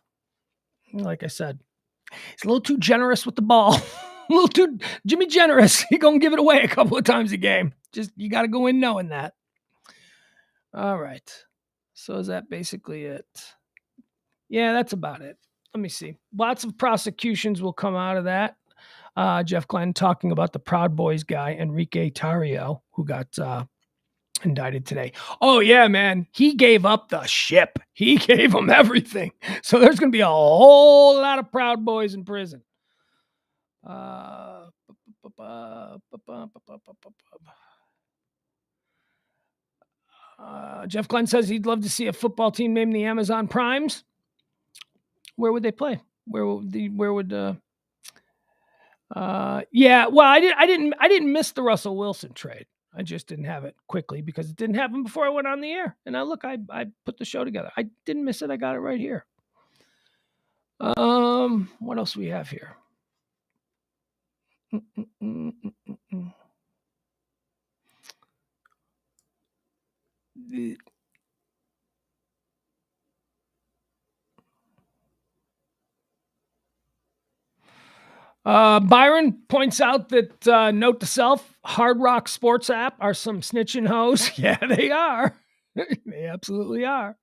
like I said, he's a little too generous with the ball. A little too Jimmy Generous. He's going to give it away a couple of times a game. Just, you got to go in knowing that. All right. So is that basically it? Yeah, that's about it. Let me see. Lots of prosecutions will come out of that. Jeff Glenn talking about the Proud Boys guy, Enrique Tarrio, who got indicted today. Oh, yeah, man. He gave up the ship. He gave them everything. So there's going to be a whole lot of Proud Boys in prison. Jeff Glenn says he'd love to see a football team named the Amazon Primes. Where would they play? I didn't miss the Russell Wilson trade. I just didn't have it quickly because it didn't happen before I went on the air. And I put the show together. I didn't miss it. I got it right here. What else do we have here? Byron points out that, note to self, Hard Rock Sports app are some snitching hoes. Yeah, they are. They absolutely are.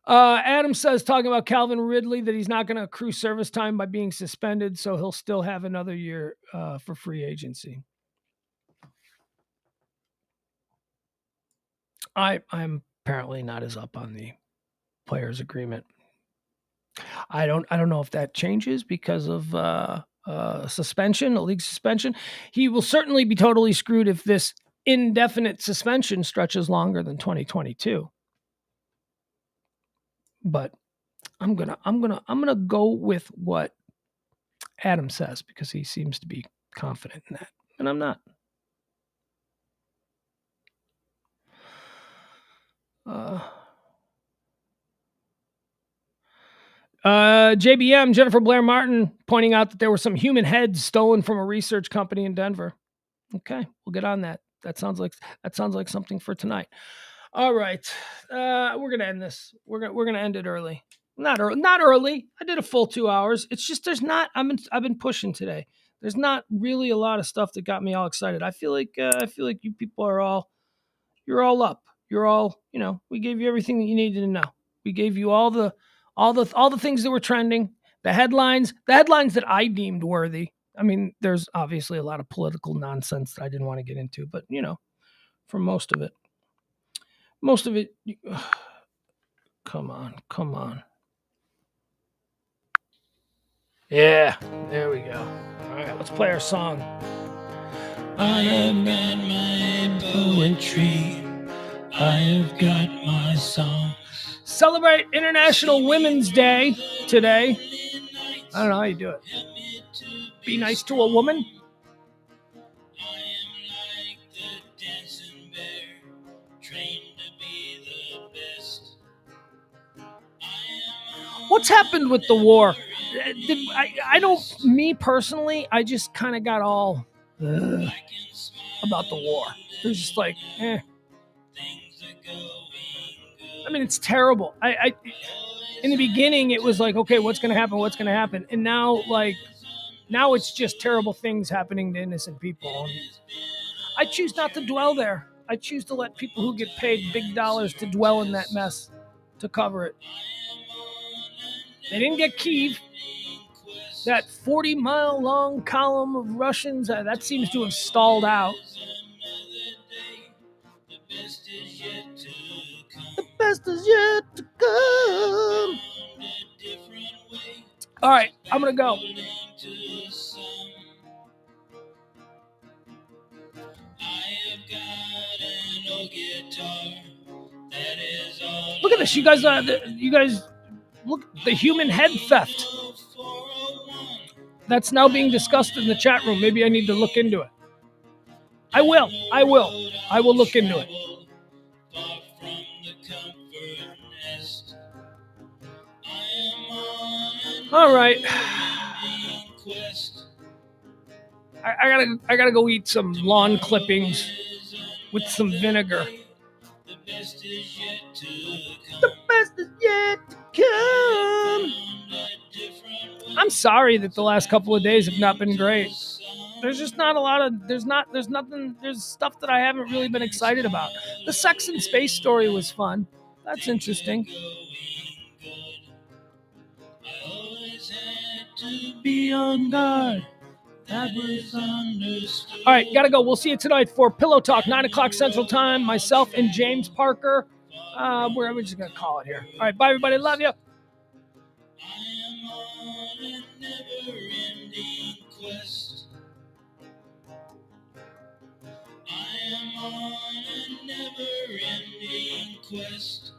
Adam says, talking about Calvin Ridley, that he's not going to accrue service time by being suspended, so he'll still have another year for free agency. I'm apparently not as up on the players agreement. I don't know if that changes because of suspension, a league suspension. He will certainly be totally screwed if this indefinite suspension stretches longer than 2022. But I'm gonna go with what Adam says because he seems to be confident in that, and I'm not. JBM, Jennifer Blair Martin, pointing out that there were some human heads stolen from a research company in Denver. Okay, we'll get on that. That sounds like something for tonight. All right, we're gonna end this. We're gonna end it early. Not early. I did a full 2 hours. It's just there's not. I've been pushing today. There's not really a lot of stuff that got me all excited. I feel like you people are all, you're all up. You're all, we gave you everything that you needed to know. We gave you all the things that were trending, the headlines that I deemed worthy. I mean, there's obviously a lot of political nonsense that I didn't want to get into, but for most of it, come on. Yeah, there we go. All right, let's play our song. I have got my poetry. I have got my song. Celebrate International Women's Day today. I don't know how you do it. Be nice to a woman. What's happened with the war? I don't, me personally, I just kind of got all about the war. It was just like, I mean, it's terrible. I in the beginning, it was like, okay, what's going to happen? And now it's just terrible things happening to innocent people. I choose not to dwell there. I choose to let people who get paid big dollars to dwell in that mess, to cover it. They didn't get Kyiv. That 40-mile long column of Russians, that seems to have stalled out. The best is yet to come. All right, I'm going to go. Look at this, you guys. Look, the human head theft. That's now being discussed in the chat room. Maybe I need to look into it. I will look into it. All right. I gotta go eat some lawn clippings with some vinegar. The best is yet to come. I'm sorry that the last couple of days have not been great. There's just not a lot of, there's stuff that I haven't really been excited about. The sex and space story was fun. That's interesting. Be on guard. That was understood. All right, gotta go. We'll see you tonight for Pillow Talk, 9 o'clock Central Time. Myself and James Parker. We're just gonna call it here. All right, bye everybody. Love you. I am on a never-ending quest. I am on a never-ending quest.